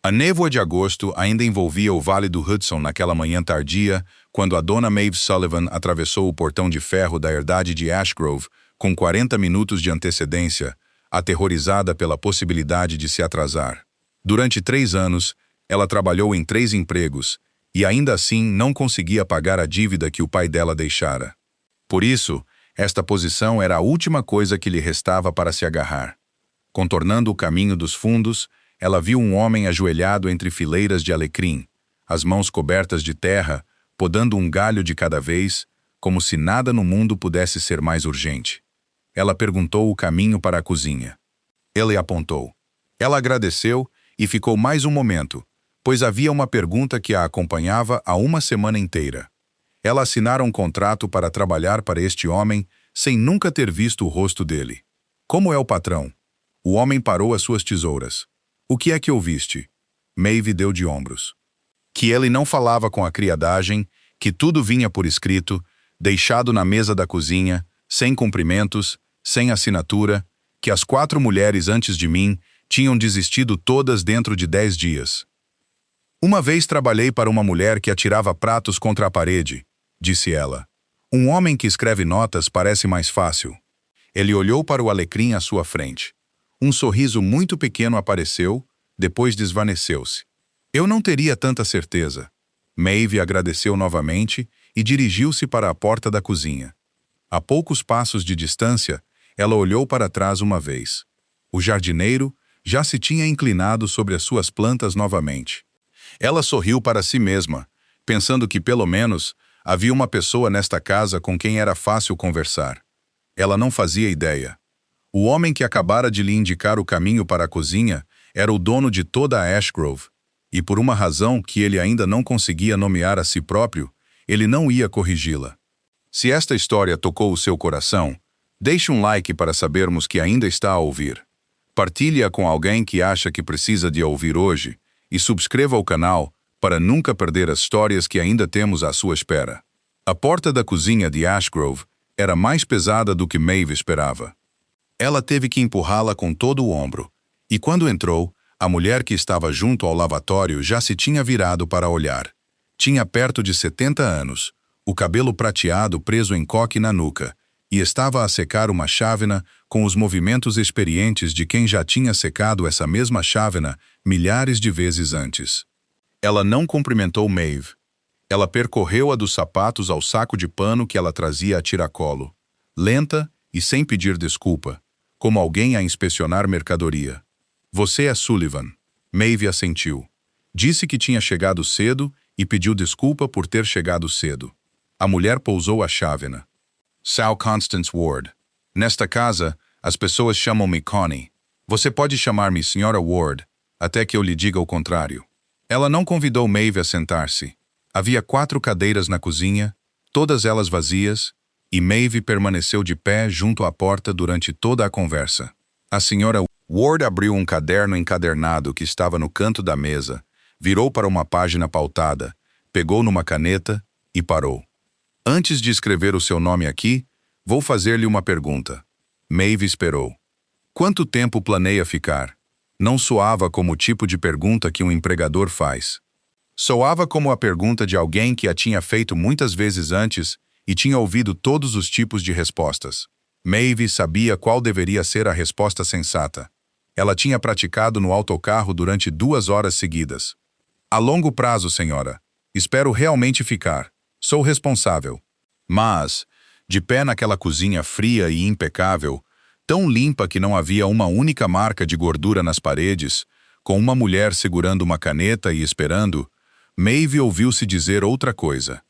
A névoa de agosto ainda envolvia o Vale do Hudson naquela manhã tardia, quando a dona Maeve Sullivan atravessou o portão de ferro da herdade de Ashgrove com 40 minutos de antecedência, aterrorizada pela possibilidade de se atrasar. Durante 3 anos, ela trabalhou em 3 empregos, e ainda assim não conseguia pagar a dívida que o pai dela deixara. Por isso, esta posição era a última coisa que lhe restava para se agarrar. Contornando o caminho dos fundos, ela viu um homem ajoelhado entre fileiras de alecrim, as mãos cobertas de terra, podando um galho de cada vez, como se nada no mundo pudesse ser mais urgente. Ela perguntou o caminho para a cozinha. Ele apontou. Ela agradeceu e ficou mais um momento, pois havia uma pergunta que a acompanhava há uma semana inteira. Ela assinara um contrato para trabalhar para este homem sem nunca ter visto o rosto dele. Como é o patrão? O homem parou as suas tesouras. O que é que ouviste? Maeve deu de ombros. Que ele não falava com a criadagem, que tudo vinha por escrito, deixado na mesa da cozinha, sem cumprimentos, sem assinatura, que as 4 mulheres antes de mim tinham desistido todas dentro de 10 dias. Uma vez trabalhei para uma mulher que atirava pratos contra a parede, disse ela. Um homem que escreve notas parece mais fácil. Ele olhou para o alecrim à sua frente. Um sorriso muito pequeno apareceu, depois desvaneceu-se. Eu não teria tanta certeza. Maeve agradeceu novamente e dirigiu-se para a porta da cozinha. A poucos passos de distância, ela olhou para trás uma vez. O jardineiro já se tinha inclinado sobre as suas plantas novamente. Ela sorriu para si mesma, pensando que, pelo menos, havia uma pessoa nesta casa com quem era fácil conversar. Ela não fazia ideia. O homem que acabara de lhe indicar o caminho para a cozinha era o dono de toda a Ashgrove, e por uma razão que ele ainda não conseguia nomear a si próprio, ele não ia corrigi-la. Se esta história tocou o seu coração, deixe um like para sabermos que ainda está a ouvir. Partilhe-a com alguém que acha que precisa de a ouvir hoje, e subscreva o canal para nunca perder as histórias que ainda temos à sua espera. A porta da cozinha de Ashgrove era mais pesada do que Maeve esperava. Ela teve que empurrá-la com todo o ombro, e quando entrou, a mulher que estava junto ao lavatório já se tinha virado para olhar. Tinha perto de 70 anos, o cabelo prateado preso em coque na nuca, e estava a secar uma chávena com os movimentos experientes de quem já tinha secado essa mesma chávena milhares de vezes antes. Ela não cumprimentou Maeve. Ela percorreu a dos sapatos ao saco de pano que ela trazia a tiracolo, lenta e sem pedir desculpa, como alguém a inspecionar mercadoria. Você é Sullivan. Maeve assentiu. Disse que tinha chegado cedo e pediu desculpa por ter chegado cedo. A mulher pousou a chávena. Sal Constance Ward. Nesta casa, as pessoas chamam-me Connie. Você pode chamar-me Sra. Ward, até que eu lhe diga o contrário. Ela não convidou Maeve a sentar-se. Havia 4 cadeiras na cozinha, todas elas vazias, e Maeve permaneceu de pé junto à porta durante toda a conversa. A Sra. Ward abriu um caderno encadernado que estava no canto da mesa, virou para uma página pautada, pegou numa caneta e parou. Antes de escrever o seu nome aqui, vou fazer-lhe uma pergunta. Maeve esperou. Quanto tempo planeia ficar? Não soava como o tipo de pergunta que um empregador faz. Soava como a pergunta de alguém que a tinha feito muitas vezes antes e tinha ouvido todos os tipos de respostas. Maeve sabia qual deveria ser a resposta sensata. Ela tinha praticado no autocarro durante 2 horas seguidas. A longo prazo, senhora. Espero realmente ficar. Sou responsável. Mas, de pé naquela cozinha fria e impecável, tão limpa que não havia uma única marca de gordura nas paredes, com uma mulher segurando uma caneta e esperando, Maeve ouviu-se dizer outra coisa.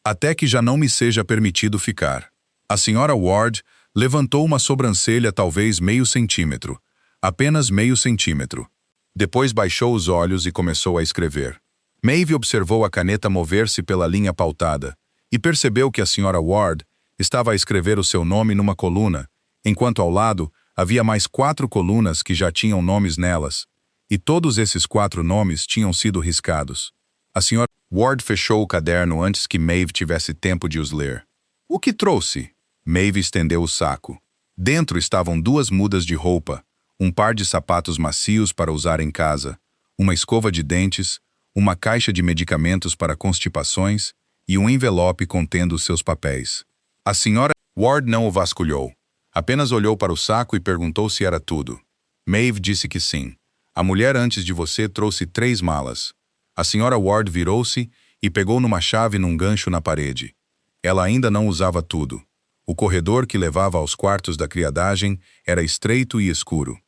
Até que já não me seja permitido ficar. A Sra. Ward levantou uma sobrancelha talvez meio centímetro, apenas meio centímetro. Depois baixou os olhos e começou a escrever. Maeve observou a caneta mover-se pela linha pautada e percebeu que a Sra. Ward estava a escrever o seu nome numa coluna, enquanto ao lado havia mais 4 colunas que já tinham nomes nelas, e todos esses 4 nomes tinham sido riscados. A Sra. Ward fechou o caderno antes que Maeve tivesse tempo de os ler. O que trouxe? Maeve estendeu o saco. Dentro estavam 2 mudas de roupa, um par de sapatos macios para usar em casa, uma escova de dentes, uma caixa de medicamentos para constipações e um envelope contendo os seus papéis. A senhora Ward não o vasculhou. Apenas olhou para o saco e perguntou se era tudo. Maeve disse que sim. A mulher antes de você trouxe 3 malas. A senhora Ward virou-se e pegou numa chave num gancho na parede. Ela ainda não usava tudo. O corredor que levava aos quartos da criadagem era estreito e escuro.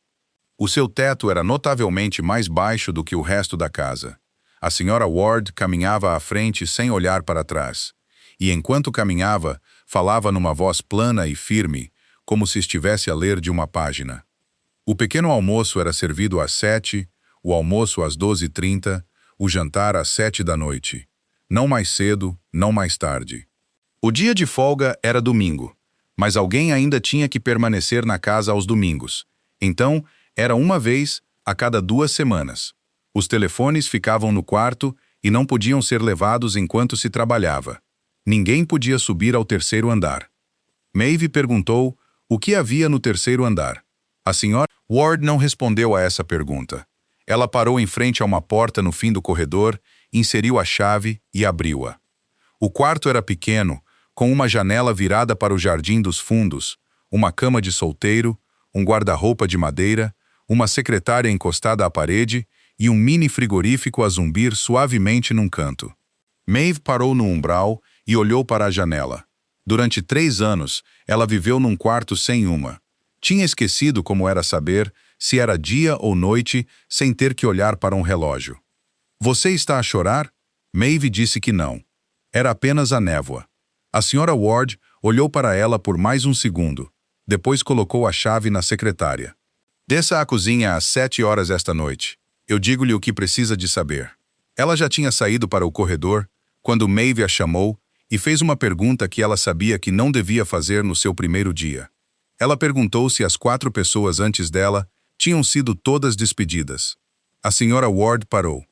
O seu teto era notavelmente mais baixo do que o resto da casa. A senhora Ward caminhava à frente sem olhar para trás. E enquanto caminhava, falava numa voz plana e firme, como se estivesse a ler de uma página. O pequeno almoço era servido às 7, o almoço às 12h30, o jantar às 7 da noite. Não mais cedo, não mais tarde. O dia de folga era domingo, mas alguém ainda tinha que permanecer na casa aos domingos. Então, era uma vez a cada 2 semanas. Os telefones ficavam no quarto e não podiam ser levados enquanto se trabalhava. Ninguém podia subir ao 3º andar. Maeve perguntou o que havia no 3º andar. A senhora Ward não respondeu a essa pergunta. Ela parou em frente a uma porta no fim do corredor, inseriu a chave e abriu-a. O quarto era pequeno, com uma janela virada para o jardim dos fundos, uma cama de solteiro, um guarda-roupa de madeira, uma secretária encostada à parede e um mini frigorífico a zumbir suavemente num canto. Maeve parou no umbral e olhou para a janela. Durante 3 anos, ela viveu num quarto sem uma. Tinha esquecido como era saber se era dia ou noite sem ter que olhar para um relógio. Você está a chorar? Maeve disse que não. Era apenas a névoa. A senhora Ward olhou para ela por mais um segundo. Depois colocou a chave na secretária. Desça à cozinha às 7 horas esta noite. Eu digo-lhe o que precisa de saber. Ela já tinha saído para o corredor quando Maeve a chamou e fez uma pergunta que ela sabia que não devia fazer no seu primeiro dia. Ela perguntou se as 4 pessoas antes dela tinham sido todas despedidas. A senhora Ward parou.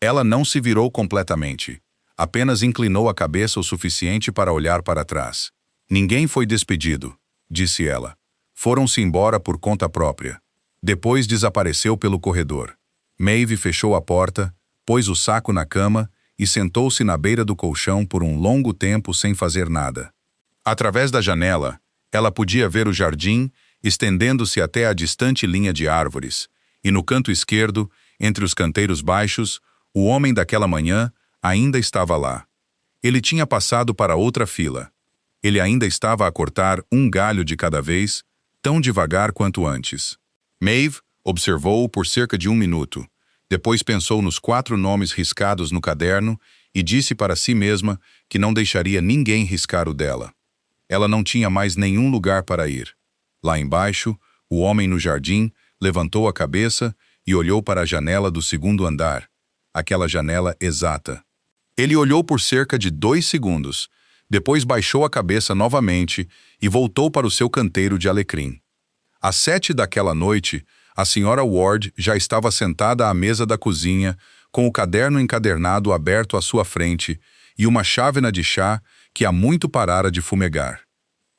Ela não se virou completamente. Apenas inclinou a cabeça o suficiente para olhar para trás. Ninguém foi despedido, disse ela. Foram-se embora por conta própria. Depois desapareceu pelo corredor. Maeve fechou a porta, pôs o saco na cama e sentou-se na beira do colchão por um longo tempo sem fazer nada. Através da janela, ela podia ver o jardim estendendo-se até a distante linha de árvores, e no canto esquerdo, entre os canteiros baixos, o homem daquela manhã ainda estava lá. Ele tinha passado para outra fila. Ele ainda estava a cortar um galho de cada vez, tão devagar quanto antes. Maeve observou-o por cerca de 1 minuto. Depois pensou nos 4 nomes riscados no caderno e disse para si mesma que não deixaria ninguém riscar o dela. Ela não tinha mais nenhum lugar para ir. Lá embaixo, o homem no jardim levantou a cabeça e olhou para a janela do 2º andar. Aquela janela exata. Ele olhou por cerca de 2 segundos, depois baixou a cabeça novamente e voltou para o seu canteiro de alecrim. Às 7 daquela noite, a senhora Ward já estava sentada à mesa da cozinha, com o caderno encadernado aberto à sua frente e uma chávena de chá que há muito parara de fumegar.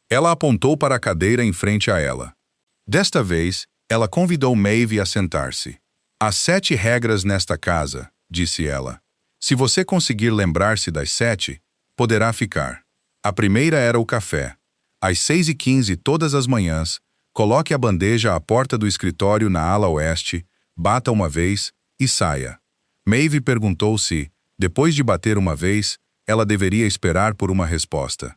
Ela apontou para a cadeira em frente a ela. Desta vez, ela convidou Maeve a sentar-se. Há 7 regras nesta casa, disse ela. Se você conseguir lembrar-se das 7, poderá ficar. A primeira era o café. Às 6h15 todas as manhãs, coloque a bandeja à porta do escritório na ala oeste, bata uma vez e saia. Maeve perguntou se, depois de bater uma vez, ela deveria esperar por uma resposta.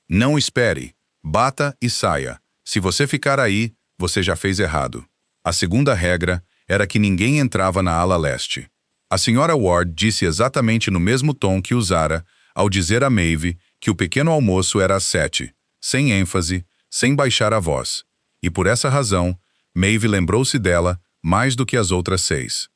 Não espere. Bata e saia. Se você ficar aí, você já fez errado. A segunda regra era que ninguém entrava na ala leste. A senhora Ward disse exatamente no mesmo tom que usara ao dizer a Maeve que o pequeno almoço era às 7, sem ênfase, sem baixar a voz. E por essa razão, Maeve lembrou-se dela mais do que as outras 6.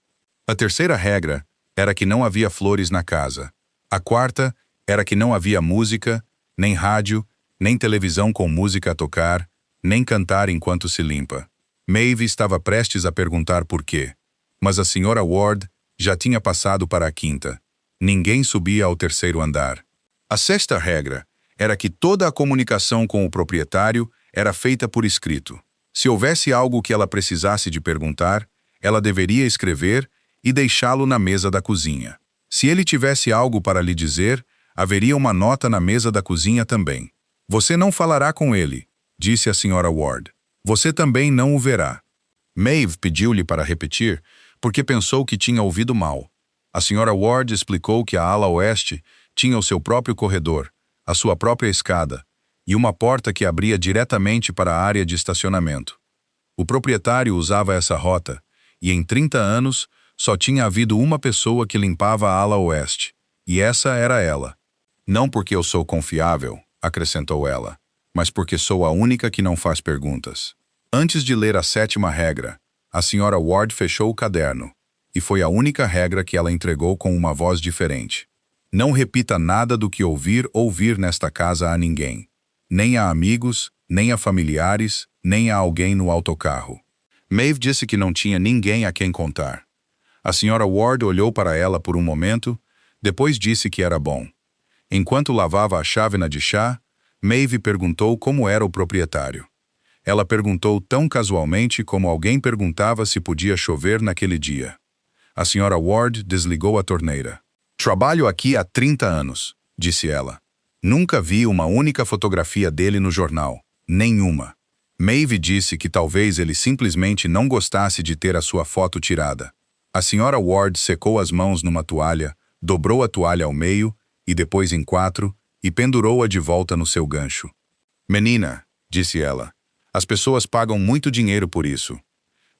A terceira regra era que não havia flores na casa. A quarta era que não havia música, nem rádio, nem televisão com música a tocar, nem cantar enquanto se limpa. Maeve estava prestes a perguntar por quê, mas a senhora Ward já tinha passado para a 5ª. Ninguém subia ao 3º andar. A 6ª regra era que toda a comunicação com o proprietário era feita por escrito. Se houvesse algo que ela precisasse de perguntar, ela deveria escrever e deixá-lo na mesa da cozinha. Se ele tivesse algo para lhe dizer, haveria uma nota na mesa da cozinha também. Você não falará com ele, disse a Sra. Ward. Você também não o verá. Maeve pediu-lhe para repetir, porque pensou que tinha ouvido mal. A Sra. Ward explicou que a ala oeste tinha o seu próprio corredor, a sua própria escada, e uma porta que abria diretamente para a área de estacionamento. O proprietário usava essa rota, e em 30 anos só tinha havido uma pessoa que limpava a ala oeste, e essa era ela. Não porque eu sou confiável, acrescentou ela, mas porque sou a única que não faz perguntas. Antes de ler a 7ª regra, a Sra. Ward fechou o caderno, e foi a única regra que ela entregou com uma voz diferente. Não repita nada do que ouvir nesta casa a ninguém. Nem a amigos, nem a familiares, nem a alguém no autocarro. Maeve disse que não tinha ninguém a quem contar. A Sra. Ward olhou para ela por um momento, depois disse que era bom. Enquanto lavava a chávena de chá, Maeve perguntou como era o proprietário. Ela perguntou tão casualmente como alguém perguntava se podia chover naquele dia. A Sra. Ward desligou a torneira. Trabalho aqui há 30 anos, disse ela. Nunca vi uma única fotografia dele no jornal. Nenhuma. Maeve disse que talvez ele simplesmente não gostasse de ter a sua foto tirada. A Sra. Ward secou as mãos numa toalha, dobrou a toalha ao meio, e depois em 4, e pendurou-a de volta no seu gancho. Menina, disse ela, as pessoas pagam muito dinheiro por isso.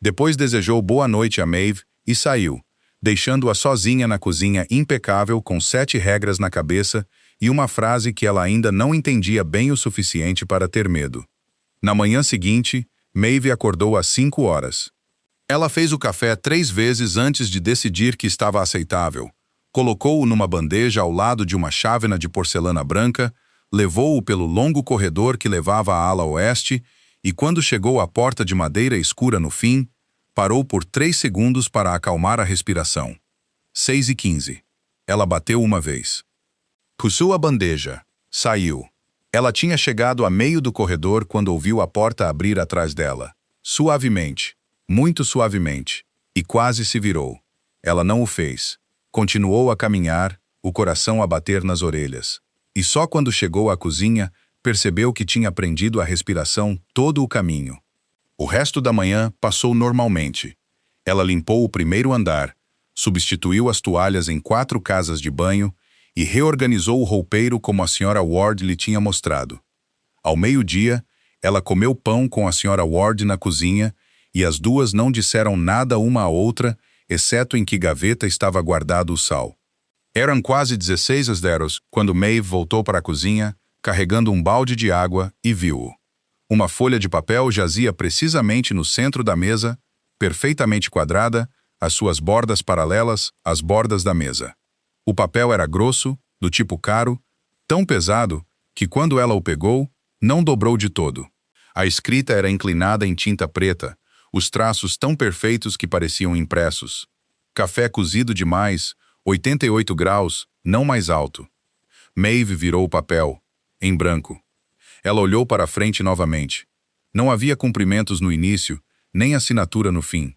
Depois desejou boa noite a Maeve e saiu, deixando-a sozinha na cozinha impecável com 7 regras na cabeça e uma frase que ela ainda não entendia bem o suficiente para ter medo. Na manhã seguinte, Maeve acordou às 5 horas. Ela fez o café 3 vezes antes de decidir que estava aceitável. Colocou-o numa bandeja ao lado de uma chávena de porcelana branca, levou-o pelo longo corredor que levava à ala oeste e, quando chegou à porta de madeira escura no fim, parou por 3 segundos para acalmar a respiração. 6h15. Ela bateu uma vez. Puxou a bandeja. Saiu. Ela tinha chegado a meio do corredor quando ouviu a porta abrir atrás dela. Suavemente. Muito suavemente. E quase se virou. Ela não o fez. Continuou a caminhar, o coração a bater nas orelhas. E só quando chegou à cozinha, percebeu que tinha prendido a respiração todo o caminho. O resto da manhã passou normalmente. Ela limpou o primeiro andar, substituiu as toalhas em 4 casas de banho e reorganizou o roupeiro como a Sra. Ward lhe tinha mostrado. Ao meio-dia, ela comeu pão com a Sra. Ward na cozinha e as duas não disseram nada uma à outra, exceto em que gaveta estava guardado o sal. Eram quase 16h quando Maeve voltou para a cozinha, carregando um balde de água, e viu-o. Uma folha de papel jazia precisamente no centro da mesa, perfeitamente quadrada, as suas bordas paralelas às bordas da mesa. O papel era grosso, do tipo caro, tão pesado que quando ela o pegou, não dobrou de todo. A escrita era inclinada em tinta preta, os traços tão perfeitos que pareciam impressos. Café cozido demais, 88 graus, não mais alto. Maeve virou o papel, em branco. Ela olhou para a frente novamente. Não havia cumprimentos no início, nem assinatura no fim.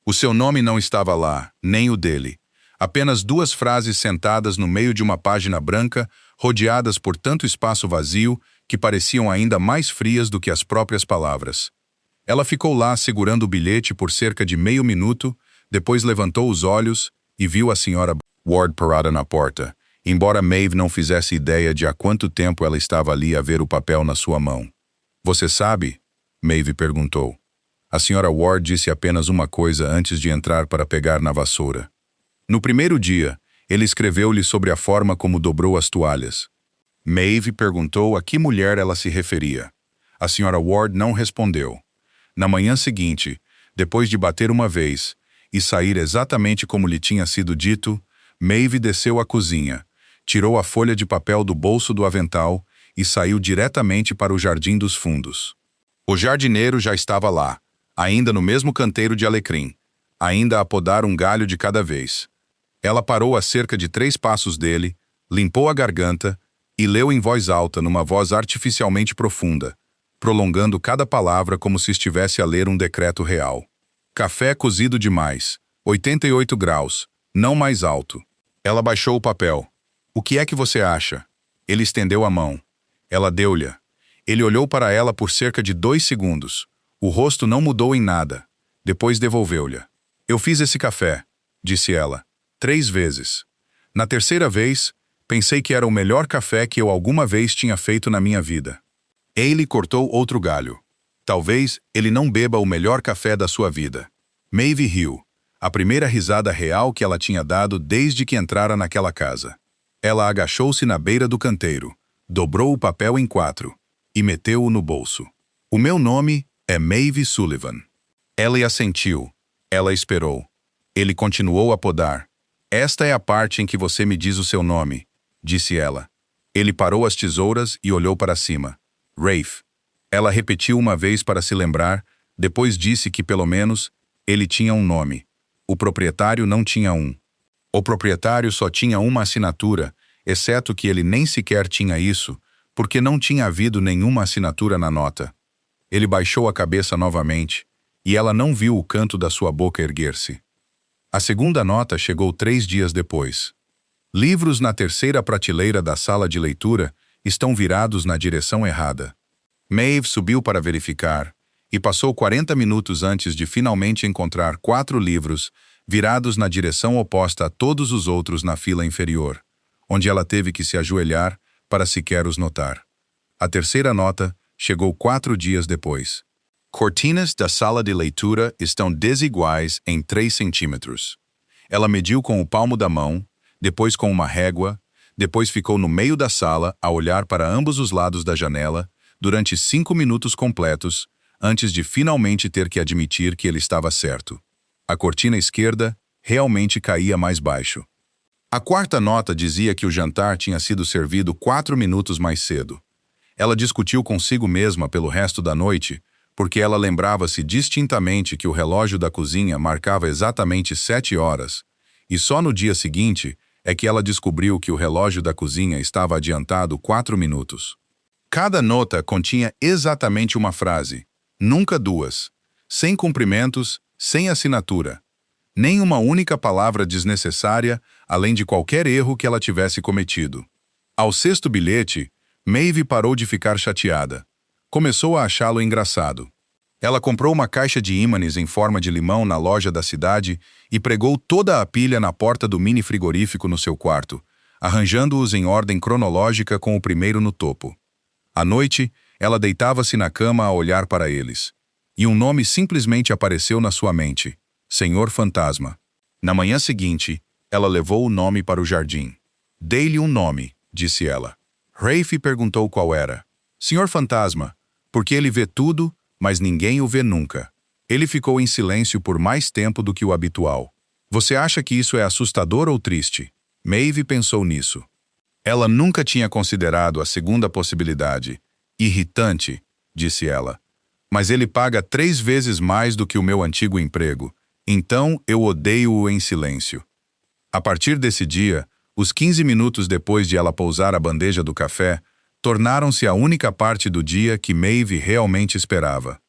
O seu nome não estava lá, nem o dele. Apenas 2 frases sentadas no meio de uma página branca, rodeadas por tanto espaço vazio que pareciam ainda mais frias do que as próprias palavras. Ela ficou lá segurando o bilhete por cerca de meio minuto, depois levantou os olhos e viu a Sra. Ward parada na porta, embora Maeve não fizesse ideia de há quanto tempo ela estava ali a ver o papel na sua mão. Você sabe? Maeve perguntou. A Sra. Ward disse apenas uma coisa antes de entrar para pegar na vassoura. No primeiro dia, ele escreveu-lhe sobre a forma como dobrou as toalhas. Maeve perguntou a que mulher ela se referia. A Sra. Ward não respondeu. Na manhã seguinte, depois de bater uma vez e sair exatamente como lhe tinha sido dito, Maeve desceu à cozinha, tirou a folha de papel do bolso do avental e saiu diretamente para o jardim dos fundos. O jardineiro já estava lá, ainda no mesmo canteiro de alecrim, ainda a podar um galho de cada vez. Ela parou a cerca de 3 passos dele, limpou a garganta e leu em voz alta numa voz artificialmente profunda, prolongando cada palavra como se estivesse a ler um decreto real. Café cozido demais, 88 graus, não mais alto. Ela baixou o papel. O que é que você acha? Ele estendeu a mão. Ela deu-lhe. Ele olhou para ela por cerca de 2 segundos. O rosto não mudou em nada. Depois devolveu-lhe. Eu fiz esse café, disse ela, 3 vezes. Na terceira vez, pensei que era o melhor café que eu alguma vez tinha feito na minha vida. Ailey cortou outro galho. Talvez ele não beba o melhor café da sua vida. Maeve riu. A primeira risada real que ela tinha dado desde que entrara naquela casa. Ela agachou-se na beira do canteiro, dobrou o papel em 4 e meteu-o no bolso. O meu nome é Maeve Sullivan. Ela assentiu. Ela esperou. Ele continuou a podar. Esta é a parte em que você me diz o seu nome, disse ela. Ele parou as tesouras e olhou para cima. Rafe. Ela repetiu uma vez para se lembrar, depois disse que, pelo menos, ele tinha um nome. O proprietário não tinha um. O proprietário só tinha uma assinatura, exceto que ele nem sequer tinha isso, porque não tinha havido nenhuma assinatura na nota. Ele baixou a cabeça novamente, e ela não viu o canto da sua boca erguer-se. A segunda nota chegou 3 dias depois. Livros na terceira prateleira da sala de leitura estão virados na direção errada. Maeve subiu para verificar, e passou 40 minutos antes de finalmente encontrar 4 livros virados na direção oposta a todos os outros na fila inferior, onde ela teve que se ajoelhar para sequer os notar. A terceira nota chegou 4 dias depois. Cortinas da sala de leitura estão desiguais em 3 centímetros. Ela mediu com o palmo da mão, depois com uma régua, depois ficou no meio da sala a olhar para ambos os lados da janela durante 5 minutos completos, antes de finalmente ter que admitir que ele estava certo. A cortina esquerda realmente caía mais baixo. A quarta nota dizia que o jantar tinha sido servido 4 minutos mais cedo. Ela discutiu consigo mesma pelo resto da noite, porque ela lembrava-se distintamente que o relógio da cozinha marcava exatamente 7 horas, e só no dia seguinte é que ela descobriu que o relógio da cozinha estava adiantado 4 minutos. Cada nota continha exatamente uma frase, nunca 2, sem cumprimentos, sem assinatura. Nem uma única palavra desnecessária, além de qualquer erro que ela tivesse cometido. Ao 6º bilhete, Maeve parou de ficar chateada. Começou a achá-lo engraçado. Ela comprou uma caixa de ímãs em forma de limão na loja da cidade e pregou toda a pilha na porta do mini frigorífico no seu quarto, arranjando-os em ordem cronológica com o primeiro no topo. À noite, ela deitava-se na cama a olhar para eles. E um nome simplesmente apareceu na sua mente. Senhor Fantasma. Na manhã seguinte, ela levou o nome para o jardim. Dei-lhe um nome, disse ela. Rafe perguntou qual era. Senhor Fantasma, porque ele vê tudo, mas ninguém o vê nunca. Ele ficou em silêncio por mais tempo do que o habitual. Você acha que isso é assustador ou triste? Maeve pensou nisso. Ela nunca tinha considerado a segunda possibilidade. Irritante, disse ela. Mas ele paga 3 vezes mais do que o meu antigo emprego. Então eu odeio-o em silêncio. A partir desse dia, os 15 minutos depois de ela pousar a bandeja do café, tornaram-se a única parte do dia que Maeve realmente esperava.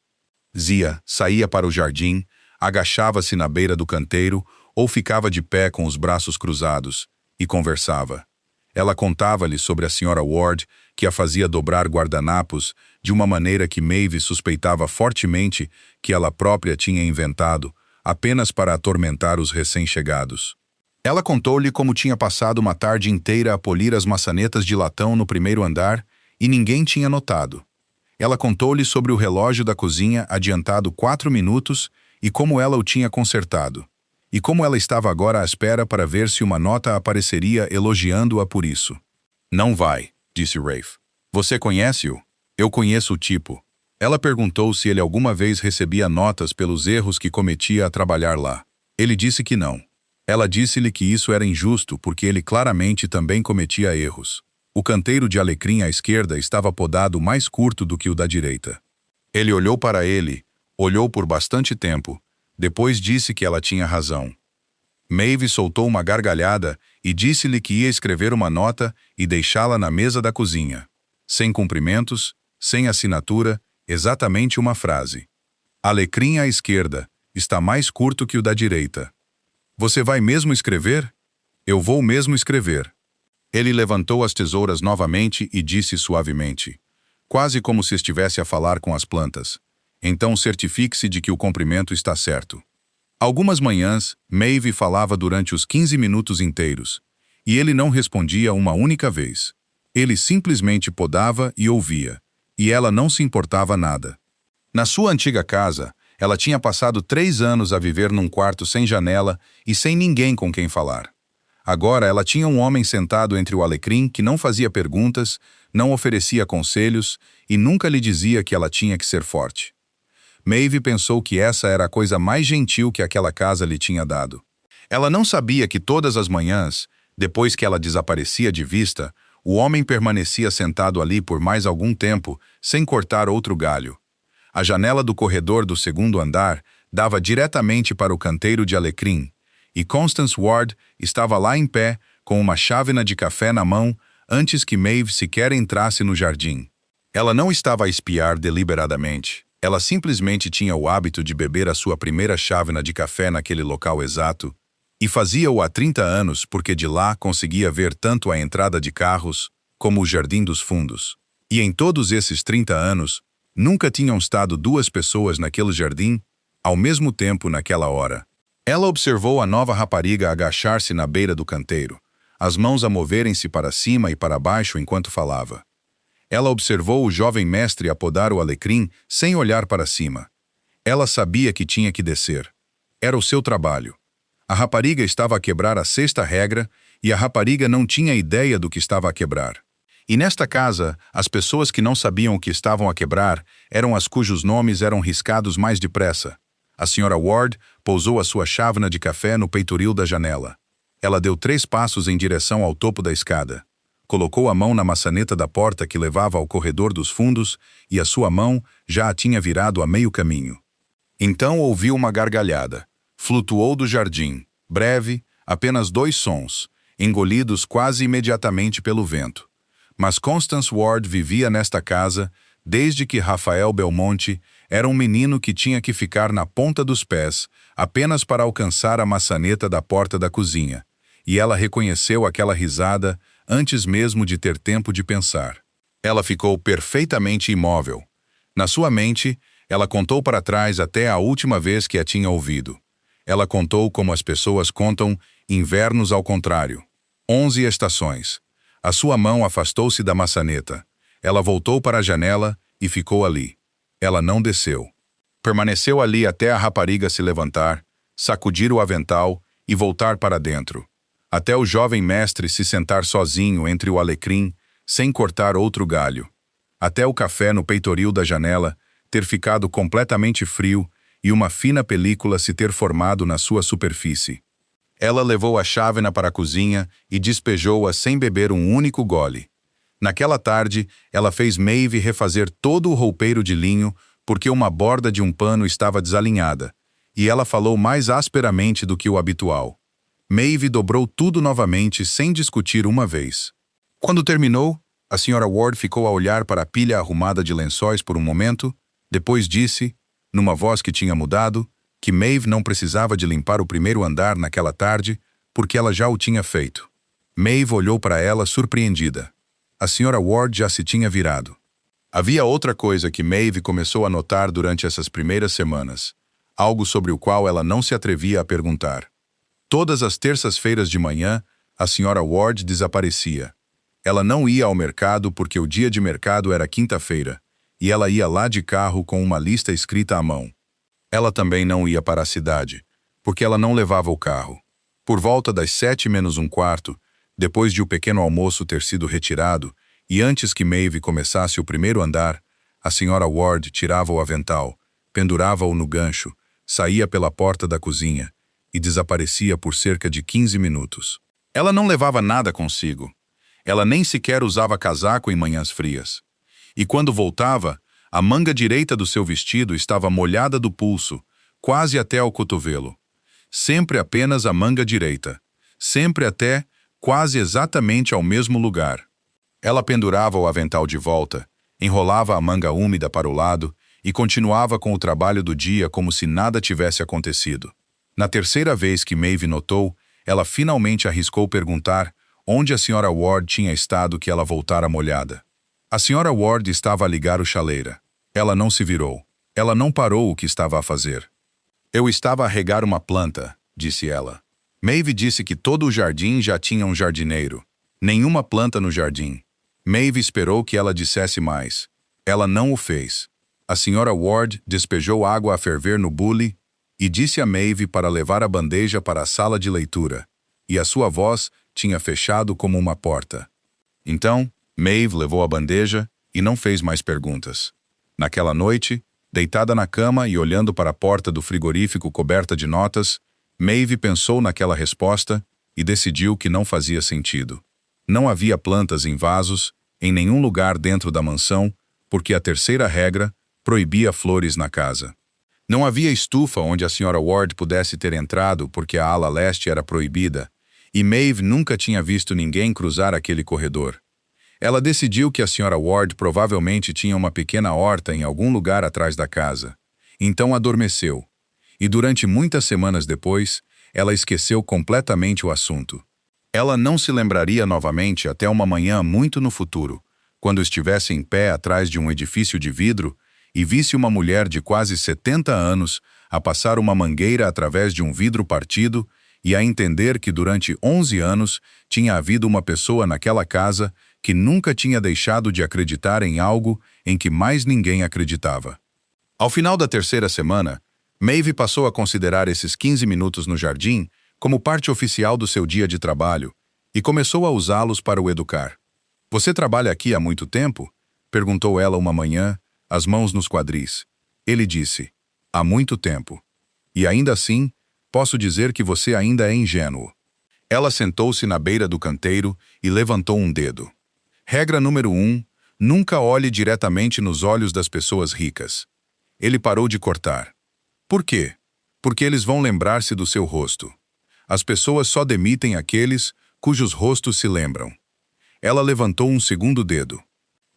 Zia saía para o jardim, agachava-se na beira do canteiro ou ficava de pé com os braços cruzados, e conversava. Ela contava-lhe sobre a Sra. Ward, que a fazia dobrar guardanapos de uma maneira que Maeve suspeitava fortemente que ela própria tinha inventado, apenas para atormentar os recém-chegados. Ela contou-lhe como tinha passado uma tarde inteira a polir as maçanetas de latão no primeiro andar e ninguém tinha notado. Ela contou-lhe sobre o relógio da cozinha adiantado 4 minutos e como ela o tinha consertado. E como ela estava agora à espera para ver se uma nota apareceria elogiando-a por isso. Não vai, disse Rafe. Você conhece-o? Eu conheço o tipo. Ela perguntou se ele alguma vez recebia notas pelos erros que cometia a trabalhar lá. Ele disse que não. Ela disse-lhe que isso era injusto porque ele claramente também cometia erros. O canteiro de alecrim à esquerda estava podado mais curto do que o da direita. Ele olhou para ele, olhou por bastante tempo, depois disse que ela tinha razão. Maeve soltou uma gargalhada e disse-lhe que ia escrever uma nota e deixá-la na mesa da cozinha. Sem cumprimentos, sem assinatura, exatamente uma frase. Alecrim à esquerda, está mais curto que o da direita. Você vai mesmo escrever? Eu vou mesmo escrever. Ele levantou as tesouras novamente e disse suavemente, quase como se estivesse a falar com as plantas. Então certifique-se de que o comprimento está certo. Algumas manhãs, Maeve falava durante os 15 minutos inteiros, e ele não respondia uma única vez. Ele simplesmente podava e ouvia, e ela não se importava nada. Na sua antiga casa, ela tinha passado 3 anos a viver num quarto sem janela e sem ninguém com quem falar. Agora ela tinha um homem sentado entre o alecrim que não fazia perguntas, não oferecia conselhos e nunca lhe dizia que ela tinha que ser forte. Maeve pensou que essa era a coisa mais gentil que aquela casa lhe tinha dado. Ela não sabia que todas as manhãs, depois que ela desaparecia de vista, o homem permanecia sentado ali por mais algum tempo, sem cortar outro galho. A janela do corredor do segundo andar dava diretamente para o canteiro de alecrim, e Constance Ward estava lá em pé, com uma chávena de café na mão, antes que Maeve sequer entrasse no jardim. Ela não estava a espiar deliberadamente. Ela simplesmente tinha o hábito de beber a sua primeira chávena de café naquele local exato, e fazia-o há 30 anos porque de lá conseguia ver tanto a entrada de carros como o jardim dos fundos. E em todos esses 30 anos, nunca tinham estado 2 pessoas naquele jardim, ao mesmo tempo naquela hora. Ela observou a nova rapariga agachar-se na beira do canteiro, as mãos a moverem-se para cima e para baixo enquanto falava. Ela observou o jovem mestre apodar o alecrim sem olhar para cima. Ela sabia que tinha que descer. Era o seu trabalho. A rapariga estava a quebrar a 6ª regra e a rapariga não tinha ideia do que estava a quebrar. E nesta casa, as pessoas que não sabiam o que estavam a quebrar eram as cujos nomes eram riscados mais depressa. A Sra. Ward pousou a sua chávena de café no peitoril da janela. Ela deu 3 passos em direção ao topo da escada. Colocou a mão na maçaneta da porta que levava ao corredor dos fundos e a sua mão já a tinha virado a meio caminho. Então ouviu uma gargalhada. Flutuou do jardim. Breve, apenas 2 sons, engolidos quase imediatamente pelo vento. Mas Constance Ward vivia nesta casa desde que Rafael Belmonte era um menino que tinha que ficar na ponta dos pés apenas para alcançar a maçaneta da porta da cozinha, e ela reconheceu aquela risada antes mesmo de ter tempo de pensar. Ela ficou perfeitamente imóvel. Na sua mente, ela contou para trás até a última vez que a tinha ouvido. Ela contou como as pessoas contam invernos ao contrário. 11 estações. A sua mão afastou-se da maçaneta. Ela voltou para a janela e ficou ali. Ela não desceu. Permaneceu ali até a rapariga se levantar, sacudir o avental e voltar para dentro. Até o jovem mestre se sentar sozinho entre o alecrim, sem cortar outro galho. Até o café no peitoril da janela ter ficado completamente frio e uma fina película se ter formado na sua superfície. Ela levou a chávena para a cozinha e despejou-a sem beber um único gole. Naquela tarde, ela fez Maeve refazer todo o roupeiro de linho porque uma borda de um pano estava desalinhada, e ela falou mais asperamente do que o habitual. Maeve dobrou tudo novamente sem discutir uma vez. Quando terminou, a Sra. Ward ficou a olhar para a pilha arrumada de lençóis por um momento, depois disse, numa voz que tinha mudado, que Maeve não precisava de limpar o primeiro andar naquela tarde porque ela já o tinha feito. Maeve olhou para ela surpreendida. A Sra. Ward já se tinha virado. Havia outra coisa que Maeve começou a notar durante essas primeiras semanas, algo sobre o qual ela não se atrevia a perguntar. Todas as terças-feiras de manhã, a Sra. Ward desaparecia. Ela não ia ao mercado porque o dia de mercado era quinta-feira, e ela ia lá de carro com uma lista escrita à mão. Ela também não ia para a cidade, porque ela não levava o carro. Por volta das 7:45, depois de o pequeno almoço ter sido retirado, e antes que Maeve começasse o primeiro andar, a Sra. Ward tirava o avental, pendurava-o no gancho, saía pela porta da cozinha e desaparecia por cerca de 15 minutos. Ela não levava nada consigo. Ela nem sequer usava casaco em manhãs frias. E quando voltava, a manga direita do seu vestido estava molhada do pulso, quase até ao cotovelo. Sempre apenas a manga direita. Sempre até, quase exatamente ao mesmo lugar. Ela pendurava o avental de volta, enrolava a manga úmida para o lado e continuava com o trabalho do dia como se nada tivesse acontecido. Na terceira vez que Maeve notou, ela finalmente arriscou perguntar onde a Sra. Ward tinha estado que ela voltara molhada. A Sra. Ward estava a ligar o chaleira. Ela não se virou. Ela não parou o que estava a fazer. Eu estava a regar uma planta, disse ela. Maeve disse que todo o jardim já tinha um jardineiro. Nenhuma planta no jardim. Maeve esperou que ela dissesse mais. Ela não o fez. A Sra. Ward despejou água a ferver no bule e disse a Maeve para levar a bandeja para a sala de leitura, e a sua voz tinha fechado como uma porta. Então, Maeve levou a bandeja e não fez mais perguntas. Naquela noite, deitada na cama e olhando para a porta do frigorífico coberta de notas, Maeve pensou naquela resposta e decidiu que não fazia sentido. Não havia plantas em vasos, em nenhum lugar dentro da mansão, porque a terceira regra proibia flores na casa. Não havia estufa onde a Sra. Ward pudesse ter entrado porque a ala leste era proibida, e Maeve nunca tinha visto ninguém cruzar aquele corredor. Ela decidiu que a Sra. Ward provavelmente tinha uma pequena horta em algum lugar atrás da casa. Então adormeceu. E durante muitas semanas depois, ela esqueceu completamente o assunto. Ela não se lembraria novamente até uma manhã muito no futuro, quando estivesse em pé atrás de um edifício de vidro e visse uma mulher de quase 70 anos a passar uma mangueira através de um vidro partido e a entender que durante 11 anos tinha havido uma pessoa naquela casa que nunca tinha deixado de acreditar em algo em que mais ninguém acreditava. Ao final da terceira semana, Maeve passou a considerar esses 15 minutos no jardim como parte oficial do seu dia de trabalho e começou a usá-los para o educar. "Você trabalha aqui há muito tempo?" perguntou ela uma manhã, as mãos nos quadris. Ele disse, "Há muito tempo. E ainda assim, posso dizer que você ainda é ingênuo." Ela sentou-se na beira do canteiro e levantou um dedo. Regra número 1. Nunca olhe diretamente nos olhos das pessoas ricas. Ele parou de cortar. Por quê? Porque eles vão lembrar-se do seu rosto. As pessoas só demitem aqueles cujos rostos se lembram. Ela levantou um segundo dedo.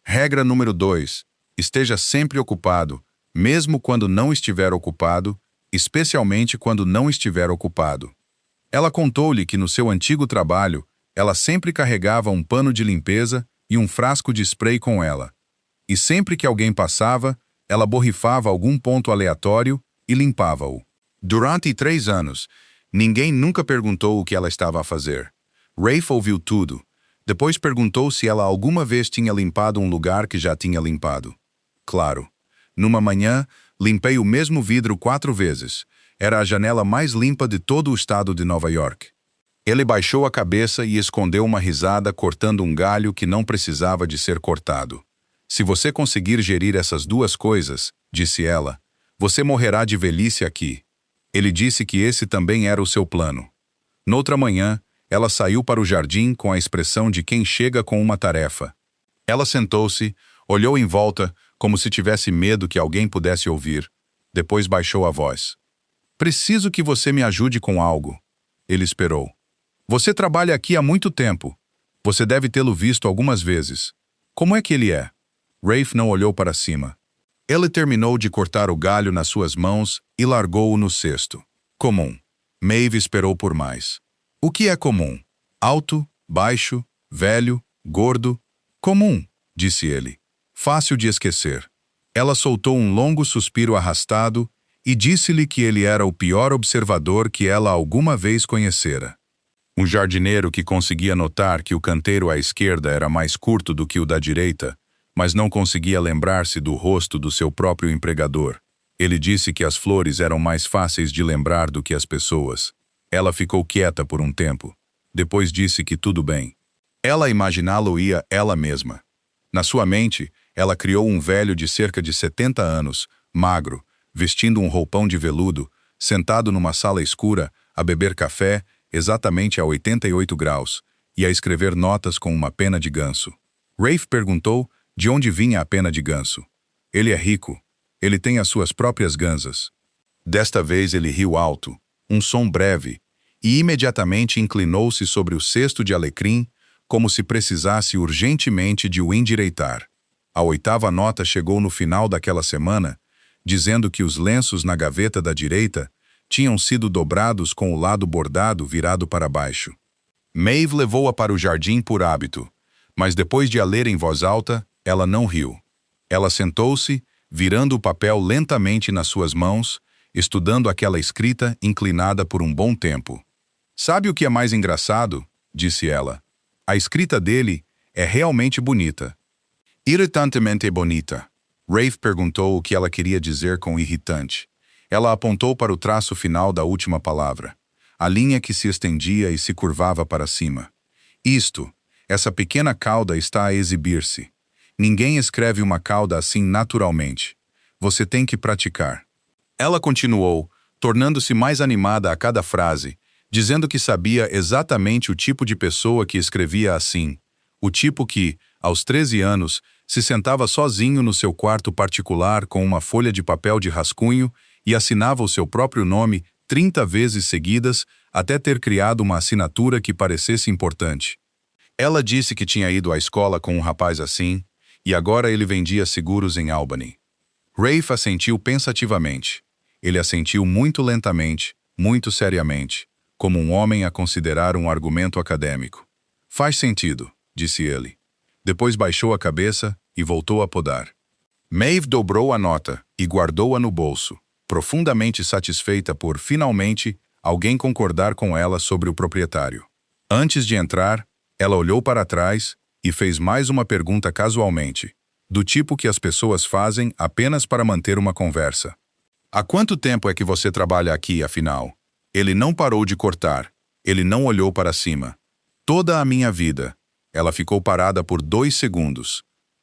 Regra número 2. Esteja sempre ocupado, mesmo quando não estiver ocupado, especialmente quando não estiver ocupado. Ela contou-lhe que no seu antigo trabalho, ela sempre carregava um pano de limpeza e um frasco de spray com ela. E sempre que alguém passava, ela borrifava algum ponto aleatório e limpava-o. Durante 3 anos, ninguém nunca perguntou o que ela estava a fazer. Rafe ouviu tudo. Depois perguntou se ela alguma vez tinha limpado um lugar que já tinha limpado. Claro. Numa manhã, limpei o mesmo vidro 4 vezes. Era a janela mais limpa de todo o estado de Nova York. Ele baixou a cabeça e escondeu uma risada cortando um galho que não precisava de ser cortado. "Se você conseguir gerir essas 2 coisas", disse ela, "você morrerá de velhice aqui." Ele disse que esse também era o seu plano. Noutra manhã, ela saiu para o jardim com a expressão de quem chega com uma tarefa. Ela sentou-se, olhou em volta, como se tivesse medo que alguém pudesse ouvir. Depois baixou a voz. "Preciso que você me ajude com algo." Ele esperou. "Você trabalha aqui há muito tempo. Você deve tê-lo visto algumas vezes. Como é que ele é?" Rafe não olhou para cima. Ele terminou de cortar o galho nas suas mãos e largou-o no cesto. "Comum." Maeve esperou por mais. "O que é comum? Alto, baixo, velho, gordo?" "Comum", disse ele. "Fácil de esquecer." Ela soltou um longo suspiro arrastado e disse-lhe que ele era o pior observador que ela alguma vez conhecera. Um jardineiro que conseguia notar que o canteiro à esquerda era mais curto do que o da direita, mas não conseguia lembrar-se do rosto do seu próprio empregador. Ele disse que as flores eram mais fáceis de lembrar do que as pessoas. Ela ficou quieta por um tempo. Depois disse que tudo bem. Ela imaginá-lo-ia ela mesma. Na sua mente, ela criou um velho de cerca de 70 anos, magro, vestindo um roupão de veludo, sentado numa sala escura, a beber café, exatamente a 88 graus, e a escrever notas com uma pena de ganso. Rafe perguntou de onde vinha a pena de ganso. "Ele é rico. Ele tem as suas próprias ganzas." Desta vez ele riu alto, um som breve, e imediatamente inclinou-se sobre o cesto de alecrim, como se precisasse urgentemente de o endireitar. A 8ª nota chegou no final daquela semana, dizendo que os lenços na gaveta da direita tinham sido dobrados com o lado bordado virado para baixo. Maeve levou-a para o jardim por hábito, mas depois de a ler em voz alta, ela não riu. Ela sentou-se, virando o papel lentamente nas suas mãos, estudando aquela escrita inclinada por um bom tempo. "Sabe o que é mais engraçado?" disse ela. "A escrita dele é realmente bonita." "Irritantemente bonita." Rafe perguntou o que ela queria dizer com irritante. Ela apontou para o traço final da última palavra, a linha que se estendia e se curvava para cima. Essa pequena cauda está a exibir-se. Ninguém escreve uma cauda assim naturalmente. Você tem que praticar." Ela continuou, tornando-se mais animada a cada frase, dizendo que sabia exatamente o tipo de pessoa que escrevia assim. O tipo que, aos 13 anos, se sentava sozinho no seu quarto particular com uma folha de papel de rascunho e assinava o seu próprio nome 30 vezes seguidas até ter criado uma assinatura que parecesse importante. Ela disse que tinha ido à escola com um rapaz assim, e agora ele vendia seguros em Albany. Rafe assentiu pensativamente. Ele assentiu muito lentamente, muito seriamente, como um homem a considerar um argumento acadêmico. "Faz sentido", disse ele. Depois baixou a cabeça e voltou a podar. Maeve dobrou a nota e guardou-a no bolso, profundamente satisfeita por, finalmente, alguém concordar com ela sobre o proprietário. Antes de entrar, ela olhou para trás e fez mais uma pergunta casualmente, do tipo que as pessoas fazem apenas para manter uma conversa. "Há quanto tempo é que você trabalha aqui, afinal?" Ele não parou de cortar. Ele não olhou para cima. "Toda a minha vida." Ela ficou parada por 2 segundos.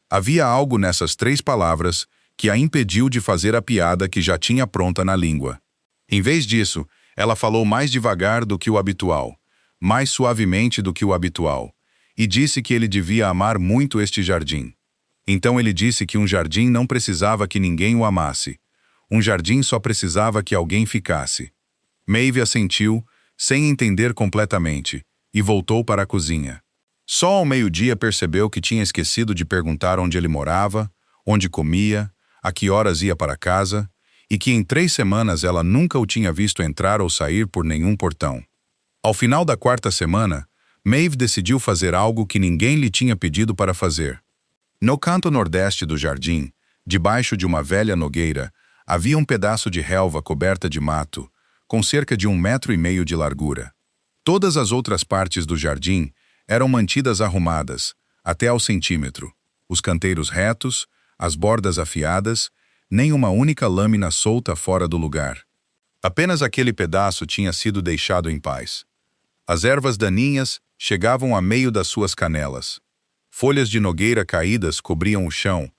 Havia algo nessas 3 palavras que a impediu de fazer a piada que já tinha pronta na língua. Em vez disso, ela falou mais devagar do que o habitual, mais suavemente do que o habitual, e disse que ele devia amar muito este jardim. Então ele disse que um jardim não precisava que ninguém o amasse. Um jardim só precisava que alguém ficasse. Maeve assentiu, sem entender completamente, e voltou para a cozinha. Só ao meio-dia percebeu que tinha esquecido de perguntar onde ele morava, onde comia, a que horas ia para casa, e que em 3 semanas ela nunca o tinha visto entrar ou sair por nenhum portão. Ao final da 4ª semana, Maeve decidiu fazer algo que ninguém lhe tinha pedido para fazer. No canto nordeste do jardim, debaixo de uma velha nogueira, havia um pedaço de relva coberta de mato, com cerca de 1,5 metros de largura. Todas as outras partes do jardim eram mantidas arrumadas, até ao centímetro, os canteiros retos, as bordas afiadas, nem uma única lâmina solta fora do lugar. Apenas aquele pedaço tinha sido deixado em paz. As ervas daninhas chegavam a meio das suas canelas. Folhas de nogueira caídas cobriam o chão,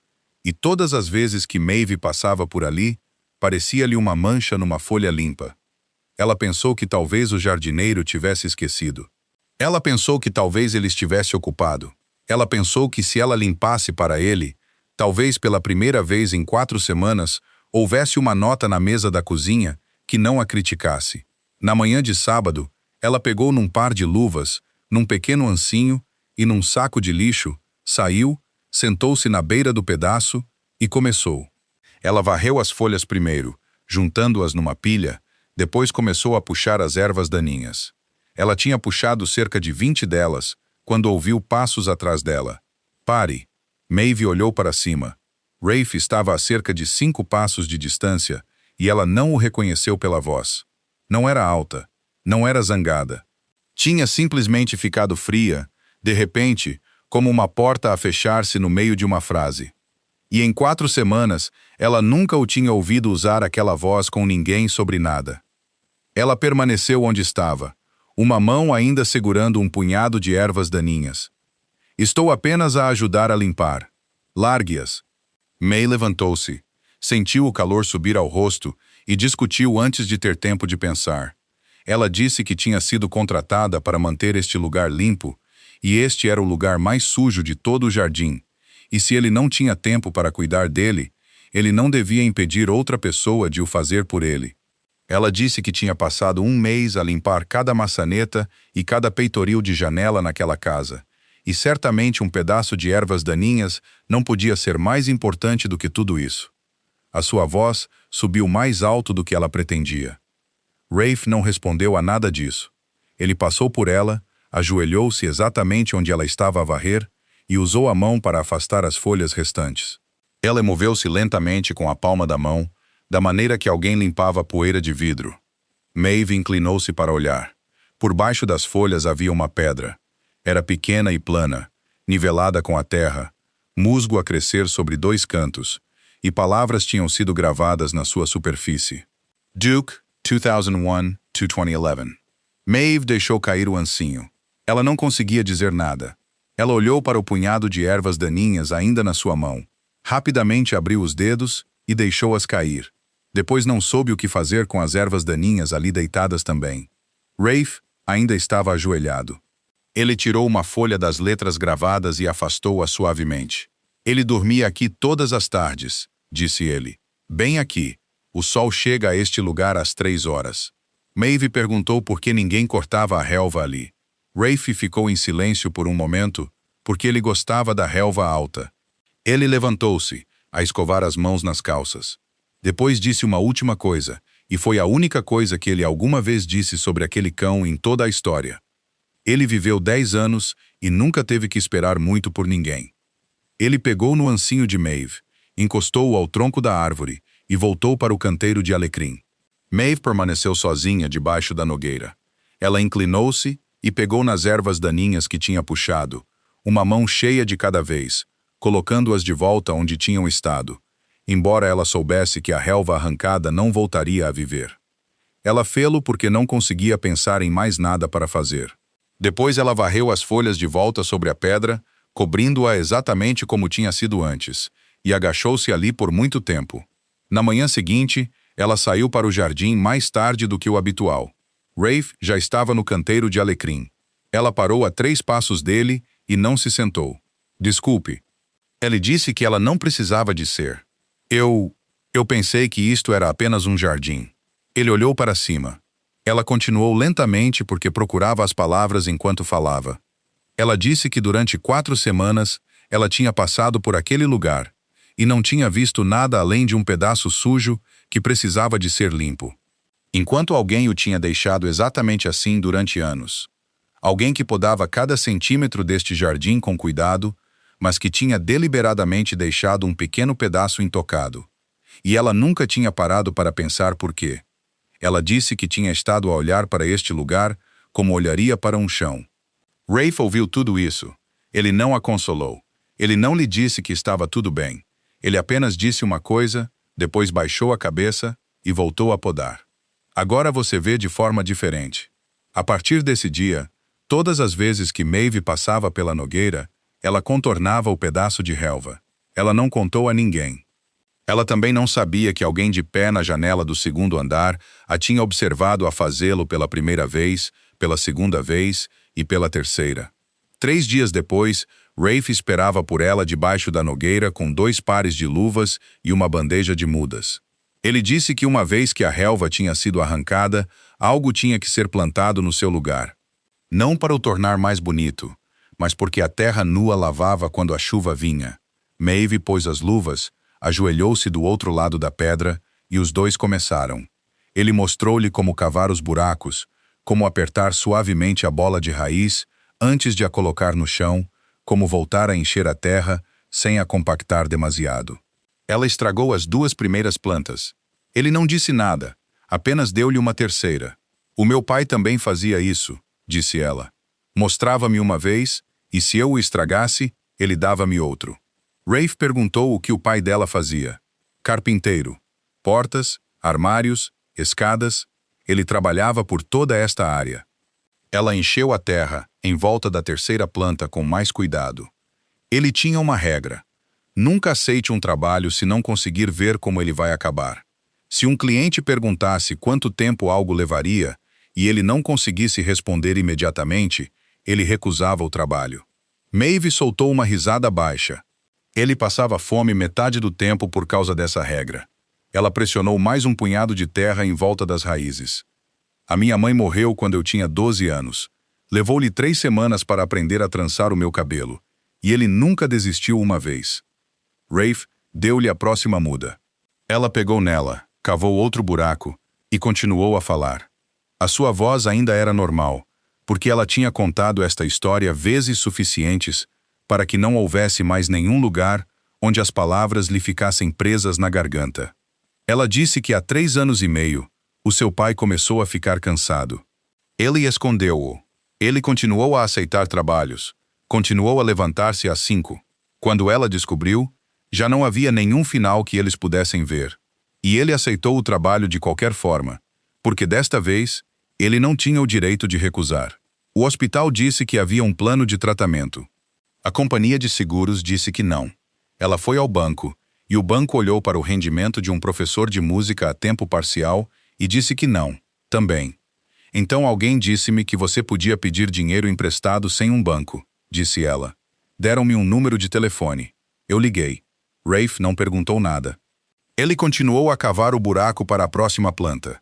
e todas as vezes que Maeve passava por ali, parecia-lhe uma mancha numa folha limpa. Ela pensou que talvez o jardineiro tivesse esquecido. Ela pensou que talvez ele estivesse ocupado. Ela pensou que se ela limpasse para ele, talvez pela primeira vez em 4 semanas, houvesse uma nota na mesa da cozinha que não a criticasse. Na manhã de sábado, ela pegou num par de luvas, num pequeno ancinho e num saco de lixo, saiu, sentou-se na beira do pedaço e começou. Ela varreu as folhas primeiro, juntando-as numa pilha, depois começou a puxar as ervas daninhas. Ela tinha puxado cerca de 20 delas, quando ouviu passos atrás dela. "Pare!" Maeve olhou para cima. Rafe estava a cerca de 5 passos de distância e ela não o reconheceu pela voz. Não era alta, não era zangada. Tinha simplesmente ficado fria, de repente, como uma porta a fechar-se no meio de uma frase. E em 4 semanas, ela nunca o tinha ouvido usar aquela voz com ninguém sobre nada. Ela permaneceu onde estava, uma mão ainda segurando um punhado de ervas daninhas. "Estou apenas a ajudar a limpar. Largue-as." May levantou-se, sentiu o calor subir ao rosto e discutiu antes de ter tempo de pensar. Ela disse que tinha sido contratada para manter este lugar limpo, e este era o lugar mais sujo de todo o jardim, e se ele não tinha tempo para cuidar dele, ele não devia impedir outra pessoa de o fazer por ele. Ela disse que tinha passado 1 mês a limpar cada maçaneta e cada peitoril de janela naquela casa, e certamente um pedaço de ervas daninhas não podia ser mais importante do que tudo isso. A sua voz subiu mais alto do que ela pretendia. Rafe não respondeu a nada disso. Ele passou por ela, ajoelhou-se exatamente onde ela estava a varrer e usou a mão para afastar as folhas restantes. Ela moveu-se lentamente com a palma da mão, da maneira que alguém limpava a poeira de vidro. Maeve inclinou-se para olhar. Por baixo das folhas havia uma pedra. Era pequena e plana, nivelada com a terra, musgo a crescer sobre dois cantos, e palavras tinham sido gravadas na sua superfície. Duke, 2001-2011. Maeve deixou cair o ancinho. Ela não conseguia dizer nada. Ela olhou para o punhado de ervas daninhas ainda na sua mão. Rapidamente abriu os dedos e deixou-as cair. Depois não soube o que fazer com as ervas daninhas ali deitadas também. Rafe ainda estava ajoelhado. Ele tirou uma folha das letras gravadas e afastou-a suavemente. Ele dormia aqui todas as tardes, disse ele. Bem aqui. O sol chega a este lugar às 3 horas. Maeve perguntou por que ninguém cortava a relva ali. Rafe ficou em silêncio por um momento, porque ele gostava da relva alta. Ele levantou-se, a escovar as mãos nas calças. Depois disse uma última coisa, e foi a única coisa que ele alguma vez disse sobre aquele cão em toda a história. Ele viveu 10 anos e nunca teve que esperar muito por ninguém. Ele pegou no ancinho de Maeve, encostou-o ao tronco da árvore e voltou para o canteiro de alecrim. Maeve permaneceu sozinha debaixo da nogueira. Ela inclinou-se e pegou nas ervas daninhas que tinha puxado, uma mão cheia de cada vez, colocando-as de volta onde tinham estado, embora ela soubesse que a relva arrancada não voltaria a viver. Ela fê-lo porque não conseguia pensar em mais nada para fazer. Depois ela varreu as folhas de volta sobre a pedra, cobrindo-a exatamente como tinha sido antes, e agachou-se ali por muito tempo. Na manhã seguinte, ela saiu para o jardim mais tarde do que o habitual. Rafe já estava no canteiro de alecrim. Ela parou a 3 passos dele e não se sentou. Desculpe. Ele disse que ela não precisava de ser. Eu pensei que isto era apenas um jardim. Ele olhou para cima. Ela continuou lentamente porque procurava as palavras enquanto falava. Ela disse que durante 4 semanas ela tinha passado por aquele lugar e não tinha visto nada além de um pedaço sujo que precisava de ser limpo. Enquanto alguém o tinha deixado exatamente assim durante anos. Alguém que podava cada centímetro deste jardim com cuidado, mas que tinha deliberadamente deixado um pequeno pedaço intocado. E ela nunca tinha parado para pensar por quê. Ela disse que tinha estado a olhar para este lugar como olharia para um chão. Rafe ouviu tudo isso. Ele não a consolou. Ele não lhe disse que estava tudo bem. Ele apenas disse uma coisa, depois baixou a cabeça e voltou a podar. Agora você vê de forma diferente. A partir desse dia, todas as vezes que Maeve passava pela nogueira, ela contornava o pedaço de relva. Ela não contou a ninguém. Ela também não sabia que alguém de pé na janela do 2º andar a tinha observado a fazê-lo pela primeira vez, pela segunda vez e pela terceira. 3 dias depois, Rafe esperava por ela debaixo da nogueira com 2 pares de luvas e uma bandeja de mudas. Ele disse que uma vez que a relva tinha sido arrancada, algo tinha que ser plantado no seu lugar. Não para o tornar mais bonito, mas porque a terra nua lavava quando a chuva vinha. Maeve pôs as luvas, ajoelhou-se do outro lado da pedra e os dois começaram. Ele mostrou-lhe como cavar os buracos, como apertar suavemente a bola de raiz antes de a colocar no chão, como voltar a encher a terra sem a compactar demasiado. Ela estragou as 2 primeiras plantas. Ele não disse nada, apenas deu-lhe uma terceira. O meu pai também fazia isso, disse ela. Mostrava-me uma vez, e se eu o estragasse, ele dava-me outro. Rafe perguntou o que o pai dela fazia. Carpinteiro. Portas, armários, escadas. Ele trabalhava por toda esta área. Ela encheu a terra, em volta da terceira planta com mais cuidado. Ele tinha uma regra. Nunca aceite um trabalho se não conseguir ver como ele vai acabar. Se um cliente perguntasse quanto tempo algo levaria, e ele não conseguisse responder imediatamente, ele recusava o trabalho. Maeve soltou uma risada baixa. Ele passava fome metade do tempo por causa dessa regra. Ela pressionou mais um punhado de terra em volta das raízes. A minha mãe morreu quando eu tinha 12 anos. Levou-lhe 3 semanas para aprender a trançar o meu cabelo, e ele nunca desistiu uma vez. Rafe deu-lhe a próxima muda. Ela pegou nela, cavou outro buraco e continuou a falar. A sua voz ainda era normal, porque ela tinha contado esta história vezes suficientes para que não houvesse mais nenhum lugar onde as palavras lhe ficassem presas na garganta. Ela disse que há 3 anos e meio, o seu pai começou a ficar cansado. Ele escondeu-o. Ele continuou a aceitar trabalhos. Continuou a levantar-se às 5. Quando ela descobriu, já não havia nenhum final que eles pudessem ver. E ele aceitou o trabalho de qualquer forma, porque desta vez, ele não tinha o direito de recusar. O hospital disse que havia um plano de tratamento. A companhia de seguros disse que não. Ela foi ao banco, e o banco olhou para o rendimento de um professor de música a tempo parcial e disse que não, também. Então alguém disse-me que você podia pedir dinheiro emprestado sem um banco, disse ela. Deram-me um número de telefone. Eu liguei. Rafe não perguntou nada. Ele continuou a cavar o buraco para a próxima planta.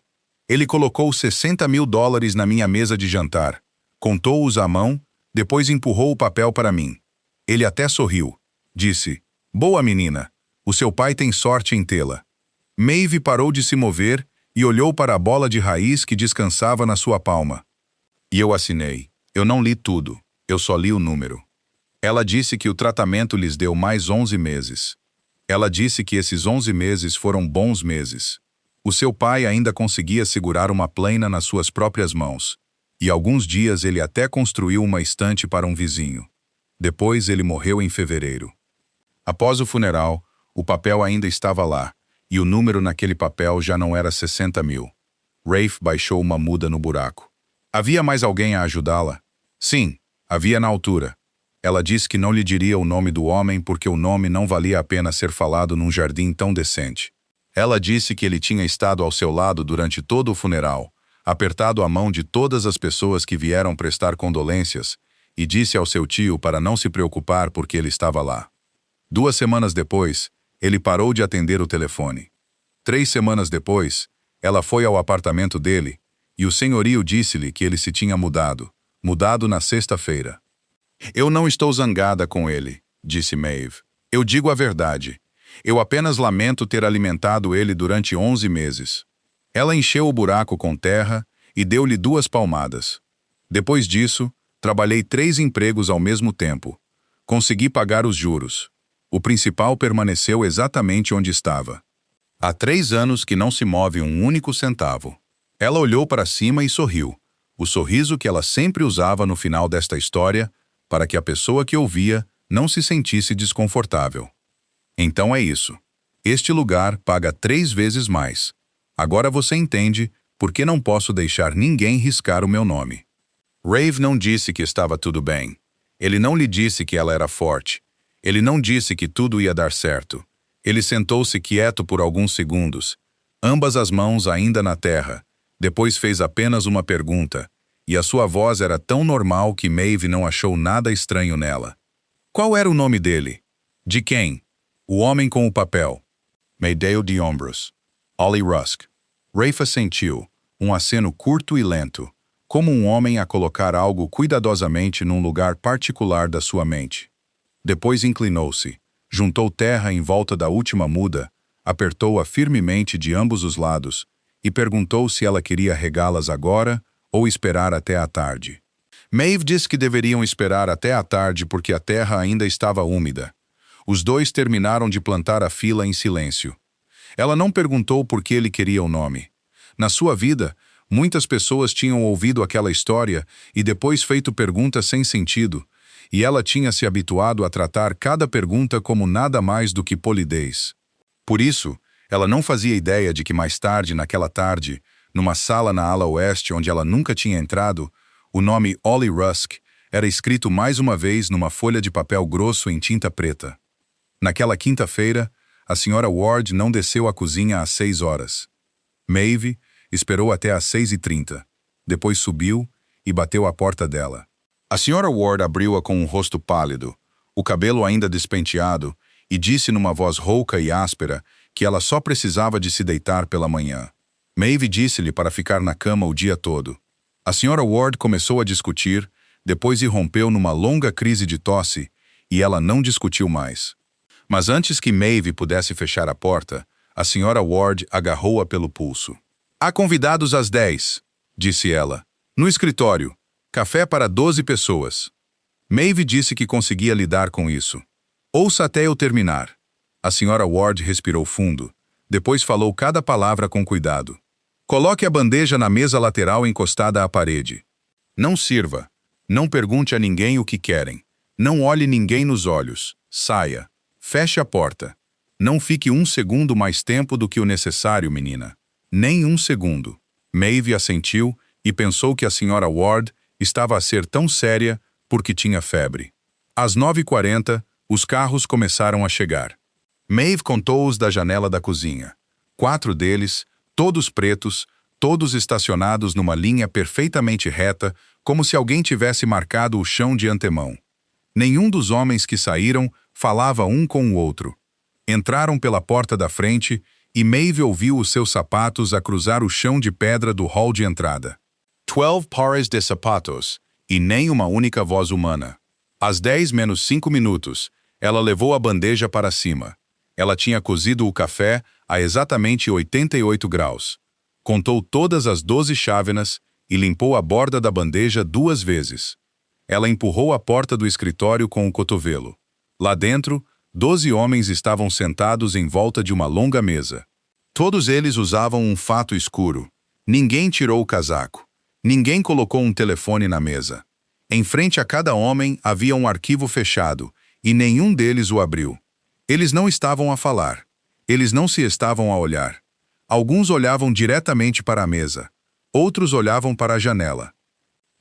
Ele colocou $60.000 na minha mesa de jantar, contou-os à mão, depois empurrou o papel para mim. Ele até sorriu. Disse, boa menina, o seu pai tem sorte em tê-la. Maeve parou de se mover e olhou para a bola de raiz que descansava na sua palma. E eu assinei. Eu não li tudo, eu só li o número. Ela disse que o tratamento lhes deu mais 11 meses. Ela disse que esses 11 meses foram bons meses. O seu pai ainda conseguia segurar uma plena nas suas próprias mãos, e alguns dias ele até construiu uma estante para um vizinho. Depois ele morreu em fevereiro. Após o funeral, o papel ainda estava lá, e o número naquele papel já não era 60.000. Rafe baixou uma muda no buraco. Havia mais alguém a ajudá-la? Sim, havia na altura. Ela disse que não lhe diria o nome do homem porque o nome não valia a pena ser falado num jardim tão decente. Ela disse que ele tinha estado ao seu lado durante todo o funeral, apertado a mão de todas as pessoas que vieram prestar condolências, e disse ao seu tio para não se preocupar porque ele estava lá. 2 semanas depois, ele parou de atender o telefone. 3 semanas depois, ela foi ao apartamento dele, e o senhorio disse-lhe que ele se tinha mudado na sexta-feira. Eu não estou zangada com ele, disse Maeve. Eu digo a verdade. Eu apenas lamento ter alimentado ele durante 11 meses. Ela encheu o buraco com terra e deu-lhe 2 palmadas. Depois disso, trabalhei 3 empregos ao mesmo tempo. Consegui pagar os juros. O principal permaneceu exatamente onde estava. Há 3 anos que não se move um único centavo. Ela olhou para cima e sorriu. O sorriso que ela sempre usava no final desta história, para que a pessoa que ouvia não se sentisse desconfortável. Então é isso. Este lugar paga 3 vezes mais. Agora você entende por que não posso deixar ninguém riscar o meu nome. Rafe não disse que estava tudo bem. Ele não lhe disse que ela era forte. Ele não disse que tudo ia dar certo. Ele sentou-se quieto por alguns segundos, ambas as mãos ainda na terra. Depois fez apenas uma pergunta, e a sua voz era tão normal que Maeve não achou nada estranho nela. Qual era o nome dele? De quem? O homem com o papel. Medeo de ombros. Ollie Rusk. Rafe assentiu, um aceno curto e lento, como um homem a colocar algo cuidadosamente num lugar particular da sua mente. Depois inclinou-se, juntou terra em volta da última muda, apertou-a firmemente de ambos os lados e perguntou se ela queria regá-las agora ou esperar até à tarde. Maeve disse que deveriam esperar até à tarde porque a terra ainda estava úmida. Os 2 terminaram de plantar a fila em silêncio. Ela não perguntou por que ele queria o nome. Na sua vida, muitas pessoas tinham ouvido aquela história e depois feito perguntas sem sentido, e ela tinha se habituado a tratar cada pergunta como nada mais do que polidez. Por isso, ela não fazia ideia de que mais tarde, naquela tarde, numa sala na ala oeste onde ela nunca tinha entrado, o nome Ollie Rusk era escrito mais uma vez numa folha de papel grosso em tinta preta. Naquela quinta-feira, a senhora Ward não desceu à cozinha às 6 horas. Maeve esperou até às 6h30. Depois subiu e bateu à porta dela. A senhora Ward abriu-a com um rosto pálido, o cabelo ainda despenteado, e disse numa voz rouca e áspera que ela só precisava de se deitar pela manhã. Maeve disse-lhe para ficar na cama o dia todo. A senhora Ward começou a discutir, depois irrompeu numa longa crise de tosse, e ela não discutiu mais. Mas antes que Maeve pudesse fechar a porta, a senhora Ward agarrou-a pelo pulso. Há convidados às 10. disse ela. No escritório. Café para 12 pessoas. Maeve disse que conseguia lidar com isso. Ouça até eu terminar. A Sra. Ward respirou fundo. Depois falou cada palavra com cuidado. Coloque a bandeja na mesa lateral encostada à parede. Não sirva. Não pergunte a ninguém o que querem. Não olhe ninguém nos olhos. Saia. Feche a porta. Não fique um segundo mais tempo do que o necessário, menina. Nem um segundo. Maeve assentiu e pensou que a Sra. Ward estava a ser tão séria porque tinha febre. Às 9h40, os carros começaram a chegar. Maeve contou-os da janela da cozinha. 4 deles, todos pretos, todos estacionados numa linha perfeitamente reta, como se alguém tivesse marcado o chão de antemão. Nenhum dos homens que saíram falava um com o outro. Entraram pela porta da frente e Maeve ouviu os seus sapatos a cruzar o chão de pedra do hall de entrada. 12 pares de sapatos, e nem uma única voz humana. Às 10 menos 5 minutos, ela levou a bandeja para cima. Ela tinha cozido o café a exatamente 88 graus. Contou todas as 12 chávenas e limpou a borda da bandeja 2 vezes. Ela empurrou a porta do escritório com o cotovelo. Lá dentro, 12 homens estavam sentados em volta de uma longa mesa. Todos eles usavam um fato escuro. Ninguém tirou o casaco. Ninguém colocou um telefone na mesa. Em frente a cada homem havia um arquivo fechado, e nenhum deles o abriu. Eles não estavam a falar. Eles não se estavam a olhar. Alguns olhavam diretamente para a mesa. Outros olhavam para a janela.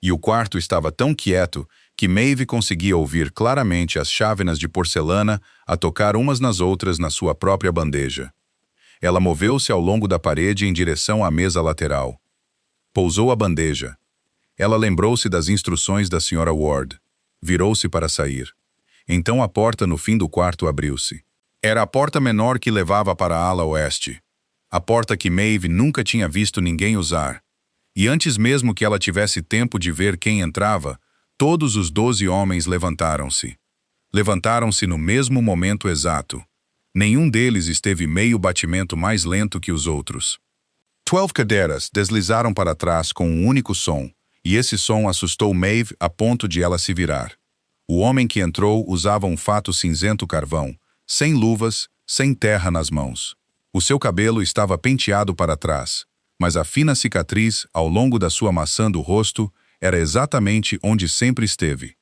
E o quarto estava tão quieto que Maeve conseguia ouvir claramente as chávenas de porcelana a tocar umas nas outras na sua própria bandeja. Ela moveu-se ao longo da parede em direção à mesa lateral. Pousou a bandeja. Ela lembrou-se das instruções da Sra. Ward. Virou-se para sair. Então a porta no fim do quarto abriu-se. Era a porta menor que levava para a ala oeste. A porta que Maeve nunca tinha visto ninguém usar. E antes mesmo que ela tivesse tempo de ver quem entrava, todos os 12 homens levantaram-se. Levantaram-se no mesmo momento exato. Nenhum deles esteve meio batimento mais lento que os outros. 12 cadeiras deslizaram para trás com um único som, e esse som assustou Maeve a ponto de ela se virar. O homem que entrou usava um fato cinzento carvão, sem luvas, sem terra nas mãos. O seu cabelo estava penteado para trás, mas a fina cicatriz ao longo da sua maçã do rosto era exatamente onde sempre esteve.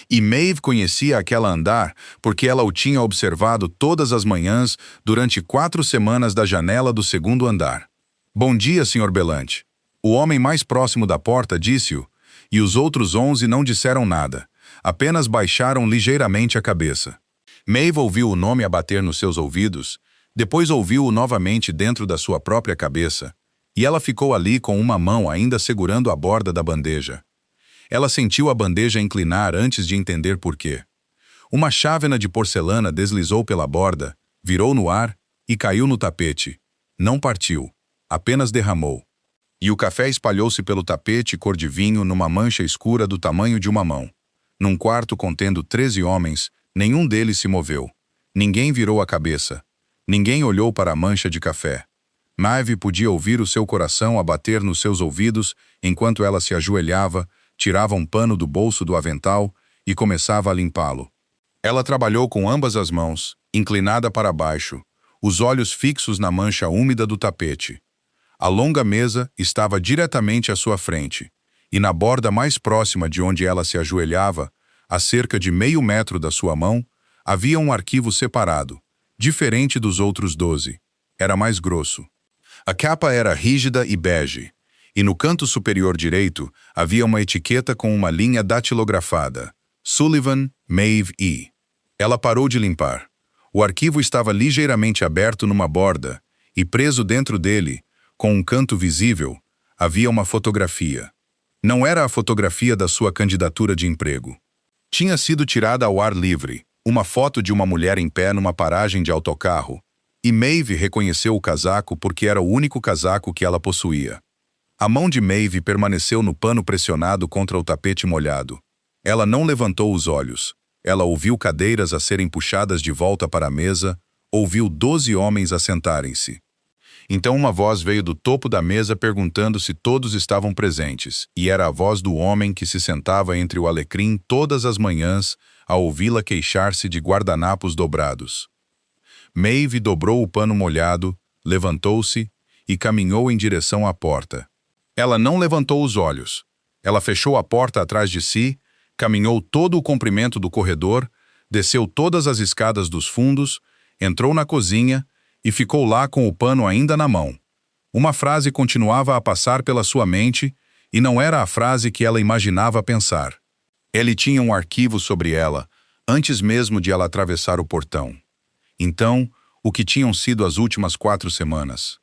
E Maeve conhecia aquele andar porque ela o tinha observado todas as manhãs durante 4 semanas da janela do segundo andar. Bom dia, Sr. Belante. O homem mais próximo da porta disse-o, e os outros 11 não disseram nada, apenas baixaram ligeiramente a cabeça. Maeve ouviu o nome a bater nos seus ouvidos, depois ouviu-o novamente dentro da sua própria cabeça, e ela ficou ali com uma mão ainda segurando a borda da bandeja. Ela sentiu a bandeja inclinar antes de entender por quê. Uma chávena de porcelana deslizou pela borda, virou no ar e caiu no tapete. Não partiu, apenas derramou. E o café espalhou-se pelo tapete cor de vinho numa mancha escura do tamanho de uma mão. Num quarto contendo 13 homens, nenhum deles se moveu. Ninguém virou a cabeça. Ninguém olhou para a mancha de café. Maeve podia ouvir o seu coração a bater nos seus ouvidos enquanto ela se ajoelhava, tirava um pano do bolso do avental e começava a limpá-lo. Ela trabalhou com ambas as mãos, inclinada para baixo, os olhos fixos na mancha úmida do tapete. A longa mesa estava diretamente à sua frente, e na borda mais próxima de onde ela se ajoelhava, a cerca de meio metro da sua mão, havia um arquivo separado, diferente dos outros 12. Era mais grosso. A capa era rígida e bege, e no canto superior direito havia uma etiqueta com uma linha datilografada. Sullivan, Maeve E. Ela parou de limpar. O arquivo estava ligeiramente aberto numa borda, e preso dentro dele, com um canto visível, havia uma fotografia. Não era a fotografia da sua candidatura de emprego. Tinha sido tirada ao ar livre, uma foto de uma mulher em pé numa paragem de autocarro, e Maeve reconheceu o casaco porque era o único casaco que ela possuía. A mão de Maeve permaneceu no pano pressionado contra o tapete molhado. Ela não levantou os olhos. Ela ouviu cadeiras a serem puxadas de volta para a mesa, ouviu 12 homens assentarem-se. Então uma voz veio do topo da mesa perguntando se todos estavam presentes, e era a voz do homem que se sentava entre o alecrim todas as manhãs a ouvi-la queixar-se de guardanapos dobrados. Maeve dobrou o pano molhado, levantou-se e caminhou em direção à porta. Ela não levantou os olhos. Ela fechou a porta atrás de si, caminhou todo o comprimento do corredor, desceu todas as escadas dos fundos, entrou na cozinha e ficou lá com o pano ainda na mão. Uma frase continuava a passar pela sua mente e não era a frase que ela imaginava pensar. Ele tinha um arquivo sobre ela, antes mesmo de ela atravessar o portão. Então, o que tinham sido as últimas 4 semanas?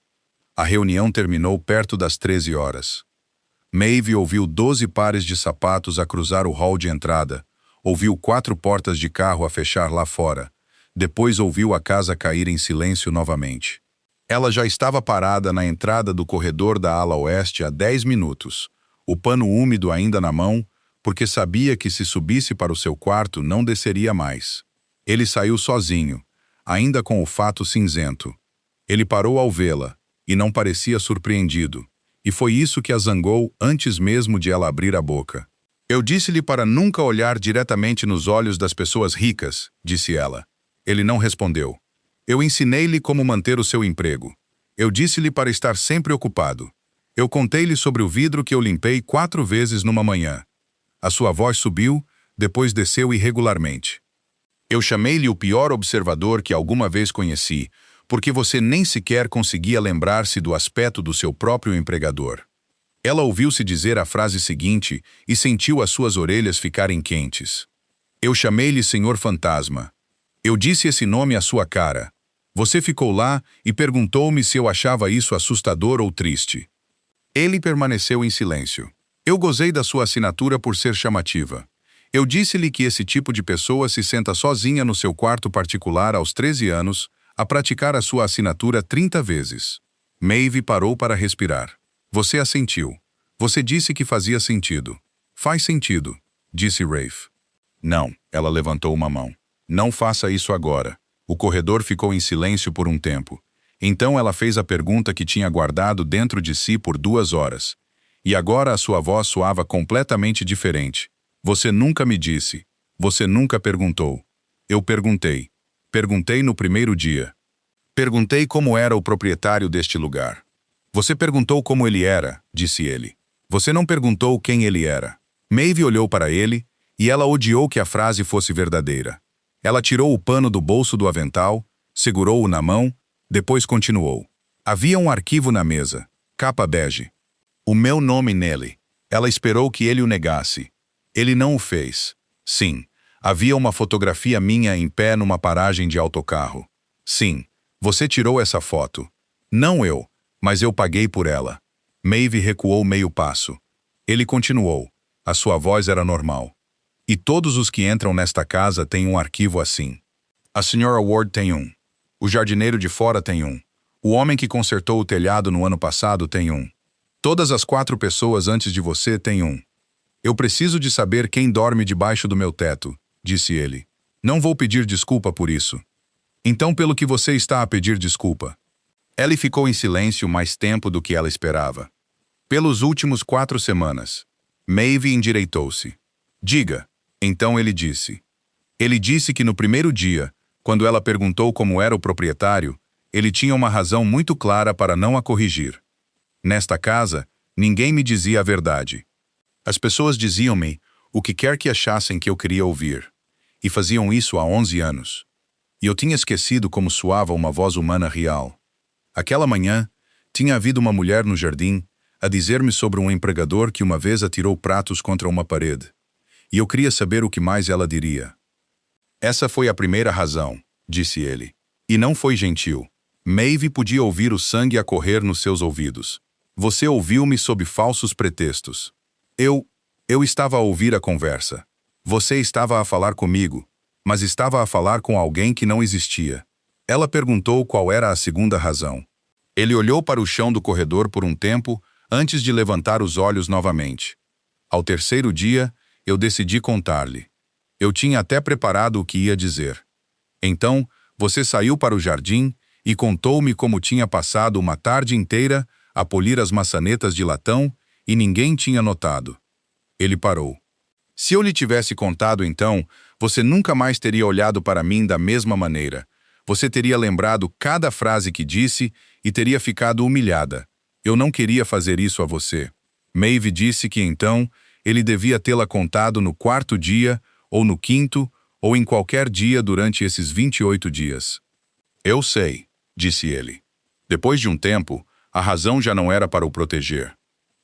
A reunião terminou perto das 13 horas. Maeve ouviu 12 pares de sapatos a cruzar o hall de entrada, ouviu 4 portas de carro a fechar lá fora. Depois ouviu a casa cair em silêncio novamente. Ela já estava parada na entrada do corredor da ala oeste há 10 minutos, o pano úmido ainda na mão, porque sabia que se subisse para o seu quarto não desceria mais. Ele saiu sozinho, ainda com o fato cinzento. Ele parou ao vê-la, e não parecia surpreendido, e foi isso que a zangou antes mesmo de ela abrir a boca. Eu disse-lhe para nunca olhar diretamente nos olhos das pessoas ricas, disse ela. Ele não respondeu. Eu ensinei-lhe como manter o seu emprego. Eu disse-lhe para estar sempre ocupado. Eu contei-lhe sobre o vidro que eu limpei 4 vezes numa manhã. A sua voz subiu, depois desceu irregularmente. Eu chamei-lhe o pior observador que alguma vez conheci, porque você nem sequer conseguia lembrar-se do aspecto do seu próprio empregador. Ela ouviu-se dizer a frase seguinte e sentiu as suas orelhas ficarem quentes. Eu chamei-lhe Senhor Fantasma. Eu disse esse nome à sua cara. Você ficou lá e perguntou-me se eu achava isso assustador ou triste. Ele permaneceu em silêncio. Eu gozei da sua assinatura por ser chamativa. Eu disse-lhe que esse tipo de pessoa se senta sozinha no seu quarto particular aos 13 anos, a praticar a sua assinatura 30 vezes. Maeve parou para respirar. Você assentiu. Você disse que fazia sentido. Faz sentido, disse Rafe. Não, ela levantou uma mão. Não faça isso agora. O corredor ficou em silêncio por um tempo. Então ela fez a pergunta que tinha guardado dentro de si por 2 horas. E agora a sua voz soava completamente diferente. Você nunca me disse. Você nunca perguntou. Eu perguntei. Perguntei no primeiro dia. Perguntei como era o proprietário deste lugar. Você perguntou como ele era, disse ele. Você não perguntou quem ele era. Maeve olhou para ele, e ela odiou que a frase fosse verdadeira. Ela tirou o pano do bolso do avental, segurou-o na mão, depois continuou. Havia um arquivo na mesa, capa bege. O meu nome nele. Ela esperou que ele o negasse. Ele não o fez. Sim, havia uma fotografia minha em pé numa paragem de autocarro. Sim, você tirou essa foto. Não eu, mas eu paguei por ela. Maeve recuou meio passo. Ele continuou. A sua voz era normal. E todos os que entram nesta casa têm um arquivo assim. A Sra. Ward tem um. O jardineiro de fora tem um. O homem que consertou o telhado no ano passado tem um. Todas as 4 pessoas antes de você têm um. Eu preciso de saber quem dorme debaixo do meu teto, disse ele. Não vou pedir desculpa por isso. Então pelo que você está a pedir desculpa? Ellie ficou em silêncio mais tempo do que ela esperava. Pelos últimos 4 semanas. Maeve endireitou-se. Diga. Então ele disse. Ele disse que no primeiro dia, quando ela perguntou como era o proprietário, ele tinha uma razão muito clara para não a corrigir. Nesta casa, ninguém me dizia a verdade. As pessoas diziam-me o que quer que achassem que eu queria ouvir, e faziam isso há 11 anos. E eu tinha esquecido como soava uma voz humana real. Aquela manhã, tinha havido uma mulher no jardim a dizer-me sobre um empregador que uma vez atirou pratos contra uma parede. E eu queria saber o que mais ela diria. Essa foi a primeira razão, disse ele. E não foi gentil. Maeve podia ouvir o sangue a correr nos seus ouvidos. Você ouviu-me sob falsos pretextos. Eu estava a ouvir a conversa. Você estava a falar comigo, mas estava a falar com alguém que não existia. Ela perguntou qual era a segunda razão. Ele olhou para o chão do corredor por um tempo antes de levantar os olhos novamente. Ao terceiro dia, eu decidi contar-lhe. Eu tinha até preparado o que ia dizer. Então, você saiu para o jardim e contou-me como tinha passado uma tarde inteira a polir as maçanetas de latão e ninguém tinha notado. Ele parou. Se eu lhe tivesse contado então, você nunca mais teria olhado para mim da mesma maneira. Você teria lembrado cada frase que disse e teria ficado humilhada. Eu não queria fazer isso a você. Maeve disse que então ele devia tê-la contado no quarto dia, ou no quinto, ou em qualquer dia durante esses 28 dias. Eu sei, disse ele. Depois de um tempo, a razão já não era para o proteger.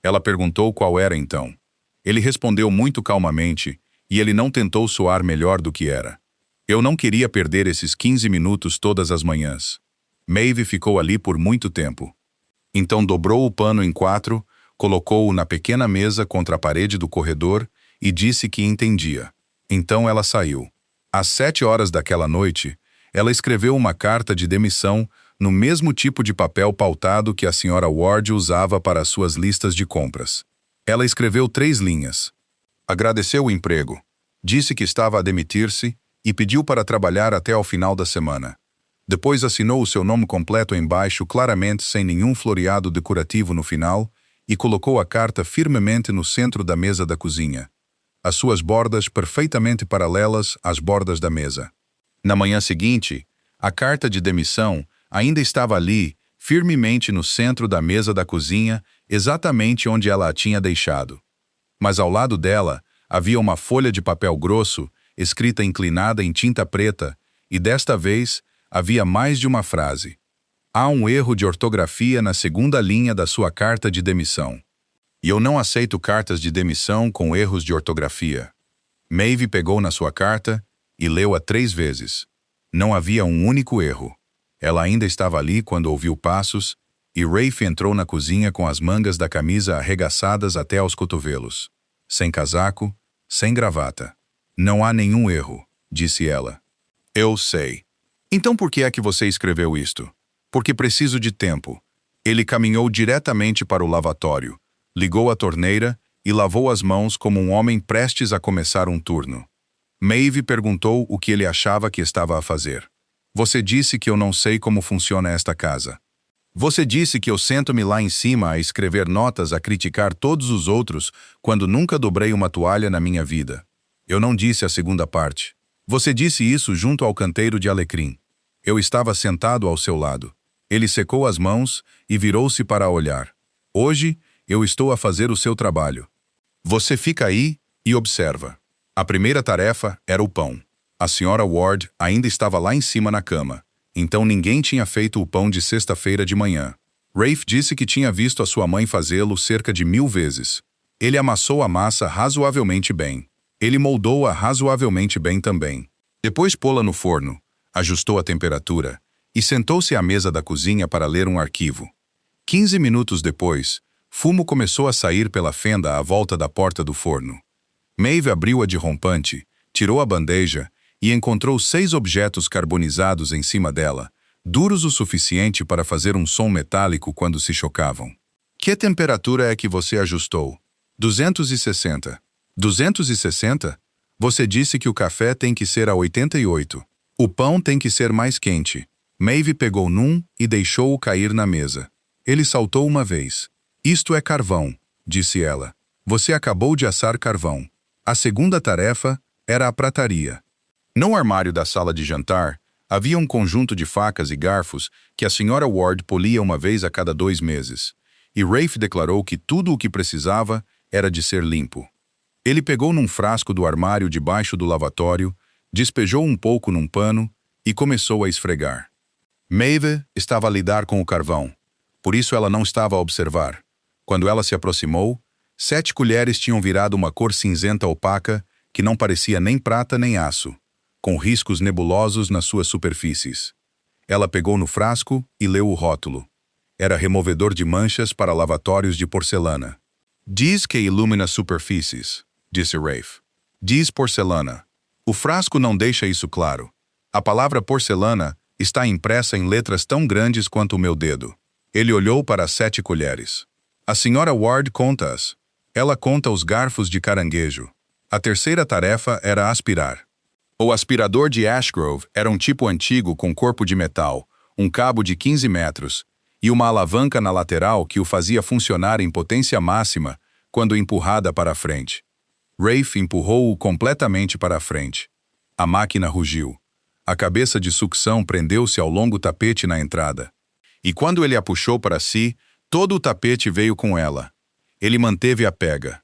Ela perguntou qual era então. Ele respondeu muito calmamente, e ele não tentou soar melhor do que era. Eu não queria perder esses 15 minutos todas as manhãs. Maeve ficou ali por muito tempo. Então dobrou o pano em 4, colocou-o na pequena mesa contra a parede do corredor e disse que entendia. Então ela saiu. Às 7 horas daquela noite, ela escreveu uma carta de demissão no mesmo tipo de papel pautado que a Sra. Ward usava para as suas listas de compras. Ela escreveu 3 linhas. Agradeceu o emprego, disse que estava a demitir-se e pediu para trabalhar até ao final da semana. Depois assinou o seu nome completo embaixo, claramente sem nenhum floreado decorativo no final, e colocou a carta firmemente no centro da mesa da cozinha, as suas bordas perfeitamente paralelas às bordas da mesa. Na manhã seguinte, a carta de demissão ainda estava ali, firmemente no centro da mesa da cozinha, exatamente onde ela a tinha deixado. Mas ao lado dela havia uma folha de papel grosso, escrita inclinada em tinta preta, e desta vez havia mais de uma frase. Há um erro de ortografia na segunda linha da sua carta de demissão. E eu não aceito cartas de demissão com erros de ortografia. Maeve pegou na sua carta e leu-a 3 vezes. Não havia um único erro. Ela ainda estava ali quando ouviu passos, e Rafe entrou na cozinha com as mangas da camisa arregaçadas até aos cotovelos. Sem casaco, sem gravata. Não há nenhum erro, disse ela. Eu sei. Então por que é que você escreveu isto? Porque preciso de tempo. Ele caminhou diretamente para o lavatório, ligou a torneira e lavou as mãos como um homem prestes a começar um turno. Maeve perguntou o que ele achava que estava a fazer. Você disse que eu não sei como funciona esta casa. Você disse que eu sento-me lá em cima a escrever notas a criticar todos os outros quando nunca dobrei uma toalha na minha vida. Eu não disse a segunda parte. Você disse isso junto ao canteiro de alecrim. Eu estava sentado ao seu lado. Ele secou as mãos e virou-se para olhar. Hoje, eu estou a fazer o seu trabalho. Você fica aí e observa. A primeira tarefa era o pão. A Sra. Ward ainda estava lá em cima na cama. Então ninguém tinha feito o pão de sexta-feira de manhã. Rafe disse que tinha visto a sua mãe fazê-lo cerca de 1000 vezes. Ele amassou a massa razoavelmente bem. Ele moldou-a razoavelmente bem também. Depois pô-la no forno, ajustou a temperatura e sentou-se à mesa da cozinha para ler um arquivo. 15 minutos depois, fumo começou a sair pela fenda à volta da porta do forno. Maeve abriu a de rompante, tirou a bandeja e encontrou 6 objetos carbonizados em cima dela, duros o suficiente para fazer um som metálico quando se chocavam. Que temperatura é que você ajustou? 260. 260? Você disse que o café tem que ser a 88. O pão tem que ser mais quente. Maeve pegou num e deixou-o cair na mesa. Ele saltou uma vez. Isto é carvão, disse ela. Você acabou de assar carvão. A segunda tarefa era a prataria. No armário da sala de jantar, havia um conjunto de facas e garfos que a Sra. Ward polia uma vez a cada 2 meses. E Rafe declarou que tudo o que precisava era de ser limpo. Ele pegou num frasco do armário debaixo do lavatório, despejou um pouco num pano e começou a esfregar. Maeve estava a lidar com o carvão, por isso ela não estava a observar. Quando ela se aproximou, 7 colheres tinham virado uma cor cinzenta opaca que não parecia nem prata nem aço, com riscos nebulosos nas suas superfícies. Ela pegou no frasco e leu o rótulo. Era removedor de manchas para lavatórios de porcelana. Diz que ilumina superfícies, disse Rafe. Diz porcelana. O frasco não deixa isso claro. A palavra porcelana está impressa em letras tão grandes quanto o meu dedo. Ele olhou para as 7 colheres. A Sra. Ward conta-as. Ela conta os garfos de caranguejo. A terceira tarefa era aspirar. O aspirador de Ashgrove era um tipo antigo com corpo de metal, um cabo de 15 metros, e uma alavanca na lateral que o fazia funcionar em potência máxima quando empurrada para a frente. Rafe empurrou-o completamente para a frente. A máquina rugiu. A cabeça de sucção prendeu-se ao longo tapete na entrada. E quando ele a puxou para si, todo o tapete veio com ela. Ele manteve a pega.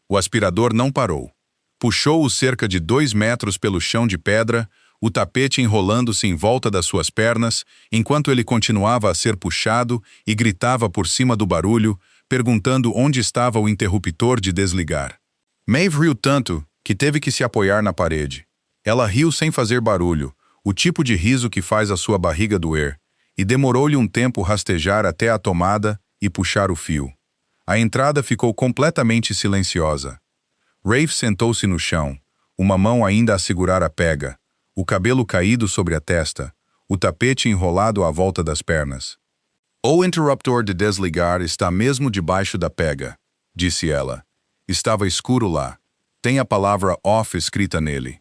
O aspirador não parou. Puxou-o cerca de 2 metros pelo chão de pedra, o tapete enrolando-se em volta das suas pernas, enquanto ele continuava a ser puxado e gritava por cima do barulho, perguntando onde estava o interruptor de desligar. Maeve riu tanto que teve que se apoiar na parede. Ela riu sem fazer barulho, o tipo de riso que faz a sua barriga doer, e demorou-lhe um tempo rastejar até a tomada e puxar o fio. A entrada ficou completamente silenciosa. Rafe sentou-se no chão, uma mão ainda a segurar a pega, o cabelo caído sobre a testa, o tapete enrolado à volta das pernas. O interruptor de desligar está mesmo debaixo da pega, disse ela. Estava escuro lá. Tem a palavra off escrita nele.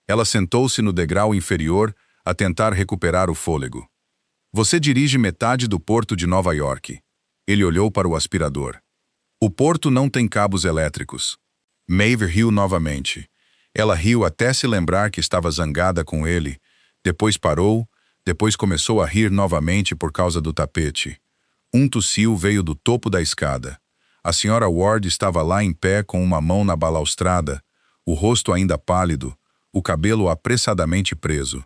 Ela sentou-se no degrau inferior a tentar recuperar o fôlego. Você dirige metade do porto de Nova York. Ele olhou para o aspirador. O porto não tem cabos elétricos. Maeve riu novamente. Ela riu até se lembrar que estava zangada com ele, depois parou, depois começou a rir novamente por causa do tapete. Um tossiu veio do topo da escada. A senhora Ward estava lá em pé com uma mão na balaustrada, o rosto ainda pálido, o cabelo apressadamente preso.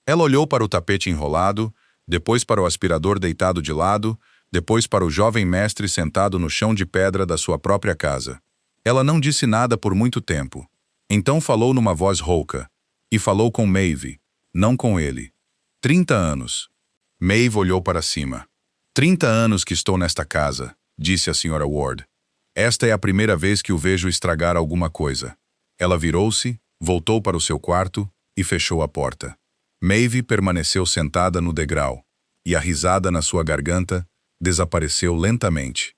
Ela olhou para o tapete enrolado, depois para o aspirador deitado de lado, depois para o jovem mestre sentado no chão de pedra da sua própria casa. Ela não disse nada por muito tempo. Então falou numa voz rouca. E falou com Maeve, não com ele. 30 anos. Maeve olhou para cima. 30 anos que estou nesta casa, disse a senhora Ward. Esta é a primeira vez que o vejo estragar alguma coisa. Ela virou-se, voltou para o seu quarto e fechou a porta. Maeve permaneceu sentada no degrau, e a risada na sua garganta desapareceu lentamente.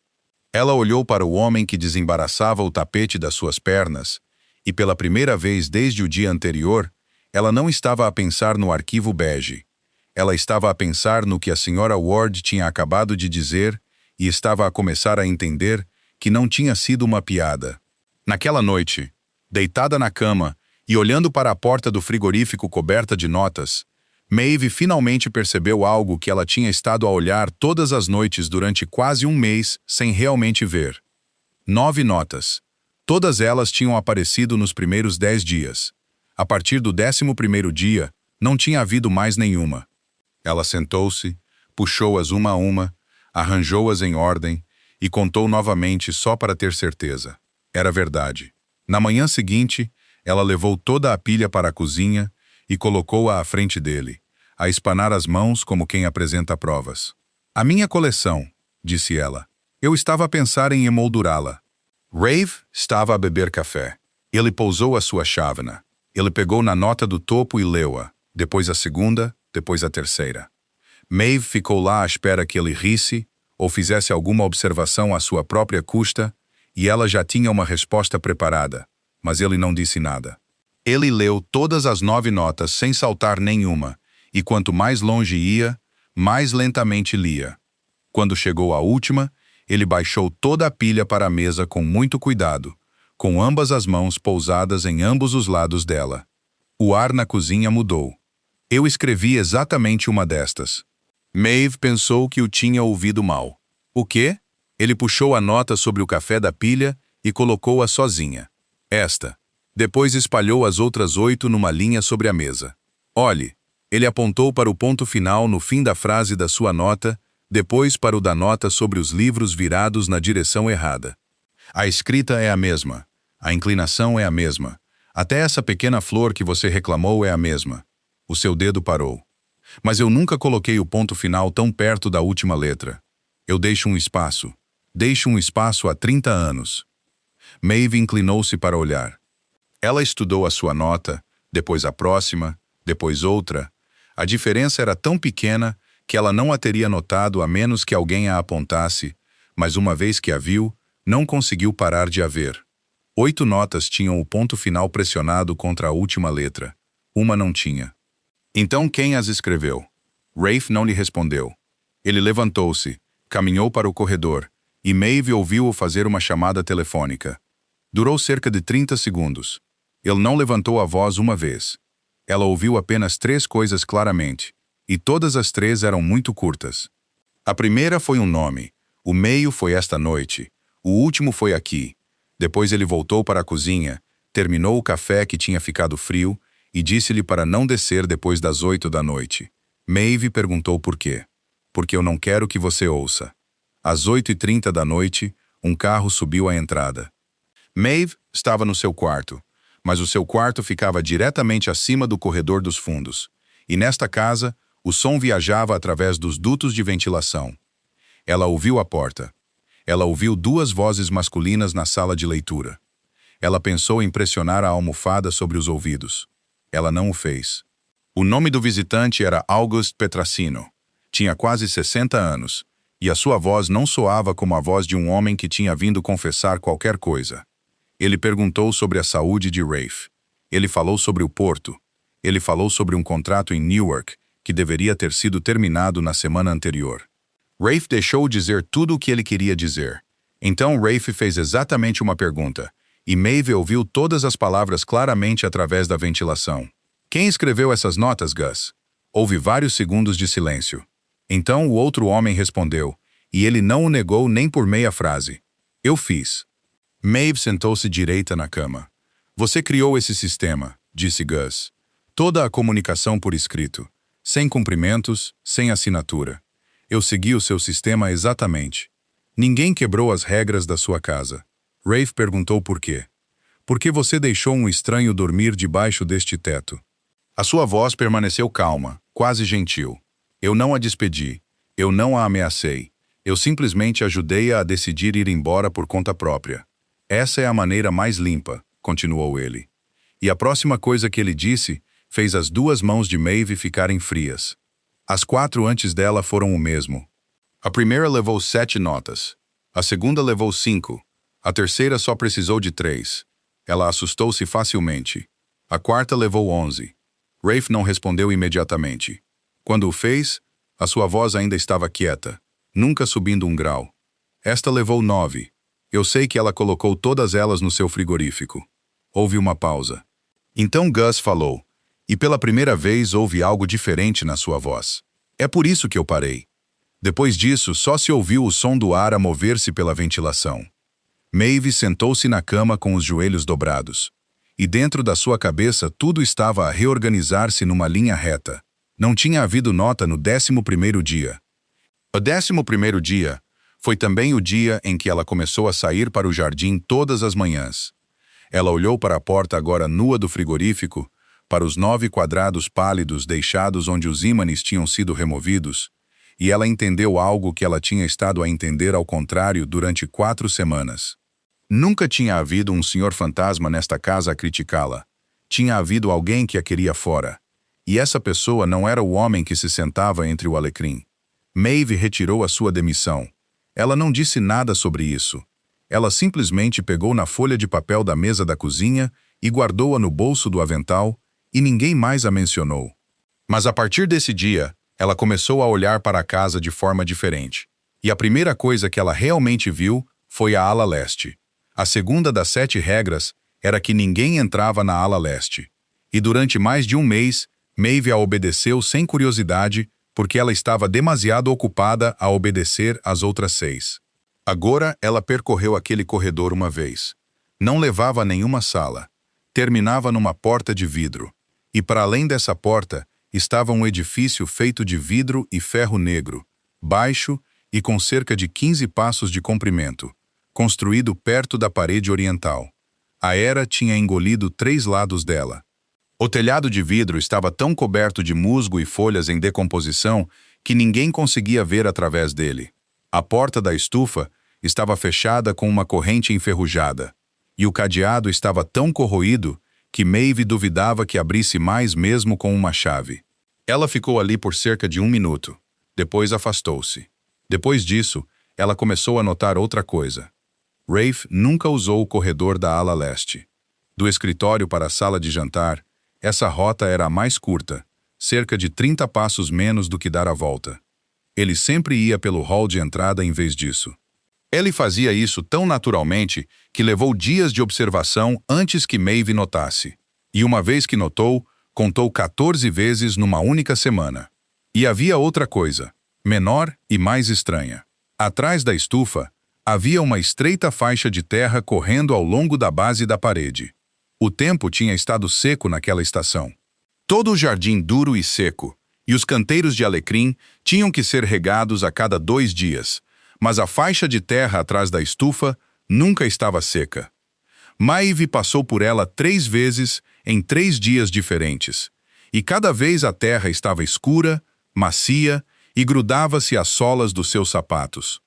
Ela olhou para o homem que desembaraçava o tapete das suas pernas, e pela primeira vez desde o dia anterior, ela não estava a pensar no arquivo bege. Ela estava a pensar no que a senhora Ward tinha acabado de dizer e estava a começar a entender que não tinha sido uma piada. Naquela noite, deitada na cama e olhando para a porta do frigorífico coberta de notas, Maeve finalmente percebeu algo que ela tinha estado a olhar todas as noites durante quase um mês sem realmente ver. 9 notas. Todas elas tinham aparecido nos primeiros 10 dias. A partir do 11º dia, não tinha havido mais nenhuma. Ela sentou-se, puxou-as uma a uma, arranjou-as em ordem e contou novamente só para ter certeza. Era verdade. Na manhã seguinte, ela levou toda a pilha para a cozinha e colocou-a à frente dele, a espanar as mãos como quem apresenta provas. A minha coleção, disse ela. Eu estava a pensar em emoldurá-la. Rafe estava a beber café. Ele pousou a sua chávena. Ele pegou na nota do topo e leu-a, depois a segunda, depois a terceira. Maeve ficou lá à espera que ele risse ou fizesse alguma observação à sua própria custa, e ela já tinha uma resposta preparada, mas ele não disse nada. Ele leu todas as 9 notas sem saltar nenhuma, e quanto mais longe ia, mais lentamente lia. Quando chegou à última, ele baixou toda a pilha para a mesa com muito cuidado, com ambas as mãos pousadas em ambos os lados dela. O ar na cozinha mudou. Eu escrevi exatamente uma destas. Maeve pensou que o tinha ouvido mal. O quê? Ele puxou a nota sobre o café da pilha e colocou-a sozinha. Esta. Depois espalhou as outras 8 numa linha sobre a mesa. Olhe, ele apontou para o ponto final no fim da frase da sua nota, depois para o da nota sobre os livros virados na direção errada. A escrita é a mesma. A inclinação é a mesma. Até essa pequena flor que você reclamou é a mesma. O seu dedo parou. Mas eu nunca coloquei o ponto final tão perto da última letra. Eu deixo um espaço. Deixo um espaço há 30 anos. Maeve inclinou-se para olhar. Ela estudou a sua nota, depois a próxima, depois outra. A diferença era tão pequena que ela não a teria notado a menos que alguém a apontasse, mas uma vez que a viu, não conseguiu parar de a ver. 8 notas tinham o ponto final pressionado contra a última letra. Uma não tinha. Então quem as escreveu? Rafe não lhe respondeu. Ele levantou-se, caminhou para o corredor, e Maeve ouviu-o fazer uma chamada telefônica. Durou cerca de 30 segundos. Ele não levantou a voz uma vez. Ela ouviu apenas 3 coisas claramente, e todas as 3 eram muito curtas. A primeira foi um nome, o meio foi esta noite, o último foi aqui. Depois ele voltou para a cozinha, terminou o café que tinha ficado frio e disse-lhe para não descer depois das 8 da noite. Maeve perguntou por quê. Porque eu não quero que você ouça. Às 8h30 da noite, um carro subiu à entrada. Maeve estava no seu quarto, mas o seu quarto ficava diretamente acima do corredor dos fundos, e nesta casa, o som viajava através dos dutos de ventilação. Ela ouviu a porta. Ela ouviu 2 vozes masculinas na sala de leitura. Ela pensou em pressionar a almofada sobre os ouvidos. Ela não o fez. O nome do visitante era August Petracino. Tinha quase 60 anos, e a sua voz não soava como a voz de um homem que tinha vindo confessar qualquer coisa. Ele perguntou sobre a saúde de Rafe. Ele falou sobre o porto. Ele falou sobre um contrato em Newark, que deveria ter sido terminado na semana anterior. Rafe deixou dizer tudo o que ele queria dizer. Então Rafe fez exatamente uma pergunta, e Maeve ouviu todas as palavras claramente através da ventilação. Quem escreveu essas notas, Gus? Houve vários segundos de silêncio. Então o outro homem respondeu, e ele não o negou nem por meia frase. Eu fiz. Maeve sentou-se direita na cama. Você criou esse sistema, disse Gus. Toda a comunicação por escrito. Sem cumprimentos, sem assinatura. Eu segui o seu sistema exatamente. Ninguém quebrou as regras da sua casa. Rafe perguntou por quê. Por que você deixou um estranho dormir debaixo deste teto? A sua voz permaneceu calma, quase gentil. Eu não a despedi. Eu não a ameacei. Eu simplesmente ajudei-a a decidir ir embora por conta própria. Essa é a maneira mais limpa, continuou ele. E a próxima coisa que ele disse fez as 2 mãos de Maeve ficarem frias. As 4 antes dela foram o mesmo. A primeira levou 7 notas. A segunda levou 5. A terceira só precisou de 3. Ela assustou-se facilmente. A quarta levou 11. Rafe não respondeu imediatamente. Quando o fez, a sua voz ainda estava quieta, nunca subindo um grau. Esta levou 9. Eu sei que ela colocou todas elas no seu frigorífico. Houve uma pausa. Então Gus falou, e pela primeira vez houve algo diferente na sua voz. É por isso que eu parei. Depois disso, só se ouviu o som do ar a mover-se pela ventilação. Maeve sentou-se na cama com os joelhos dobrados. E dentro da sua cabeça tudo estava a reorganizar-se numa linha reta. Não tinha havido nota no 11º dia. O 11º dia foi também o dia em que ela começou a sair para o jardim todas as manhãs. Ela olhou para a porta agora nua do frigorífico, para os 9 quadrados pálidos deixados onde os ímãs tinham sido removidos, e ela entendeu algo que ela tinha estado a entender ao contrário durante 4 semanas. Nunca tinha havido um senhor fantasma nesta casa a criticá-la. Tinha havido alguém que a queria fora. E essa pessoa não era o homem que se sentava entre o alecrim. Maeve retirou a sua demissão. Ela não disse nada sobre isso. Ela simplesmente pegou na folha de papel da mesa da cozinha e guardou-a no bolso do avental, e ninguém mais a mencionou. Mas a partir desse dia, ela começou a olhar para a casa de forma diferente. E a primeira coisa que ela realmente viu foi a ala leste. A segunda das 7 regras era que ninguém entrava na ala leste. E durante mais de um mês, Maeve a obedeceu sem curiosidade, porque ela estava demasiado ocupada a obedecer às outras 6. Agora ela percorreu aquele corredor uma vez. Não levava a nenhuma sala. Terminava numa porta de vidro. E para além dessa porta, estava um edifício feito de vidro e ferro negro, baixo e com cerca de 15 passos de comprimento, construído perto da parede oriental. A era tinha engolido 3 lados dela. O telhado de vidro estava tão coberto de musgo e folhas em decomposição que ninguém conseguia ver através dele. A porta da estufa estava fechada com uma corrente enferrujada, e o cadeado estava tão corroído que Maeve duvidava que abrisse mais mesmo com uma chave. Ela ficou ali por cerca de 1 minuto. Depois afastou-se. Depois disso, ela começou a notar outra coisa. Rafe nunca usou o corredor da ala leste. Do escritório para a sala de jantar, essa rota era a mais curta, cerca de 30 passos menos do que dar a volta. Ele sempre ia pelo hall de entrada em vez disso. Ele fazia isso tão naturalmente que levou dias de observação antes que Maeve notasse. E uma vez que notou, contou 14 vezes numa única semana. E havia outra coisa, menor e mais estranha. Atrás da estufa, havia uma estreita faixa de terra correndo ao longo da base da parede. O tempo tinha estado seco naquela estação. Todo o jardim duro e seco, e os canteiros de alecrim tinham que ser regados a cada 2 dias, mas a faixa de terra atrás da estufa nunca estava seca. Maeve passou por ela 3 vezes em 3 dias diferentes, e cada vez a terra estava escura, macia e grudava-se às solas dos seus sapatos.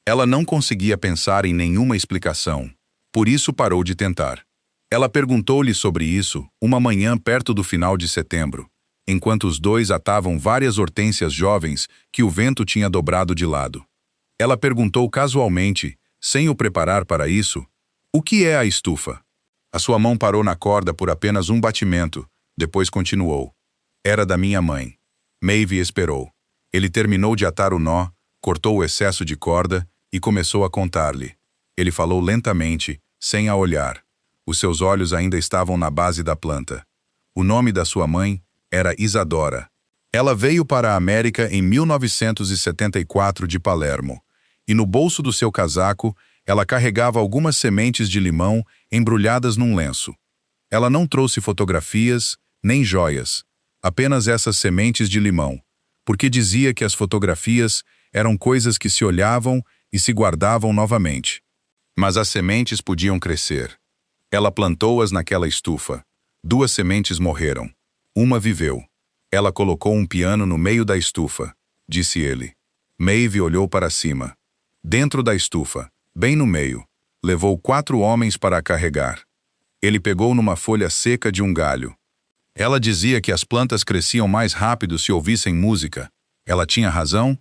Ela não conseguia pensar em nenhuma explicação, por isso parou de tentar. Ela perguntou-lhe sobre isso uma manhã perto do final de setembro, enquanto os dois atavam várias hortênsias jovens que o vento tinha dobrado de lado. Ela perguntou casualmente, sem o preparar para isso, o que é a estufa? A sua mão parou na corda por apenas um batimento, depois continuou. Era da minha mãe. Maeve esperou. Ele terminou de atar o nó, cortou o excesso de corda e começou a contar-lhe. Ele falou lentamente, sem a olhar. Os seus olhos ainda estavam na base da planta. O nome da sua mãe era Isadora. Ela veio para a América em 1974 de Palermo, e no bolso do seu casaco ela carregava algumas sementes de limão embrulhadas num lenço. Ela não trouxe fotografias, nem joias, apenas essas sementes de limão, porque dizia que as fotografias eram coisas que se olhavam e se guardavam novamente. Mas as sementes podiam crescer. Ela plantou-as naquela estufa. 2 sementes morreram. Uma viveu. Ela colocou um piano no meio da estufa, disse ele. Maeve olhou para cima. Dentro da estufa, bem no meio, levou 4 homens para a carregar. Ele pegou numa folha seca de um galho. Ela dizia que as plantas cresciam mais rápido se ouvissem música. Ela tinha razão?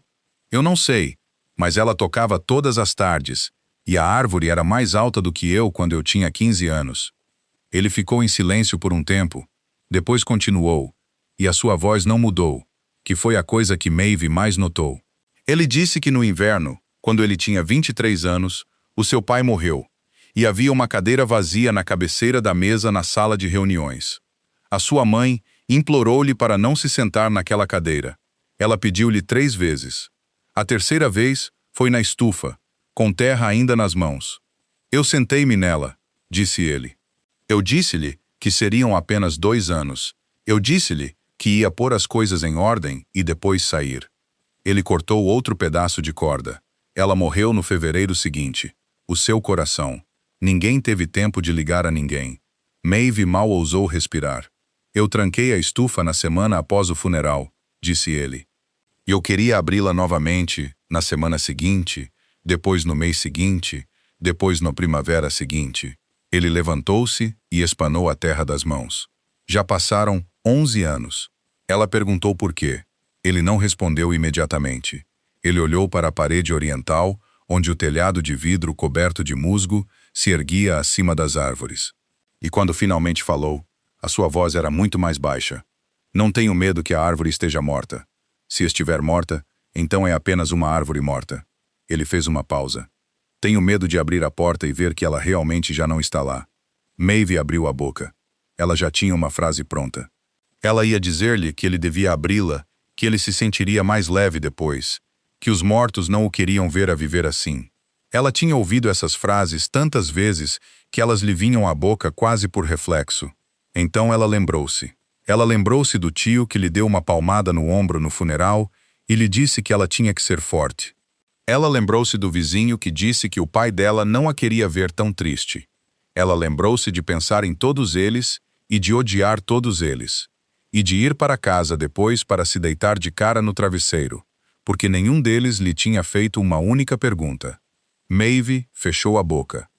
Eu não sei, mas ela tocava todas as tardes, e a árvore era mais alta do que eu quando eu tinha 15 anos. Ele ficou em silêncio por um tempo, depois continuou, e a sua voz não mudou, que foi a coisa que Maeve mais notou. Ele disse que no inverno, quando ele tinha 23 anos, o seu pai morreu, e havia uma cadeira vazia na cabeceira da mesa na sala de reuniões. A sua mãe implorou-lhe para não se sentar naquela cadeira. Ela pediu-lhe 3 vezes. A terceira vez foi na estufa, com terra ainda nas mãos. Eu sentei-me nela, disse ele. Eu disse-lhe que seriam apenas 2 anos. Eu disse-lhe que ia pôr as coisas em ordem e depois sair. Ele cortou outro pedaço de corda. Ela morreu no fevereiro seguinte. O seu coração. Ninguém teve tempo de ligar a ninguém. Maeve mal ousou respirar. Eu tranquei a estufa na semana após o funeral, disse ele. E eu queria abri-la novamente, na semana seguinte, depois no mês seguinte, depois na primavera seguinte. Ele levantou-se e espanou a terra das mãos. Já passaram 11 anos. Ela perguntou por quê. Ele não respondeu imediatamente. Ele olhou para a parede oriental, onde o telhado de vidro coberto de musgo se erguia acima das árvores. E quando finalmente falou, a sua voz era muito mais baixa. Não tenho medo que a árvore esteja morta. Se estiver morta, então é apenas uma árvore morta. Ele fez uma pausa. Tenho medo de abrir a porta e ver que ela realmente já não está lá. Maeve abriu a boca. Ela já tinha uma frase pronta. Ela ia dizer-lhe que ele devia abri-la, que ele se sentiria mais leve depois, que os mortos não o queriam ver a viver assim. Ela tinha ouvido essas frases tantas vezes que elas lhe vinham à boca quase por reflexo. Então ela lembrou-se. Ela lembrou-se do tio que lhe deu uma palmada no ombro no funeral e lhe disse que ela tinha que ser forte. Ela lembrou-se do vizinho que disse que o pai dela não a queria ver tão triste. Ela lembrou-se de pensar em todos eles e de odiar todos eles, e de ir para casa depois para se deitar de cara no travesseiro, porque nenhum deles lhe tinha feito uma única pergunta. Maeve fechou a boca.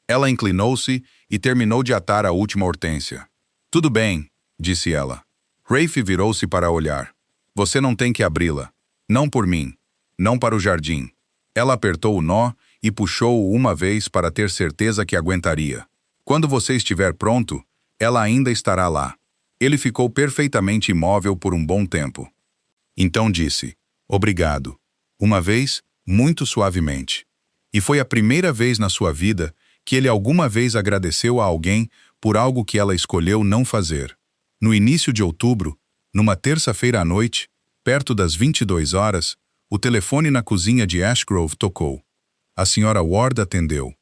Ela inclinou-se e terminou de atar a última hortênsia. Tudo bem, disse ela. Rafe virou-se para olhar. Você não tem que abri-la. Não por mim. Não para o jardim. Ela apertou o nó e puxou-o uma vez para ter certeza que aguentaria. Quando você estiver pronto, ela ainda estará lá. Ele ficou perfeitamente imóvel por um bom tempo. Então disse, obrigado. Uma vez, muito suavemente. E foi a primeira vez na sua vida que ele alguma vez agradeceu a alguém por algo que ela escolheu não fazer. No início de outubro, numa terça-feira à noite, perto das 22 horas, o telefone na cozinha de Ashgrove tocou. A senhora Ward atendeu.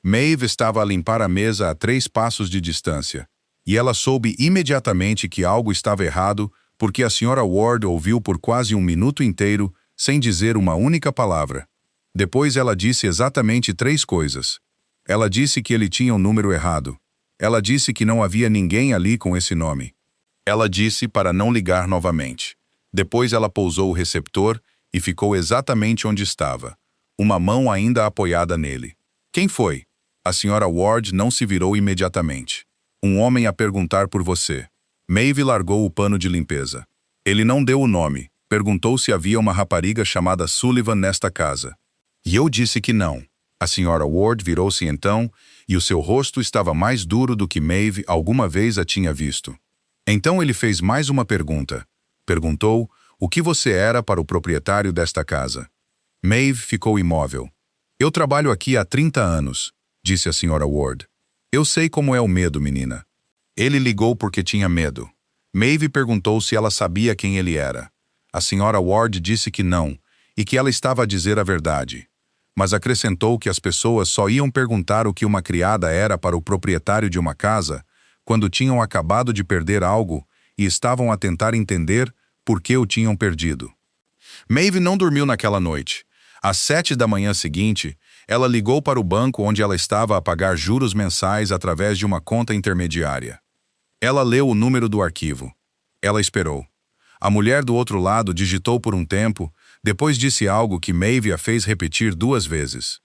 Maeve estava a limpar a mesa a 3 passos de distância, e ela soube imediatamente que algo estava errado porque a senhora Ward ouviu por quase um minuto inteiro sem dizer uma única palavra. Depois ela disse exatamente 3 coisas. Ela disse que ele tinha um número errado. Ela disse que não havia ninguém ali com esse nome. Ela disse para não ligar novamente. Depois ela pousou o receptor e ficou exatamente onde estava, uma mão ainda apoiada nele. Quem foi? A senhora Ward não se virou imediatamente. Um homem a perguntar por você. Maeve largou o pano de limpeza. Ele não deu o nome. Perguntou se havia uma rapariga chamada Sullivan nesta casa. E eu disse que não. A senhora Ward virou-se então, e o seu rosto estava mais duro do que Maeve alguma vez a tinha visto. Então ele fez mais uma pergunta. Perguntou o que você era para o proprietário desta casa. Maeve ficou imóvel. Eu trabalho aqui há 30 anos, disse a senhora Ward. Eu sei como é o medo, menina. Ele ligou porque tinha medo. Maeve perguntou se ela sabia quem ele era. A senhora Ward disse que não, e que ela estava a dizer a verdade. Mas acrescentou que as pessoas só iam perguntar o que uma criada era para o proprietário de uma casa quando tinham acabado de perder algo e estavam a tentar entender por que o tinham perdido. Maeve não dormiu naquela noite. Às 7 da manhã seguinte, ela ligou para o banco onde ela estava a pagar juros mensais através de uma conta intermediária. Ela leu o número do arquivo. Ela esperou. A mulher do outro lado digitou por um tempo, depois disse algo que Maeve a fez repetir 2 vezes.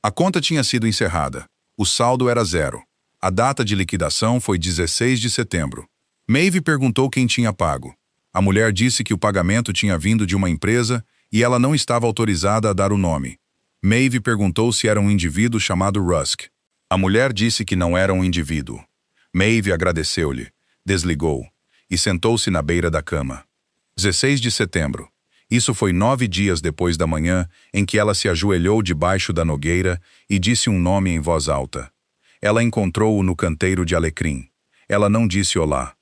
A conta tinha sido encerrada. O saldo era 0. A data de liquidação foi 16 de setembro. Maeve perguntou quem tinha pago. A mulher disse que o pagamento tinha vindo de uma empresa e ela não estava autorizada a dar o nome. Maeve perguntou se era um indivíduo chamado Rusk. A mulher disse que não era um indivíduo. Maeve agradeceu-lhe, desligou e sentou-se na beira da cama. 16 de setembro. Isso foi 9 dias depois da manhã em que ela se ajoelhou debaixo da nogueira e disse um nome em voz alta. Ela encontrou-o no canteiro de alecrim. Ela não disse olá.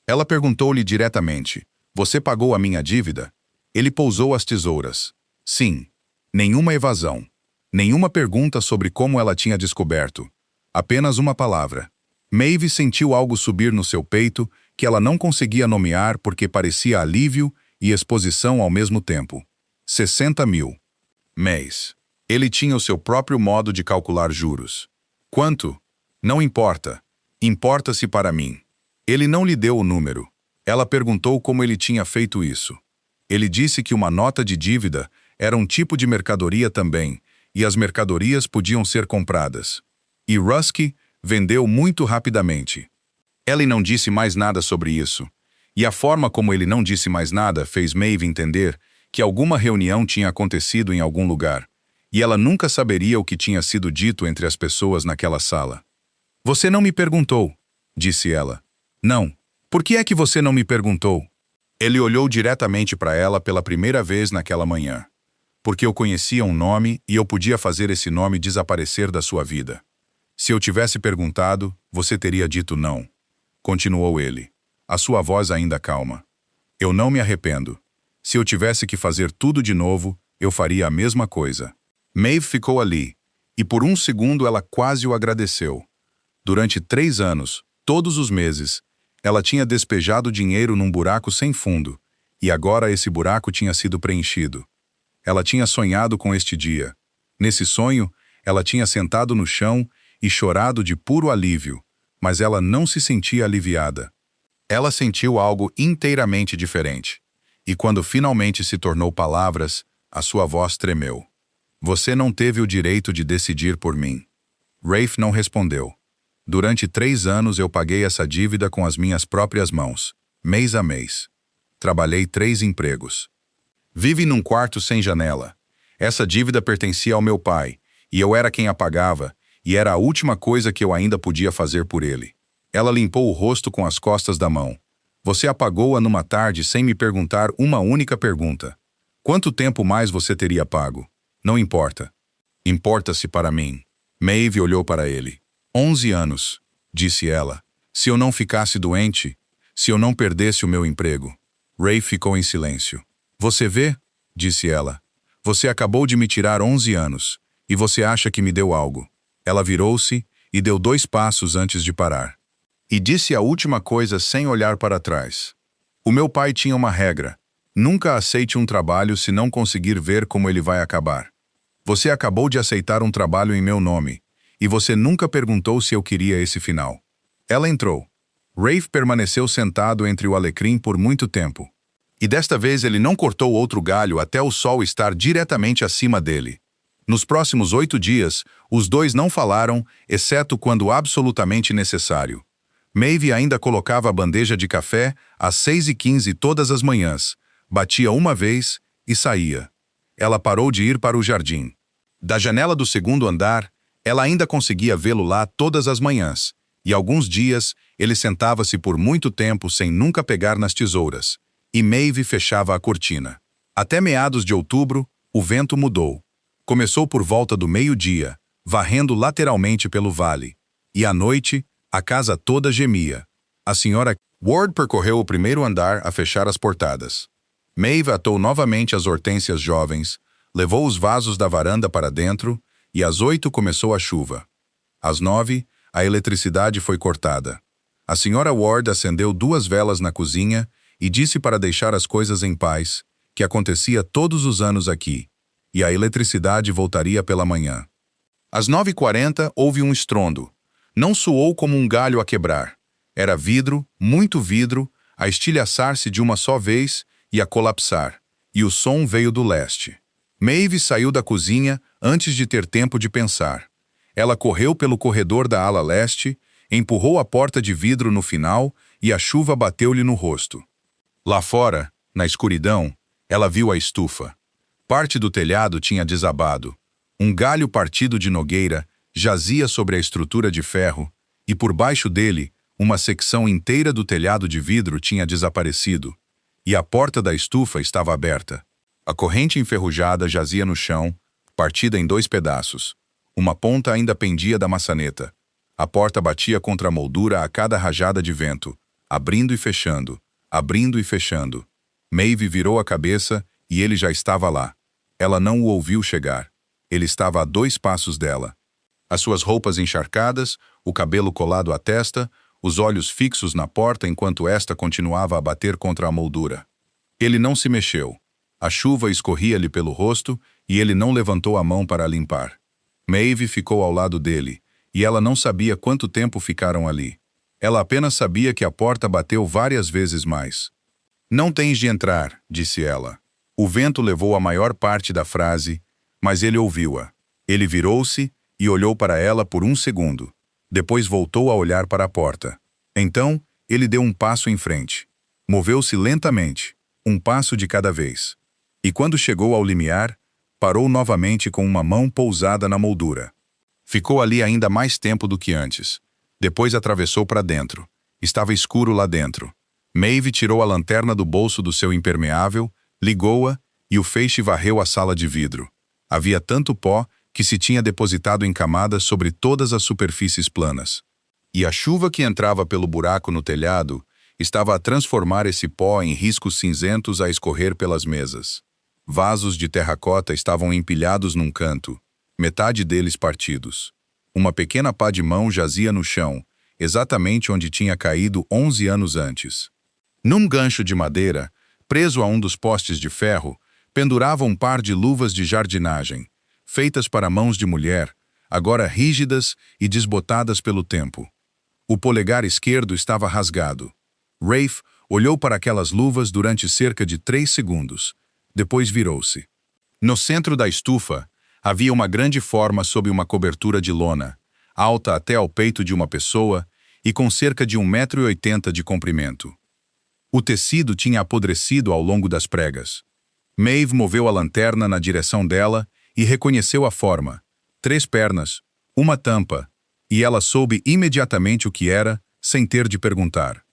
Ela perguntou-lhe diretamente, você pagou a minha dívida? Ele pousou as tesouras. Sim. Nenhuma evasão. Nenhuma pergunta sobre como ela tinha descoberto. Apenas uma palavra. Maeve sentiu algo subir no seu peito que ela não conseguia nomear porque parecia alívio e exposição ao mesmo tempo. 60 mil. Mês. Ele tinha o seu próprio modo de calcular juros. Quanto? Não importa. Importa-se para mim. Ele não lhe deu o número. Ela perguntou como ele tinha feito isso. Ele disse que uma nota de dívida era um tipo de mercadoria também, e as mercadorias podiam ser compradas. E Rusk vendeu muito rapidamente. Ela não disse mais nada sobre isso, e a forma como ele não disse mais nada fez Maeve entender que alguma reunião tinha acontecido em algum lugar, e ela nunca saberia o que tinha sido dito entre as pessoas naquela sala. Você não me perguntou, disse ela. Não. Por que é que você não me perguntou? Ele olhou diretamente para ela pela primeira vez naquela manhã. Porque eu conhecia um nome e eu podia fazer esse nome desaparecer da sua vida. Se eu tivesse perguntado, você teria dito não. Continuou ele, a sua voz ainda calma. Eu não me arrependo. Se eu tivesse que fazer tudo de novo, eu faria a mesma coisa. Maeve ficou ali, e por um segundo ela quase o agradeceu. Durante 3 anos, todos os meses, ela tinha despejado dinheiro num buraco sem fundo, e agora esse buraco tinha sido preenchido. Ela tinha sonhado com este dia. Nesse sonho, ela tinha sentado no chão e chorado de puro alívio, mas ela não se sentia aliviada. Ela sentiu algo inteiramente diferente, e quando finalmente se tornou palavras, a sua voz tremeu. Você não teve o direito de decidir por mim. Rafe não respondeu. Durante 3 anos eu paguei essa dívida com as minhas próprias mãos, mês a mês. Trabalhei 3 empregos. Vive num quarto sem janela. Essa dívida pertencia ao meu pai, e eu era quem a pagava, e era a última coisa que eu ainda podia fazer por ele. Ela limpou o rosto com as costas da mão. Você apagou-a numa tarde sem me perguntar uma única pergunta. Quanto tempo mais você teria pago? Não importa. Importa-se para mim. Maeve olhou para ele. 11 anos, disse ela. Se eu não ficasse doente, se eu não perdesse o meu emprego. Ray ficou em silêncio. Você vê? Disse ela. Você acabou de me tirar 11 anos, e você acha que me deu algo. Ela virou-se e deu 2 passos antes de parar. E disse a última coisa sem olhar para trás. O meu pai tinha uma regra. Nunca aceite um trabalho se não conseguir ver como ele vai acabar. Você acabou de aceitar um trabalho em meu nome, e você nunca perguntou se eu queria esse final. Ela entrou. Rafe permaneceu sentado entre o alecrim por muito tempo. E desta vez ele não cortou outro galho até o sol estar diretamente acima dele. Nos próximos 8 dias, os dois não falaram, exceto quando absolutamente necessário. Maeve ainda colocava a bandeja de café às 6h15 todas as manhãs, batia uma vez e saía. Ela parou de ir para o jardim. Da janela do segundo andar, ela ainda conseguia vê-lo lá todas as manhãs, e alguns dias ele sentava-se por muito tempo sem nunca pegar nas tesouras, e Maeve fechava a cortina. Até meados de outubro, o vento mudou. Começou por volta do meio-dia, varrendo lateralmente pelo vale, e à noite, a casa toda gemia. A senhora Ward percorreu o primeiro andar a fechar as portadas. Maeve atou novamente as hortênsias jovens, levou os vasos da varanda para dentro, e às 8 começou a chuva. Às 9, a eletricidade foi cortada. A senhora Ward acendeu 2 velas na cozinha e disse para deixar as coisas em paz, que acontecia todos os anos aqui, e a eletricidade voltaria pela manhã. Às 9h40 houve um estrondo. Não soou como um galho a quebrar. Era vidro, muito vidro, a estilhaçar-se de uma só vez e a colapsar, e o som veio do leste. Maeve saiu da cozinha antes de ter tempo de pensar. Ela correu pelo corredor da ala leste, empurrou a porta de vidro no final e a chuva bateu-lhe no rosto. Lá fora, na escuridão, ela viu a estufa. Parte do telhado tinha desabado. Um galho partido de nogueira jazia sobre a estrutura de ferro, e por baixo dele, uma secção inteira do telhado de vidro tinha desaparecido, e a porta da estufa estava aberta. A corrente enferrujada jazia no chão, partida em 2 pedaços. Uma ponta ainda pendia da maçaneta. A porta batia contra a moldura a cada rajada de vento, abrindo e fechando, abrindo e fechando. Maeve virou a cabeça e ele já estava lá. Ela não o ouviu chegar. Ele estava a 2 passos dela. As suas roupas encharcadas, o cabelo colado à testa, os olhos fixos na porta enquanto esta continuava a bater contra a moldura. Ele não se mexeu. A chuva escorria-lhe pelo rosto e ele não levantou a mão para a limpar. Maeve ficou ao lado dele, e ela não sabia quanto tempo ficaram ali. Ela apenas sabia que a porta bateu várias vezes mais. Não tens de entrar, disse ela. O vento levou a maior parte da frase, mas ele ouviu-a. Ele virou-se e olhou para ela por 1 segundo. Depois voltou a olhar para a porta. Então, ele deu um passo em frente. Moveu-se lentamente, 1 passo de cada vez. E quando chegou ao limiar, parou novamente com uma mão pousada na moldura. Ficou ali ainda mais tempo do que antes. Depois atravessou para dentro. Estava escuro lá dentro. Maeve tirou a lanterna do bolso do seu impermeável, ligou-a e o feixe varreu a sala de vidro. Havia tanto pó que se tinha depositado em camadas sobre todas as superfícies planas. E a chuva que entrava pelo buraco no telhado estava a transformar esse pó em riscos cinzentos a escorrer pelas mesas. Vasos de terracota estavam empilhados num canto, metade deles partidos. Uma pequena pá de mão jazia no chão, exatamente onde tinha caído 11 anos antes. Num gancho de madeira, preso a um dos postes de ferro, pendurava um par de luvas de jardinagem, feitas para mãos de mulher, agora rígidas e desbotadas pelo tempo. O polegar esquerdo estava rasgado. Rafe olhou para aquelas luvas durante cerca de 3 segundos. Depois virou-se. No centro da estufa, havia uma grande forma sob uma cobertura de lona, alta até ao peito de uma pessoa e com cerca de 1,80 m de comprimento. O tecido tinha apodrecido ao longo das pregas. Maeve moveu a lanterna na direção dela e reconheceu a forma. 3 pernas, uma tampa, e ela soube imediatamente o que era, sem ter de perguntar.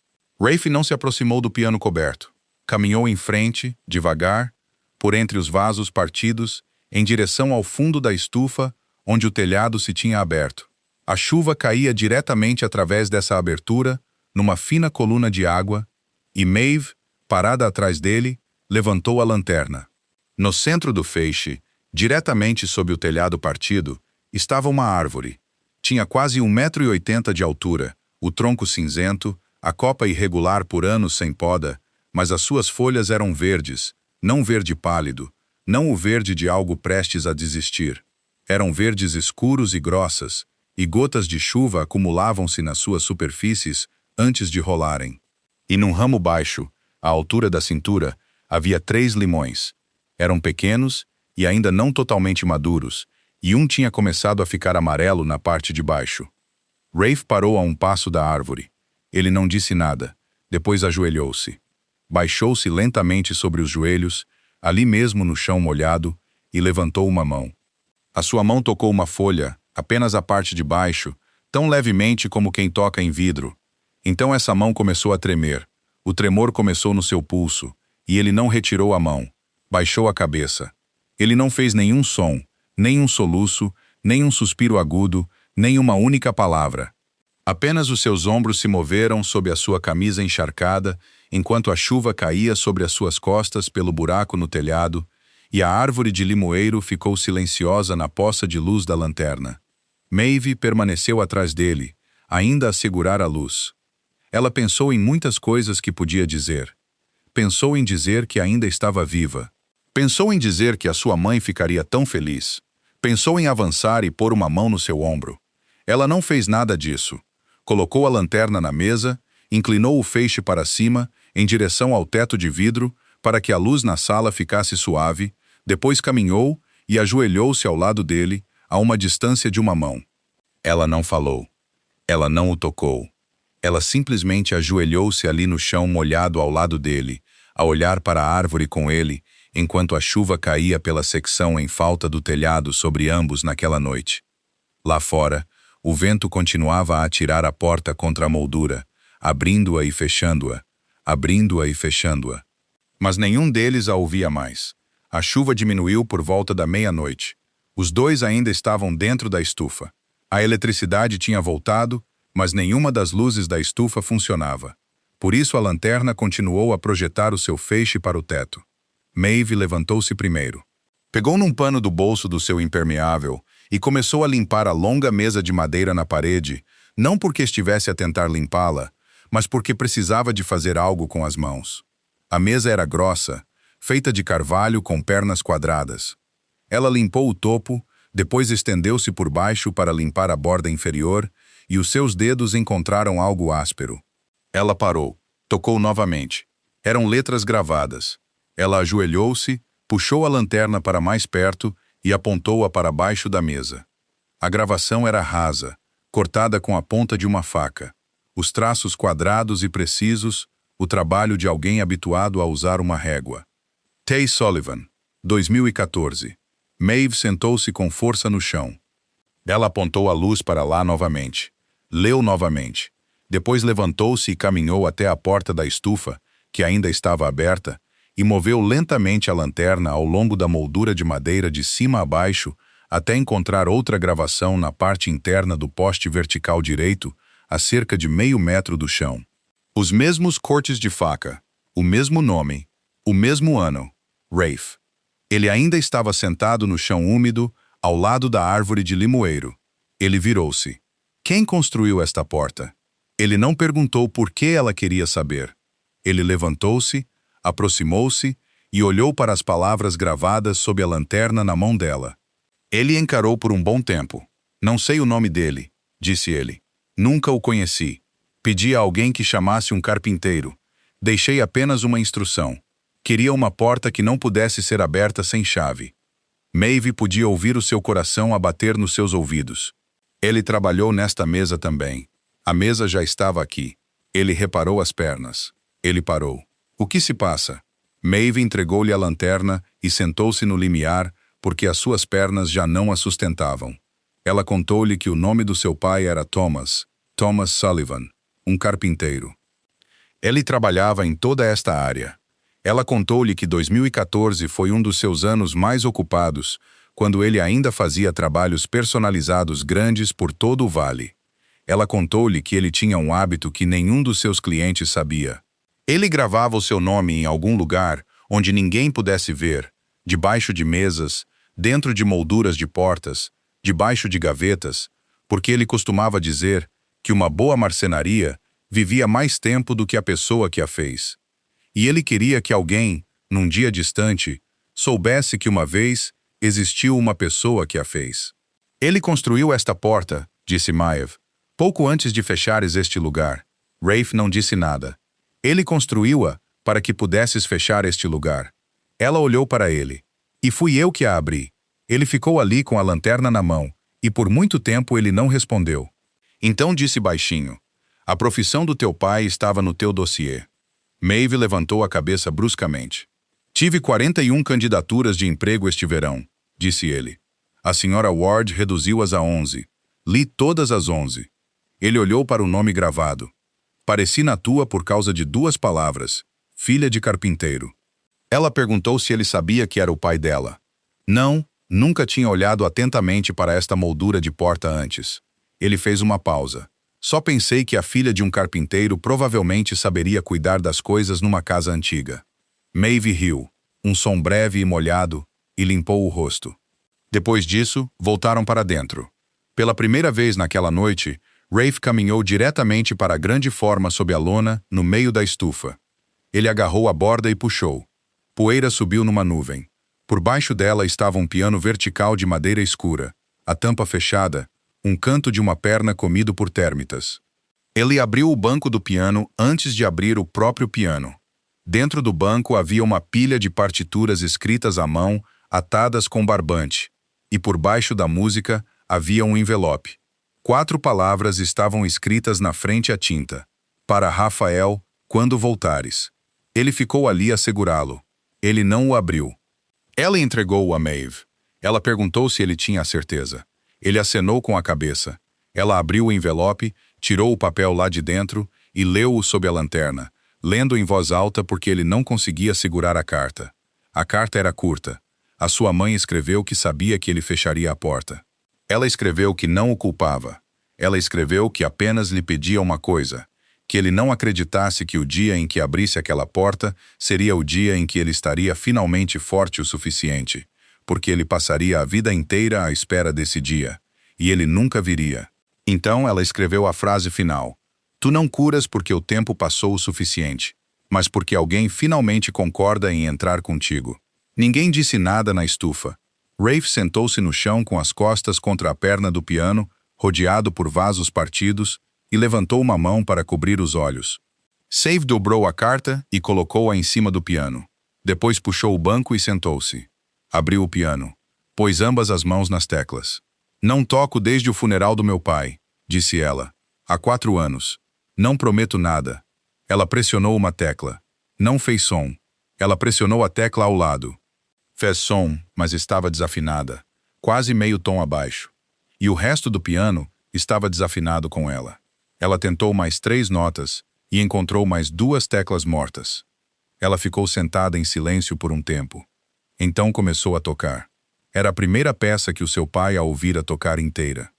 Rafe não se aproximou do piano coberto. Caminhou em frente, devagar, por entre os vasos partidos, em direção ao fundo da estufa, onde o telhado se tinha aberto. A chuva caía diretamente através dessa abertura, numa fina coluna de água, e Maeve, parada atrás dele, levantou a lanterna. No centro do feixe, diretamente sob o telhado partido, estava uma árvore. Tinha quase 1,80 m de altura, o tronco cinzento, a copa irregular por anos sem poda, mas as suas folhas eram verdes, não verde pálido, não o verde de algo prestes a desistir. Eram verdes escuros e grossas, e gotas de chuva acumulavam-se nas suas superfícies antes de rolarem. E num ramo baixo, à altura da cintura, havia 3 limões. Eram pequenos e ainda não totalmente maduros, e um tinha começado a ficar amarelo na parte de baixo. Rafe parou a um passo da árvore. Ele não disse nada. Depois ajoelhou-se. Baixou-se lentamente sobre os joelhos, ali mesmo no chão molhado, e levantou uma mão. A sua mão tocou uma folha, apenas a parte de baixo, tão levemente como quem toca em vidro. Então essa mão começou a tremer. O tremor começou no seu pulso, e ele não retirou a mão. Baixou a cabeça. Ele não fez nenhum som, nem um soluço, nem um suspiro agudo, nem uma única palavra. Apenas os seus ombros se moveram sob a sua camisa encharcada, enquanto a chuva caía sobre as suas costas pelo buraco no telhado, e a árvore de limoeiro ficou silenciosa na poça de luz da lanterna. Maeve permaneceu atrás dele, ainda a segurar a luz. Ela pensou em muitas coisas que podia dizer. Pensou em dizer que ainda estava viva. Pensou em dizer que a sua mãe ficaria tão feliz. Pensou em avançar e pôr uma mão no seu ombro. Ela não fez nada disso. Colocou a lanterna na mesa, inclinou o feixe para cima, em direção ao teto de vidro, para que a luz na sala ficasse suave, depois caminhou e ajoelhou-se ao lado dele, a uma distância de uma mão. Ela não falou. Ela não o tocou. Ela simplesmente ajoelhou-se ali no chão molhado ao lado dele, a olhar para a árvore com ele, enquanto a chuva caía pela secção em falta do telhado sobre ambos naquela noite. Lá fora, o vento continuava a atirar a porta contra a moldura, abrindo-a e fechando-a, abrindo-a e fechando-a. Mas nenhum deles a ouvia mais. A chuva diminuiu por volta da meia-noite. Os dois ainda estavam dentro da estufa. A eletricidade tinha voltado, mas nenhuma das luzes da estufa funcionava. Por isso a lanterna continuou a projetar o seu feixe para o teto. Maeve levantou-se primeiro. Pegou num pano do bolso do seu impermeável e começou a limpar a longa mesa de madeira na parede, não porque estivesse a tentar limpá-la, mas porque precisava de fazer algo com as mãos. A mesa era grossa, feita de carvalho com pernas quadradas. Ela limpou o topo, depois estendeu-se por baixo para limpar a borda inferior, e os seus dedos encontraram algo áspero. Ela parou, tocou novamente. Eram letras gravadas. Ela ajoelhou-se, puxou a lanterna para mais perto e apontou-a para baixo da mesa. A gravação era rasa, cortada com a ponta de uma faca. Os traços quadrados e precisos, o trabalho de alguém habituado a usar uma régua. Tay Sullivan, 2014. Maeve sentou-se com força no chão. Ela apontou a luz para lá novamente. Leu novamente. Depois levantou-se e caminhou até a porta da estufa, que ainda estava aberta, e moveu lentamente a lanterna ao longo da moldura de madeira de cima a baixo até encontrar outra gravação na parte interna do poste vertical direito, a cerca de meio metro do chão. Os mesmos cortes de faca, o mesmo nome, o mesmo ano, Rafe. Ele ainda estava sentado no chão úmido, ao lado da árvore de limoeiro. Ele virou-se. Quem construiu esta porta? Ele não perguntou por que ela queria saber. Ele levantou-se, aproximou-se e olhou para as palavras gravadas sob a lanterna na mão dela. Ele encarou por um bom tempo. Não sei o nome dele, disse ele. Nunca o conheci. Pedi a alguém que chamasse um carpinteiro. Deixei apenas uma instrução. Queria uma porta que não pudesse ser aberta sem chave. Maeve podia ouvir o seu coração a bater nos seus ouvidos. Ele trabalhou nesta mesa também. A mesa já estava aqui. Ele reparou as pernas. Ele parou. O que se passa? Maeve entregou-lhe a lanterna e sentou-se no limiar, porque as suas pernas já não a sustentavam. Ela contou-lhe que o nome do seu pai era Thomas Sullivan, um carpinteiro. Ele trabalhava em toda esta área. Ela contou-lhe que 2014 foi um dos seus anos mais ocupados, quando ele ainda fazia trabalhos personalizados grandes por todo o vale. Ela contou-lhe que ele tinha um hábito que nenhum dos seus clientes sabia. Ele gravava o seu nome em algum lugar onde ninguém pudesse ver, debaixo de mesas, dentro de molduras de portas, debaixo de gavetas, porque ele costumava dizer que uma boa marcenaria vivia mais tempo do que a pessoa que a fez. E ele queria que alguém, num dia distante, soubesse que uma vez existiu uma pessoa que a fez. Ele construiu esta porta, disse Maeve, pouco antes de fechares este lugar. Rafe não disse nada. Ele construiu-a para que pudesses fechar este lugar. Ela olhou para ele. E fui eu que a abri. Ele ficou ali com a lanterna na mão, e por muito tempo ele não respondeu. Então disse baixinho, a profissão do teu pai estava no teu dossiê. Maeve levantou a cabeça bruscamente. Tive 41 candidaturas de emprego este verão, disse ele. A senhora Ward reduziu-as a 11. Li todas as 11. Ele olhou para o nome gravado. Pareci na tua por causa de 2 palavras, filha de carpinteiro. Ela perguntou se ele sabia que era o pai dela. Não, nunca tinha olhado atentamente para esta moldura de porta antes. Ele fez uma pausa. Só pensei que a filha de um carpinteiro provavelmente saberia cuidar das coisas numa casa antiga. Maeve riu, um som breve e molhado, e limpou o rosto. Depois disso, voltaram para dentro. Pela primeira vez naquela noite, Rafe caminhou diretamente para a grande forma sob a lona, no meio da estufa. Ele agarrou a borda e puxou. Poeira subiu numa nuvem. Por baixo dela estava um piano vertical de madeira escura, a tampa fechada, um canto de uma perna comido por térmitas. Ele abriu o banco do piano antes de abrir o próprio piano. Dentro do banco havia uma pilha de partituras escritas à mão, atadas com barbante, e por baixo da música havia um envelope. 4 palavras estavam escritas na frente à tinta. Para Rafael, quando voltares. Ele ficou ali a segurá-lo. Ele não o abriu. Ela entregou-o a Maeve. Ela perguntou se ele tinha a certeza. Ele acenou com a cabeça. Ela abriu o envelope, tirou o papel lá de dentro e leu-o sob a lanterna, lendo em voz alta porque ele não conseguia segurar a carta. A carta era curta. A sua mãe escreveu que sabia que ele fecharia a porta. Ela escreveu que não o culpava. Ela escreveu que apenas lhe pedia uma coisa, que ele não acreditasse que o dia em que abrisse aquela porta seria o dia em que ele estaria finalmente forte o suficiente, porque ele passaria a vida inteira à espera desse dia, e ele nunca viria. Então ela escreveu a frase final: Tu não curas porque o tempo passou o suficiente, mas porque alguém finalmente concorda em entrar contigo. Ninguém disse nada na estufa. Rafe sentou-se no chão com as costas contra a perna do piano, rodeado por vasos partidos, e levantou uma mão para cobrir os olhos. Save dobrou a carta e colocou-a em cima do piano. Depois puxou o banco e sentou-se. Abriu o piano. Pôs ambas as mãos nas teclas. Não toco desde o funeral do meu pai, disse ela. Há 4 anos. Não prometo nada. Ela pressionou uma tecla. Não fez som. Ela pressionou a tecla ao lado. Fez som, mas estava desafinada, quase meio tom abaixo. E o resto do piano estava desafinado com ela. Ela tentou mais 3 notas e encontrou mais 2 teclas mortas. Ela ficou sentada em silêncio por um tempo. Então começou a tocar. Era a primeira peça que o seu pai a ouvira tocar inteira.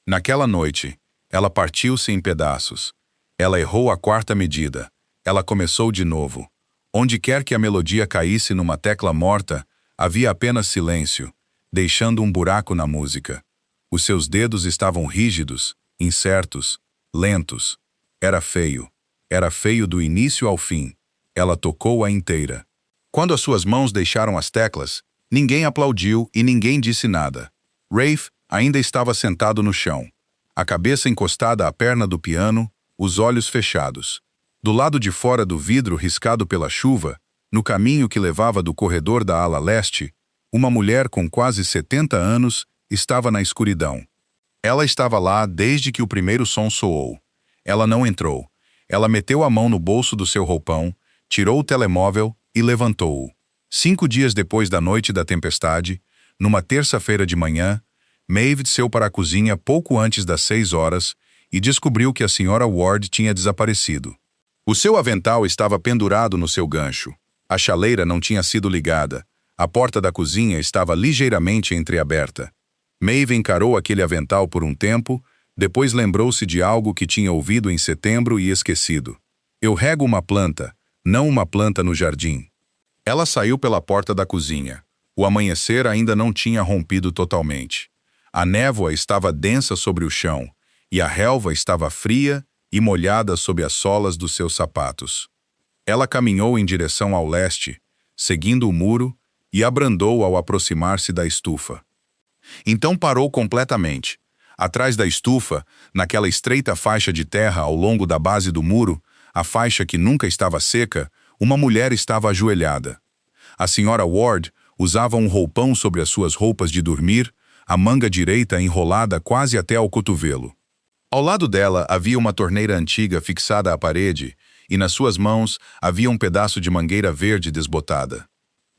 Naquela noite, ela partiu-se em pedaços. Ela errou a 4ª medida. Ela começou de novo. Onde quer que a melodia caísse numa tecla morta, havia apenas silêncio, deixando um buraco na música. Os seus dedos estavam rígidos, incertos, lentos. Era feio. Era feio do início ao fim. Ela tocou-a inteira. Quando as suas mãos deixaram as teclas, ninguém aplaudiu e ninguém disse nada. Rafe ainda estava sentado no chão, a cabeça encostada à perna do piano, os olhos fechados. Do lado de fora do vidro riscado pela chuva, no caminho que levava do corredor da ala leste, uma mulher com quase 70 anos estava na escuridão. Ela estava lá desde que o primeiro som soou. Ela não entrou. Ela meteu a mão no bolso do seu roupão, tirou o telemóvel e levantou-o. 5 dias depois da noite da tempestade, numa terça-feira de manhã, Maeve desceu para a cozinha pouco antes das 6 horas e descobriu que a senhora Ward tinha desaparecido. O seu avental estava pendurado no seu gancho. A chaleira não tinha sido ligada. A porta da cozinha estava ligeiramente entreaberta. Maeve encarou aquele avental por um tempo, depois lembrou-se de algo que tinha ouvido em setembro e esquecido. Eu rego uma planta, não uma planta no jardim. Ela saiu pela porta da cozinha. O amanhecer ainda não tinha rompido totalmente. A névoa estava densa sobre o chão, e a relva estava fria e molhada sob as solas dos seus sapatos. Ela caminhou em direção ao leste, seguindo o muro, e abrandou ao aproximar-se da estufa. Então parou completamente. Atrás da estufa, naquela estreita faixa de terra ao longo da base do muro, a faixa que nunca estava seca, uma mulher estava ajoelhada. A senhora Ward usava um roupão sobre as suas roupas de dormir, a manga direita enrolada quase até ao cotovelo. Ao lado dela havia uma torneira antiga fixada à parede, e nas suas mãos havia um pedaço de mangueira verde desbotada.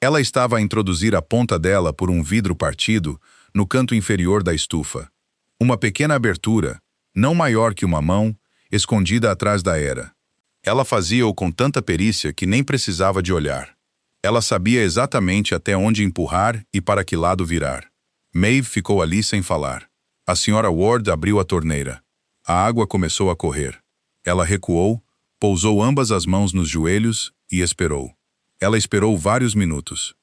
Ela estava a introduzir a ponta dela por um vidro partido no canto inferior da estufa. Uma pequena abertura, não maior que uma mão, escondida atrás da era. Ela fazia-o com tanta perícia que nem precisava de olhar. Ela sabia exatamente até onde empurrar e para que lado virar. Maeve ficou ali sem falar. A senhora Ward abriu a torneira. A água começou a correr. Ela recuou, pousou ambas as mãos nos joelhos e esperou. Ela esperou vários minutos.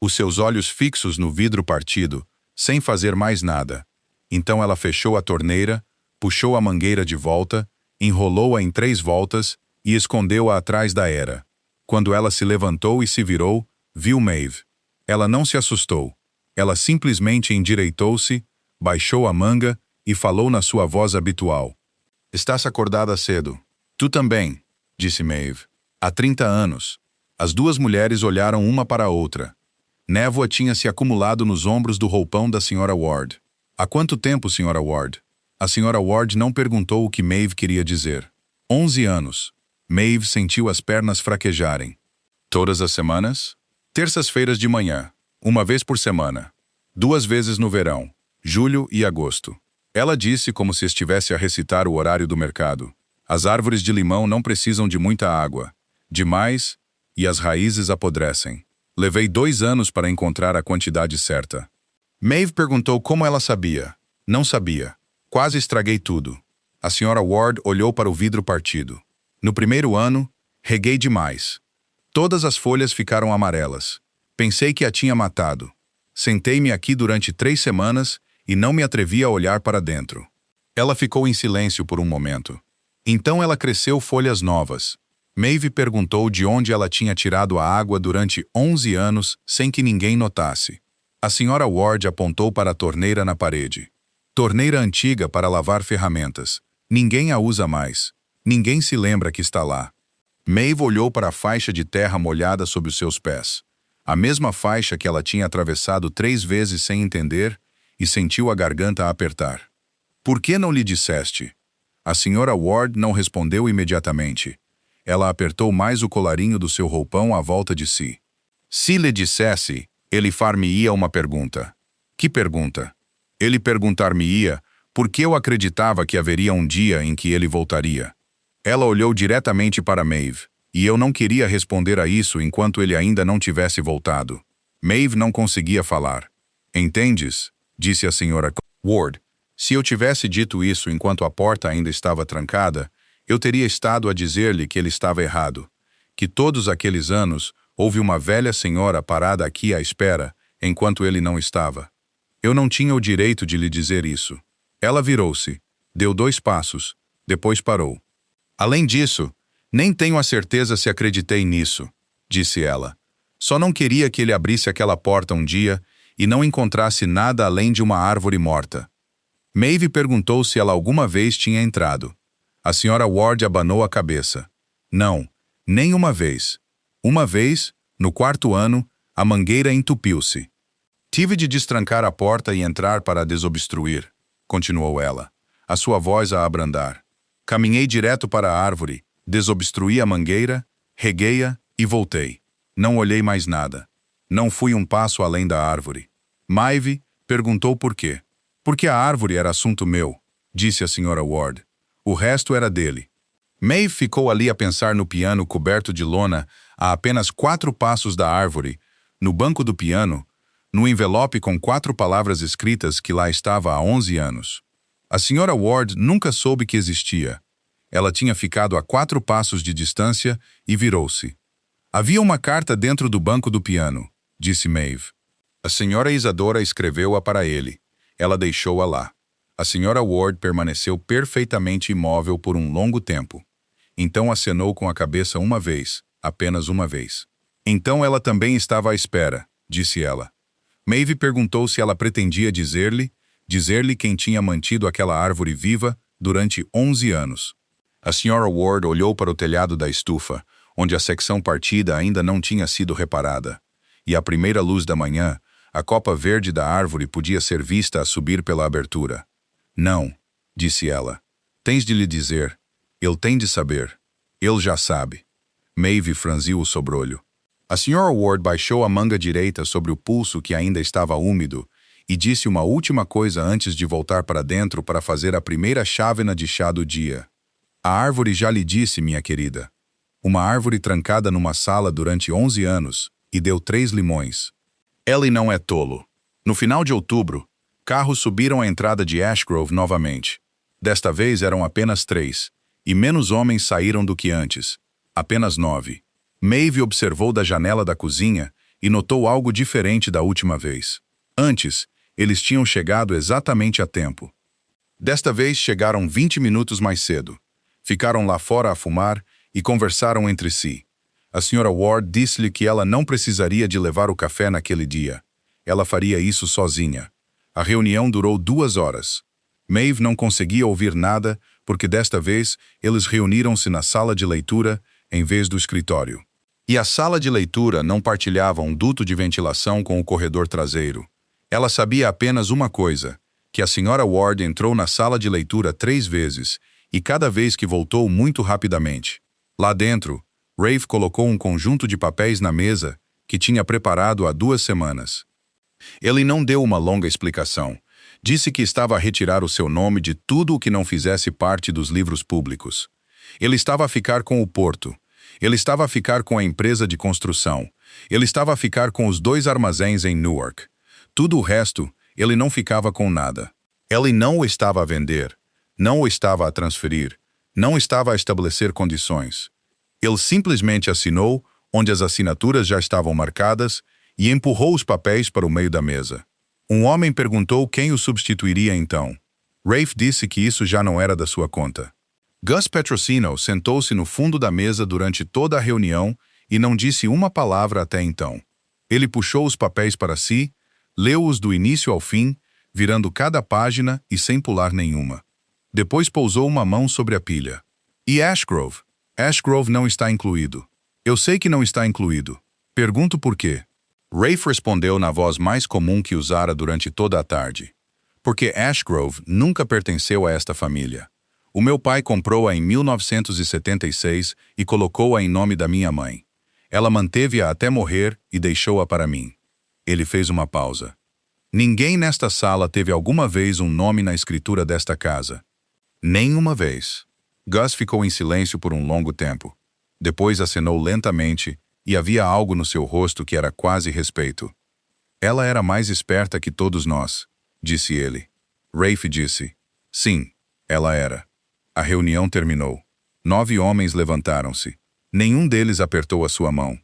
Os seus olhos fixos no vidro partido, sem fazer mais nada. Então ela fechou a torneira, puxou a mangueira de volta, enrolou-a em 3 voltas e escondeu-a atrás da era. Quando ela se levantou e se virou, viu Maeve. Ela não se assustou. Ela simplesmente endireitou-se, baixou a manga e falou na sua voz habitual. Estás acordada cedo. Tu também, disse Maeve. Há 30 anos. As 2 mulheres olharam uma para a outra. Névoa tinha se acumulado nos ombros do roupão da senhora Ward. Há quanto tempo, senhora Ward? A senhora Ward não perguntou o que Maeve queria dizer. 11 anos. Maeve sentiu as pernas fraquejarem. Todas as semanas? Terças-feiras de manhã. 1 vez por semana. 2 vezes no verão. Julho e agosto. Ela disse como se estivesse a recitar o horário do mercado. As árvores de limão não precisam de muita água. Demais, e as raízes apodrecem. Levei 2 anos para encontrar a quantidade certa. Maeve perguntou como ela sabia. Não sabia. Quase estraguei tudo. A senhora Ward olhou para o vidro partido. No primeiro ano, reguei demais. Todas as folhas ficaram amarelas. Pensei que a tinha matado. Sentei-me aqui durante 3 semanas e não me atrevi a olhar para dentro. Ela ficou em silêncio por um momento. Então ela cresceu folhas novas. Maeve perguntou de onde ela tinha tirado a água durante 11 anos sem que ninguém notasse. A senhora Ward apontou para a torneira na parede. Torneira antiga para lavar ferramentas. Ninguém a usa mais. Ninguém se lembra que está lá. Maeve olhou para a faixa de terra molhada sob os seus pés. A mesma faixa que ela tinha atravessado 3 vezes sem entender e sentiu a garganta a apertar. Por que não lhe disseste? A senhora Ward não respondeu imediatamente. Ela apertou mais o colarinho do seu roupão à volta de si. Se lhe dissesse, ele far-me-ia uma pergunta. Que pergunta? Ele perguntar-me-ia por que eu acreditava que haveria um dia em que ele voltaria. Ela olhou diretamente para Maeve, e eu não queria responder a isso enquanto ele ainda não tivesse voltado. Maeve não conseguia falar. Entendes? Disse a senhora Ward. Se eu tivesse dito isso enquanto a porta ainda estava trancada, eu teria estado a dizer-lhe que ele estava errado, que todos aqueles anos houve uma velha senhora parada aqui à espera, enquanto ele não estava. Eu não tinha o direito de lhe dizer isso. Ela virou-se, deu 2 passos, depois parou. Além disso, nem tenho a certeza se acreditei nisso, disse ela. Só não queria que ele abrisse aquela porta um dia e não encontrasse nada além de uma árvore morta. Maeve perguntou se ela alguma vez tinha entrado. A senhora Ward abanou a cabeça. Não, nem uma vez. Uma vez, no 4º ano, a mangueira entupiu-se. Tive de destrancar a porta e entrar para a desobstruir, continuou ela, a sua voz a abrandar. Caminhei direto para a árvore, desobstruí a mangueira, reguei-a e voltei. Não olhei mais nada. Não fui um passo além da árvore. Maeve perguntou por quê. Porque a árvore era assunto meu, disse a senhora Ward. O resto era dele. Maeve ficou ali a pensar no piano coberto de lona a apenas 4 passos da árvore, no banco do piano, no envelope com 4 palavras escritas que lá estava há 11 anos. A Sra. Ward nunca soube que existia. Ela tinha ficado a 4 passos de distância e virou-se. Havia uma carta dentro do banco do piano, disse Maeve. A Sra. Isadora escreveu-a para ele. Ela deixou-a lá. A Sra. Ward permaneceu perfeitamente imóvel por um longo tempo. Então acenou com a cabeça uma vez, apenas uma vez. Então ela também estava à espera, disse ela. Maeve perguntou se ela pretendia dizer-lhe quem tinha mantido aquela árvore viva durante 11 anos. A Sra. Ward olhou para o telhado da estufa, onde a secção partida ainda não tinha sido reparada. E à primeira luz da manhã, a copa verde da árvore podia ser vista a subir pela abertura. Não, disse ela. Tens de lhe dizer. Ele tem de saber. Ele já sabe. Maeve franziu o sobrolho. A Sra. Ward baixou a manga direita sobre o pulso que ainda estava úmido e disse uma última coisa antes de voltar para dentro para fazer a primeira chávena de chá do dia. A árvore já lhe disse, minha querida. Uma árvore trancada numa sala durante 11 anos e deu 3 limões. Ele não é tolo. No final de outubro, carros subiram a entrada de Ashgrove novamente. Desta vez eram apenas 3, e menos homens saíram do que antes. Apenas 9. Maeve observou da janela da cozinha e notou algo diferente da última vez. Antes, eles tinham chegado exatamente a tempo. Desta vez chegaram 20 minutos mais cedo. Ficaram lá fora a fumar e conversaram entre si. A Sra. Ward disse-lhe que ela não precisaria de levar o café naquele dia. Ela faria isso sozinha. A reunião durou 2 horas. Maeve não conseguia ouvir nada porque desta vez eles reuniram-se na sala de leitura em vez do escritório. E a sala de leitura não partilhava um duto de ventilação com o corredor traseiro. Ela sabia apenas uma coisa, que a Sra. Ward entrou na sala de leitura 3 vezes e cada vez que voltou muito rapidamente. Lá dentro, Rafe colocou um conjunto de papéis na mesa que tinha preparado há 2 semanas. Ele não deu uma longa explicação. Disse que estava a retirar o seu nome de tudo o que não fizesse parte dos livros públicos. Ele estava a ficar com o porto. Ele estava a ficar com a empresa de construção. Ele estava a ficar com os 2 armazéns em Newark. Tudo o resto, ele não ficava com nada. Ele não o estava a vender, não o estava a transferir, não estava a estabelecer condições. Ele simplesmente assinou onde as assinaturas já estavam marcadas e empurrou os papéis para o meio da mesa. Um homem perguntou quem o substituiria então. Rafe disse que isso já não era da sua conta. Gus Petrosino sentou-se no fundo da mesa durante toda a reunião e não disse uma palavra até então. Ele puxou os papéis para si, leu-os do início ao fim, virando cada página e sem pular nenhuma. Depois pousou uma mão sobre a pilha. E Ashgrove? Ashgrove não está incluído. Eu sei que não está incluído. Pergunto por quê. Rafe respondeu na voz mais comum que usara durante toda a tarde. Porque Ashgrove nunca pertenceu a esta família. O meu pai comprou-a em 1976 e colocou-a em nome da minha mãe. Ela manteve-a até morrer e deixou-a para mim. Ele fez uma pausa. Ninguém nesta sala teve alguma vez um nome na escritura desta casa. Nenhuma vez. Gus ficou em silêncio por um longo tempo. Depois acenou lentamente e havia algo no seu rosto que era quase respeito. Ela era mais esperta que todos nós, disse ele. Rafe disse. Sim, ela era. A reunião terminou. 9 homens levantaram-se. Nenhum deles apertou a sua mão.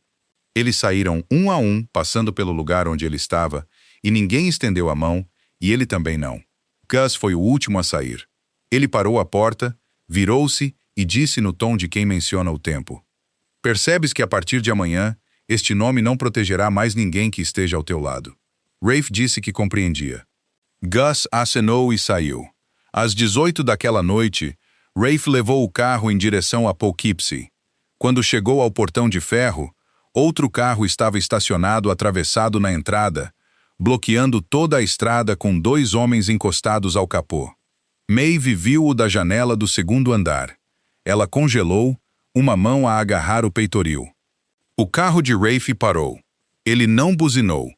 Eles saíram um a um, passando pelo lugar onde ele estava, e ninguém estendeu a mão, e ele também não. Gus foi o último a sair. Ele parou a porta, virou-se e disse no tom de quem menciona o tempo. Percebes que a partir de amanhã, este nome não protegerá mais ninguém que esteja ao teu lado. Rafe disse que compreendia. Gus acenou e saiu. Às 18 daquela noite, Rafe levou o carro em direção a Poughkeepsie. Quando chegou ao portão de ferro, outro carro estava estacionado atravessado na entrada, bloqueando toda a estrada com 2 homens encostados ao capô. Maeve viu-o da janela do 2º andar. Ela congelou, uma mão a agarrar o peitoril. O carro de Rafe parou. Ele não buzinou.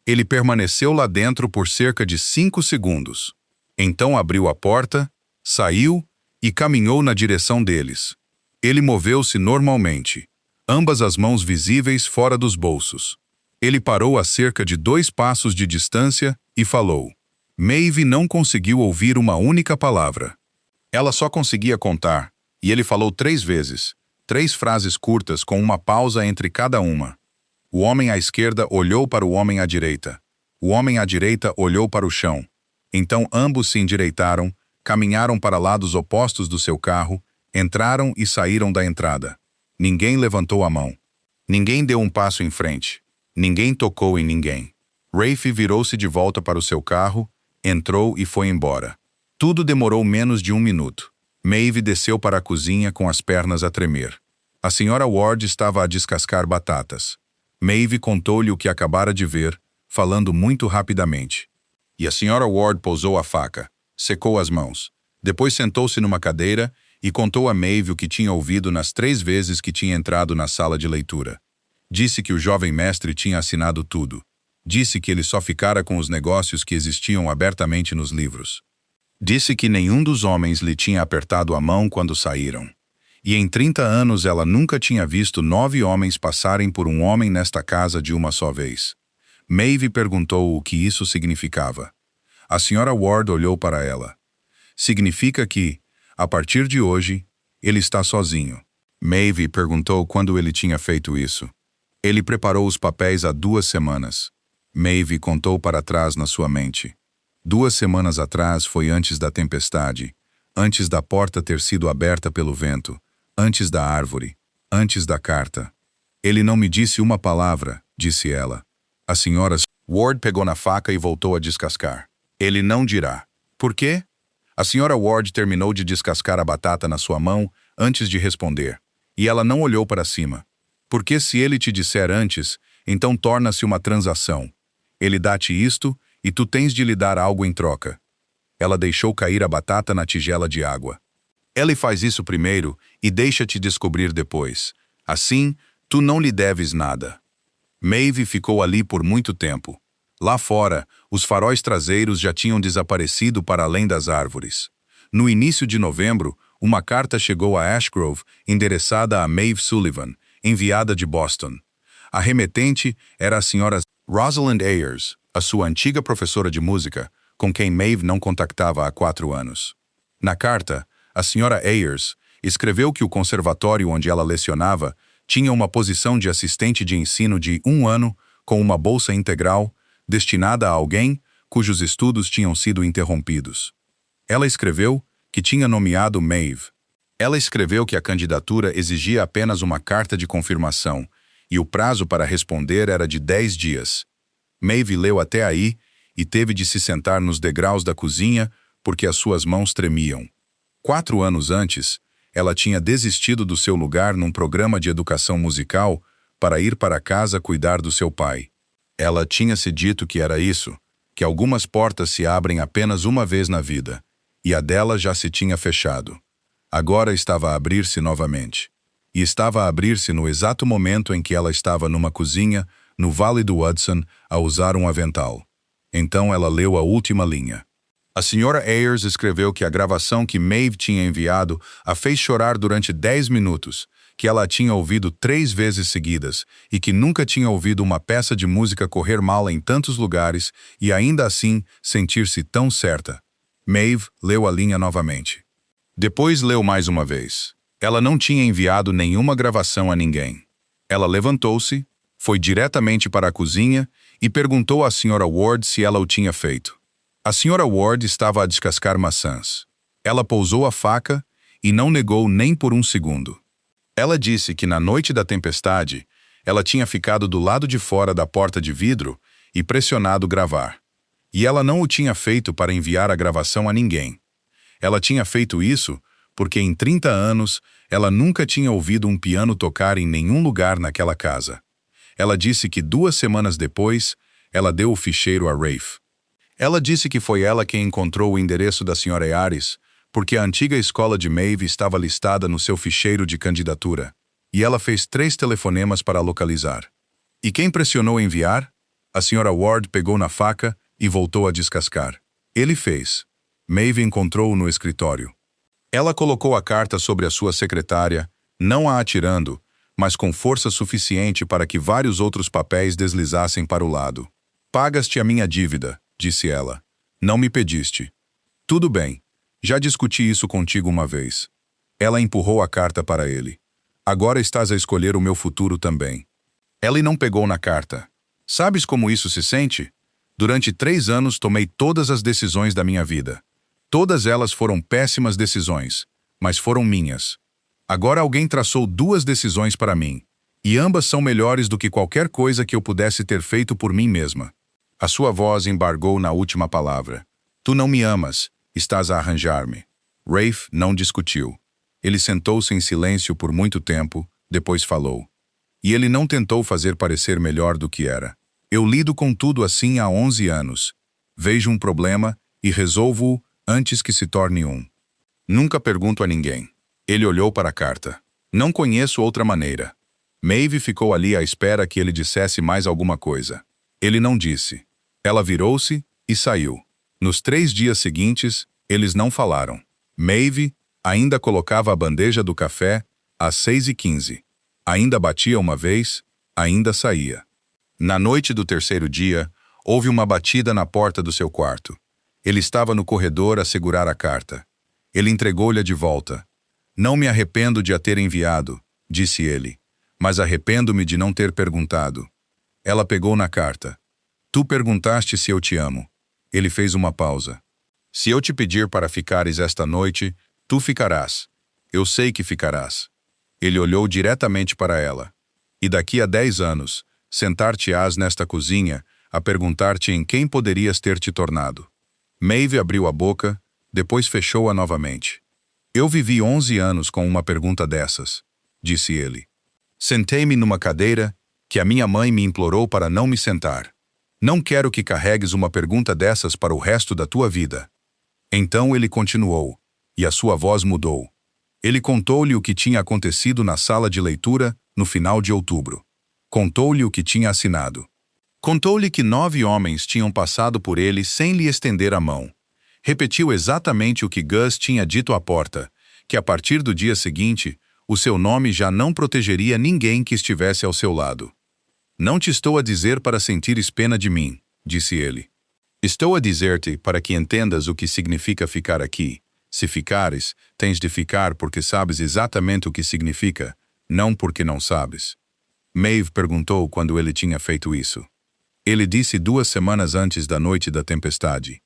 Ele permaneceu lá dentro por cerca de 5 segundos. Então abriu a porta, saiu e caminhou na direção deles. Ele moveu-se normalmente, ambas as mãos visíveis fora dos bolsos. Ele parou a cerca de 2 passos de distância e falou. Maeve não conseguiu ouvir uma única palavra. Ela só conseguia contar, e ele falou 3 vezes, 3 frases curtas com uma pausa entre cada uma. O homem à esquerda olhou para o homem à direita. O homem à direita olhou para o chão. Então ambos se endireitaram, caminharam para lados opostos do seu carro, entraram e saíram da entrada. Ninguém levantou a mão. Ninguém deu um passo em frente. Ninguém tocou em ninguém. Rafe virou-se de volta para o seu carro, entrou e foi embora. Tudo demorou menos de 1 minuto. Maeve desceu para a cozinha com as pernas a tremer. A senhora Ward estava a descascar batatas. Maeve contou-lhe o que acabara de ver, falando muito rapidamente. E a senhora Ward pousou a faca, secou as mãos. Depois sentou-se numa cadeira e contou a Maeve o que tinha ouvido nas 3 vezes que tinha entrado na sala de leitura. Disse que o jovem mestre tinha assinado tudo. Disse que ele só ficara com os negócios que existiam abertamente nos livros. Disse que nenhum dos homens lhe tinha apertado a mão quando saíram. E em 30 anos ela nunca tinha visto 9 homens passarem por um homem nesta casa de uma só vez. Maeve perguntou o que isso significava. A senhora Ward olhou para ela. Significa que, a partir de hoje, ele está sozinho. Maeve perguntou quando ele tinha feito isso. Ele preparou os papéis há 2 semanas. Maeve contou para trás na sua mente. 2 semanas atrás foi antes da tempestade, antes da porta ter sido aberta pelo vento, antes da árvore, antes da carta. Ele não me disse uma palavra, disse ela. A senhora Ward pegou na faca e voltou a descascar. Ele não dirá. Por quê? A senhora Ward terminou de descascar a batata na sua mão antes de responder, e ela não olhou para cima. Porque se ele te disser antes, então torna-se uma transação. Ele dá-te isto e tu tens de lhe dar algo em troca. Ela deixou cair a batata na tigela de água. Ele faz isso primeiro e deixa-te descobrir depois. Assim, tu não lhe deves nada. Maeve ficou ali por muito tempo. Lá fora, os faróis traseiros já tinham desaparecido para além das árvores. No início de novembro, uma carta chegou a Ashgrove, endereçada a Maeve Sullivan, enviada de Boston. A remetente era a senhora Rosalind Ayers, a sua antiga professora de música, com quem Maeve não contactava há 4 anos. Na carta, a senhora Ayers escreveu que o conservatório onde ela lecionava tinha uma posição de assistente de ensino de 1 ano, com uma bolsa integral, destinada a alguém cujos estudos tinham sido interrompidos. Ela escreveu que tinha nomeado Maeve. Ela escreveu que a candidatura exigia apenas uma carta de confirmação, e o prazo para responder era de 10 dias. Maeve leu até aí e teve de se sentar nos degraus da cozinha porque as suas mãos tremiam. 4 anos antes, ela tinha desistido do seu lugar num programa de educação musical para ir para casa cuidar do seu pai. Ela tinha se dito que era isso, que algumas portas se abrem apenas uma vez na vida, e a dela já se tinha fechado. Agora estava a abrir-se novamente. E estava a abrir-se no exato momento em que ela estava numa cozinha, no Vale do Hudson, a usar um avental. Então ela leu a última linha. A senhora Ayers escreveu que a gravação que Maeve tinha enviado a fez chorar durante 10 minutos, que ela a tinha ouvido 3 vezes seguidas e que nunca tinha ouvido uma peça de música correr mal em tantos lugares e ainda assim sentir-se tão certa. Maeve leu a linha novamente. Depois leu mais uma vez. Ela não tinha enviado nenhuma gravação a ninguém. Ela levantou-se, foi diretamente para a cozinha e perguntou à senhora Ward se ela o tinha feito. A senhora Ward estava a descascar maçãs. Ela pousou a faca e não negou nem por 1 segundo. Ela disse que na noite da tempestade, ela tinha ficado do lado de fora da porta de vidro e pressionado gravar. E ela não o tinha feito para enviar a gravação a ninguém. Ela tinha feito isso porque em 30 anos ela nunca tinha ouvido um piano tocar em nenhum lugar naquela casa. Ela disse que 2 semanas depois, ela deu o ficheiro a Rafe. Ela disse que foi ela quem encontrou o endereço da senhora Ayres, porque a antiga escola de Maeve estava listada no seu ficheiro de candidatura, e ela fez 3 telefonemas para localizar. E quem pressionou enviar? A senhora Ward pegou na faca e voltou a descascar. Ele fez. Maeve encontrou-o no escritório. Ela colocou a carta sobre a sua secretária não a atirando, mas com força suficiente para que vários outros papéis deslizassem para o lado. Pagas-te a minha dívida, disse ela. Não me pediste. Tudo bem. Já discuti isso contigo uma vez. Ela empurrou a carta para ele. Agora estás a escolher o meu futuro também. Ela não pegou na carta. Sabes como isso se sente? Durante 3 anos tomei todas as decisões da minha vida. Todas elas foram péssimas decisões, mas foram minhas. Agora alguém traçou 2 decisões para mim, e ambas são melhores do que qualquer coisa que eu pudesse ter feito por mim mesma. A sua voz embargou na última palavra. Tu não me amas, estás a arranjar-me. Rafe não discutiu. Ele sentou-se em silêncio por muito tempo, depois falou. E ele não tentou fazer parecer melhor do que era. Eu lido com tudo assim há 11 anos. Vejo um problema e resolvo-o antes que se torne um. Nunca pergunto a ninguém. Ele olhou para a carta. Não conheço outra maneira. Maeve ficou ali à espera que ele dissesse mais alguma coisa. Ele não disse. Ela virou-se e saiu. Nos 3 dias seguintes, eles não falaram. Maeve ainda colocava a bandeja do café às 6h15. Ainda batia uma vez, ainda saía. Na noite do 3º dia, houve uma batida na porta do seu quarto. Ele estava no corredor a segurar a carta. Ele entregou-lhe de volta. Não me arrependo de a ter enviado, disse ele, mas arrependo-me de não ter perguntado. Ela pegou na carta. Tu perguntaste se eu te amo. Ele fez uma pausa. Se eu te pedir para ficares esta noite, tu ficarás. Eu sei que ficarás. Ele olhou diretamente para ela. E daqui a 10 anos, sentar-te-ás nesta cozinha a perguntar-te em quem poderias ter te tornado. Maeve abriu a boca, depois fechou-a novamente. Eu vivi 11 anos com uma pergunta dessas, disse ele. Sentei-me numa cadeira que a minha mãe me implorou para não me sentar. Não quero que carregues uma pergunta dessas para o resto da tua vida. Então ele continuou, e a sua voz mudou. Ele contou-lhe o que tinha acontecido na sala de leitura no final de outubro. Contou-lhe o que tinha assinado. Contou-lhe que 9 homens tinham passado por ele sem lhe estender a mão. Repetiu exatamente o que Gus tinha dito à porta, que a partir do dia seguinte, o seu nome já não protegeria ninguém que estivesse ao seu lado. Não te estou a dizer para sentires pena de mim, disse ele. Estou a dizer-te para que entendas o que significa ficar aqui. Se ficares, tens de ficar porque sabes exatamente o que significa, não porque não sabes. Maeve perguntou quando ele tinha feito isso. Ele disse 2 semanas antes da noite da tempestade.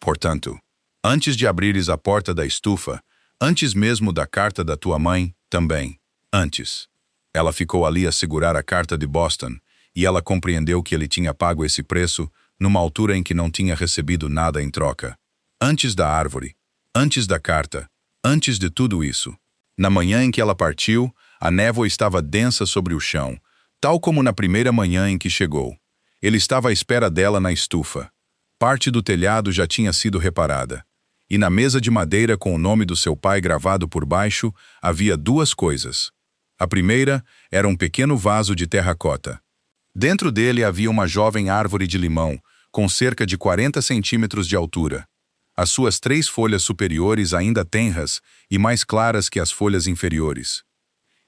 Portanto, antes de abrires a porta da estufa, antes mesmo da carta da tua mãe, também, antes. Ela ficou ali a segurar a carta de Boston, e ela compreendeu que ele tinha pago esse preço numa altura em que não tinha recebido nada em troca. Antes da árvore, antes da carta, antes de tudo isso. Na manhã em que ela partiu, a névoa estava densa sobre o chão, tal como na primeira manhã em que chegou. Ele estava à espera dela na estufa. Parte do telhado já tinha sido reparada. E na mesa de madeira com o nome do seu pai gravado por baixo, havia 2 coisas. A primeira era um pequeno vaso de terracota. Dentro dele havia uma jovem árvore de limão, com cerca de 40 centímetros de altura. As suas 3 folhas superiores ainda tenras e mais claras que as folhas inferiores.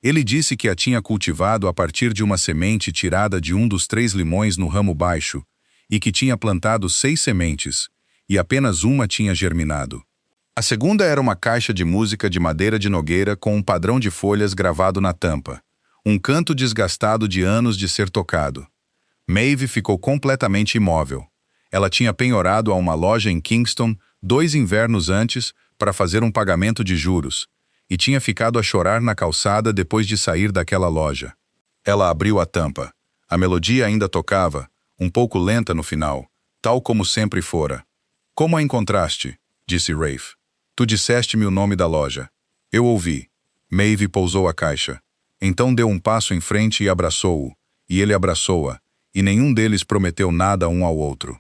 Ele disse que a tinha cultivado a partir de uma semente tirada de um dos 3 limões no ramo baixo, e que tinha plantado 6 sementes, e apenas uma tinha germinado. A segunda era uma caixa de música de madeira de nogueira com um padrão de folhas gravado na tampa, um canto desgastado de anos de ser tocado. Maeve ficou completamente imóvel. Ela tinha penhorado a uma loja em Kingston 2 invernos antes para fazer um pagamento de juros, e tinha ficado a chorar na calçada depois de sair daquela loja. Ela abriu a tampa. A melodia ainda tocava, um pouco lenta no final, tal como sempre fora. Como a encontraste? Disse Rafe. Tu disseste-me o nome da loja. Eu ouvi. Maeve pousou a caixa. Então deu um passo em frente e abraçou-o, e ele abraçou-a, e nenhum deles prometeu nada um ao outro.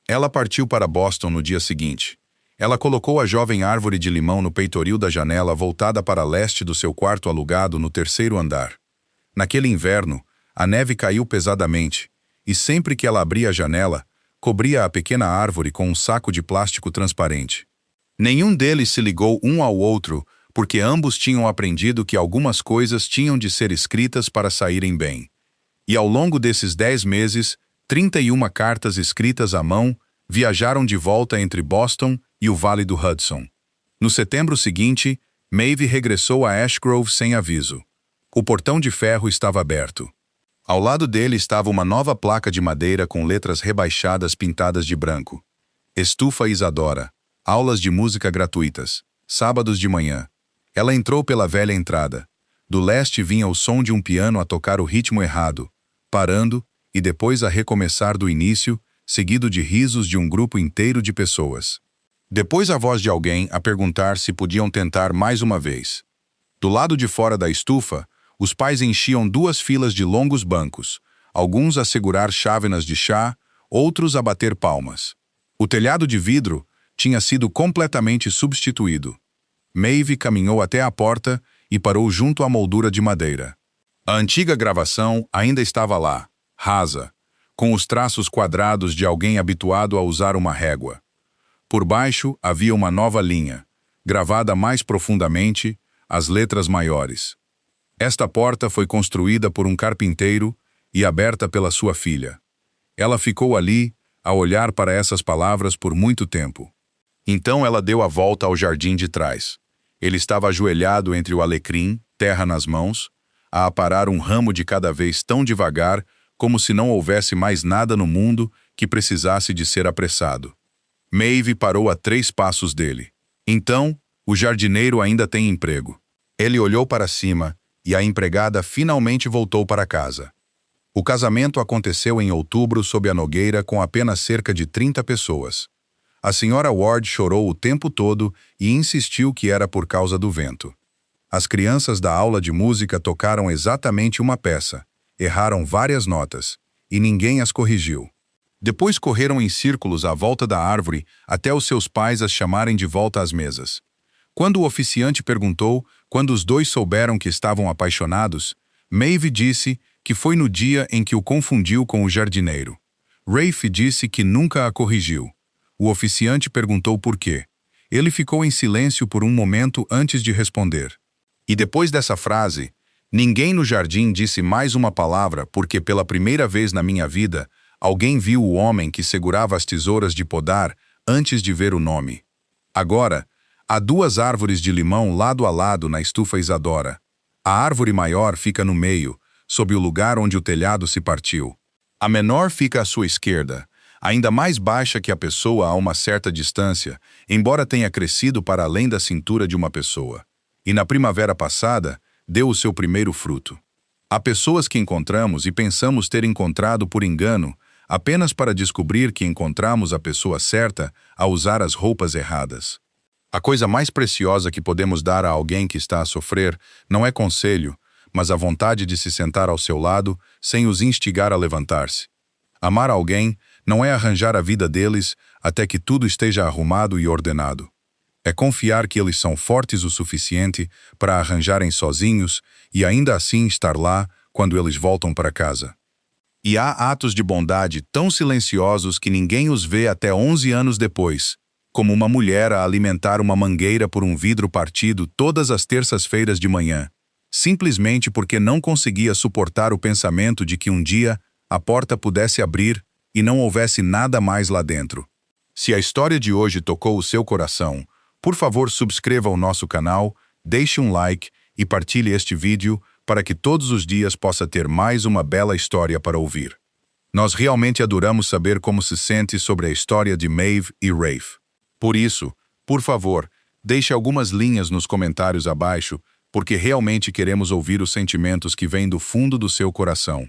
Ela partiu para Boston no dia seguinte. Ela colocou a jovem árvore de limão no peitoril da janela voltada para leste do seu quarto alugado no 3º andar. Naquele inverno, a neve caiu pesadamente, e sempre que ela abria a janela, cobria a pequena árvore com um saco de plástico transparente. Nenhum deles se ligou um ao outro porque ambos tinham aprendido que algumas coisas tinham de ser escritas para saírem bem. E ao longo desses 10 meses, 31 cartas escritas à mão viajaram de volta entre Boston e o Vale do Hudson. No setembro seguinte, Maeve regressou a Ash Grove sem aviso. O portão de ferro estava aberto. Ao lado dele estava uma nova placa de madeira com letras rebaixadas pintadas de branco. Estufa Isadora. Aulas de música gratuitas. Sábados de manhã. Ela entrou pela velha entrada. Do leste vinha o som de um piano a tocar o ritmo errado, parando e depois a recomeçar do início, seguido de risos de um grupo inteiro de pessoas. Depois a voz de alguém a perguntar se podiam tentar mais uma vez. Do lado de fora da estufa, os pais enchiam 2 filas de longos bancos, alguns a segurar chávenas de chá, outros a bater palmas. O telhado de vidro tinha sido completamente substituído. Maeve caminhou até a porta e parou junto à moldura de madeira. A antiga gravação ainda estava lá, rasa, com os traços quadrados de alguém habituado a usar uma régua. Por baixo havia uma nova linha, gravada mais profundamente, as letras maiores. Esta porta foi construída por um carpinteiro e aberta pela sua filha. Ela ficou ali, a olhar para essas palavras por muito tempo. Então ela deu a volta ao jardim de trás. Ele estava ajoelhado entre o alecrim, terra nas mãos, a aparar um ramo de cada vez tão devagar como se não houvesse mais nada no mundo que precisasse de ser apressado. Maeve parou a 3 passos dele. Então, o jardineiro ainda tem emprego. Ele olhou para cima e a empregada finalmente voltou para casa. O casamento aconteceu em outubro sob a nogueira com apenas cerca de 30 pessoas. A senhora Ward chorou o tempo todo e insistiu que era por causa do vento. As crianças da aula de música tocaram exatamente uma peça, erraram várias notas, e ninguém as corrigiu. Depois correram em círculos à volta da árvore até os seus pais as chamarem de volta às mesas. Quando o oficiante perguntou quando os 2 souberam que estavam apaixonados, Maeve disse que foi no dia em que o confundiu com o jardineiro. Rafe disse que nunca a corrigiu. O oficiante perguntou por quê. Ele ficou em silêncio por um momento antes de responder. E depois dessa frase, ninguém no jardim disse mais uma palavra porque pela primeira vez na minha vida, alguém viu o homem que segurava as tesouras de podar antes de ver o nome. Agora, há 2 árvores de limão lado a lado na estufa Isadora. A árvore maior fica no meio, sob o lugar onde o telhado se partiu. A menor fica à sua esquerda, ainda mais baixa que a pessoa a uma certa distância, embora tenha crescido para além da cintura de uma pessoa. E na primavera passada, deu o seu primeiro fruto. Há pessoas que encontramos e pensamos ter encontrado por engano, apenas para descobrir que encontramos a pessoa certa a usar as roupas erradas. A coisa mais preciosa que podemos dar a alguém que está a sofrer não é conselho, mas a vontade de se sentar ao seu lado sem os instigar a levantar-se. Amar alguém não é arranjar a vida deles até que tudo esteja arrumado e ordenado. É confiar que eles são fortes o suficiente para arranjarem sozinhos e ainda assim estar lá quando eles voltam para casa. E há atos de bondade tão silenciosos que ninguém os vê até 11 anos depois, como uma mulher a alimentar uma mangueira por um vidro partido todas as terças-feiras de manhã, simplesmente porque não conseguia suportar o pensamento de que um dia a porta pudesse abrir e não houvesse nada mais lá dentro. Se a história de hoje tocou o seu coração, por favor subscreva o nosso canal, deixe um like e partilhe este vídeo para que todos os dias possa ter mais uma bela história para ouvir. Nós realmente adoramos saber como se sente sobre a história de Maeve e Rafe. Por isso, por favor, deixe algumas linhas nos comentários abaixo, porque realmente queremos ouvir os sentimentos que vêm do fundo do seu coração.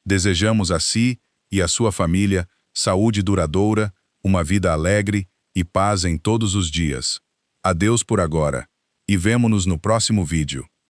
Desejamos a si e a sua família saúde duradoura, uma vida alegre e paz em todos os dias. Adeus por agora, e vemo-nos no próximo vídeo.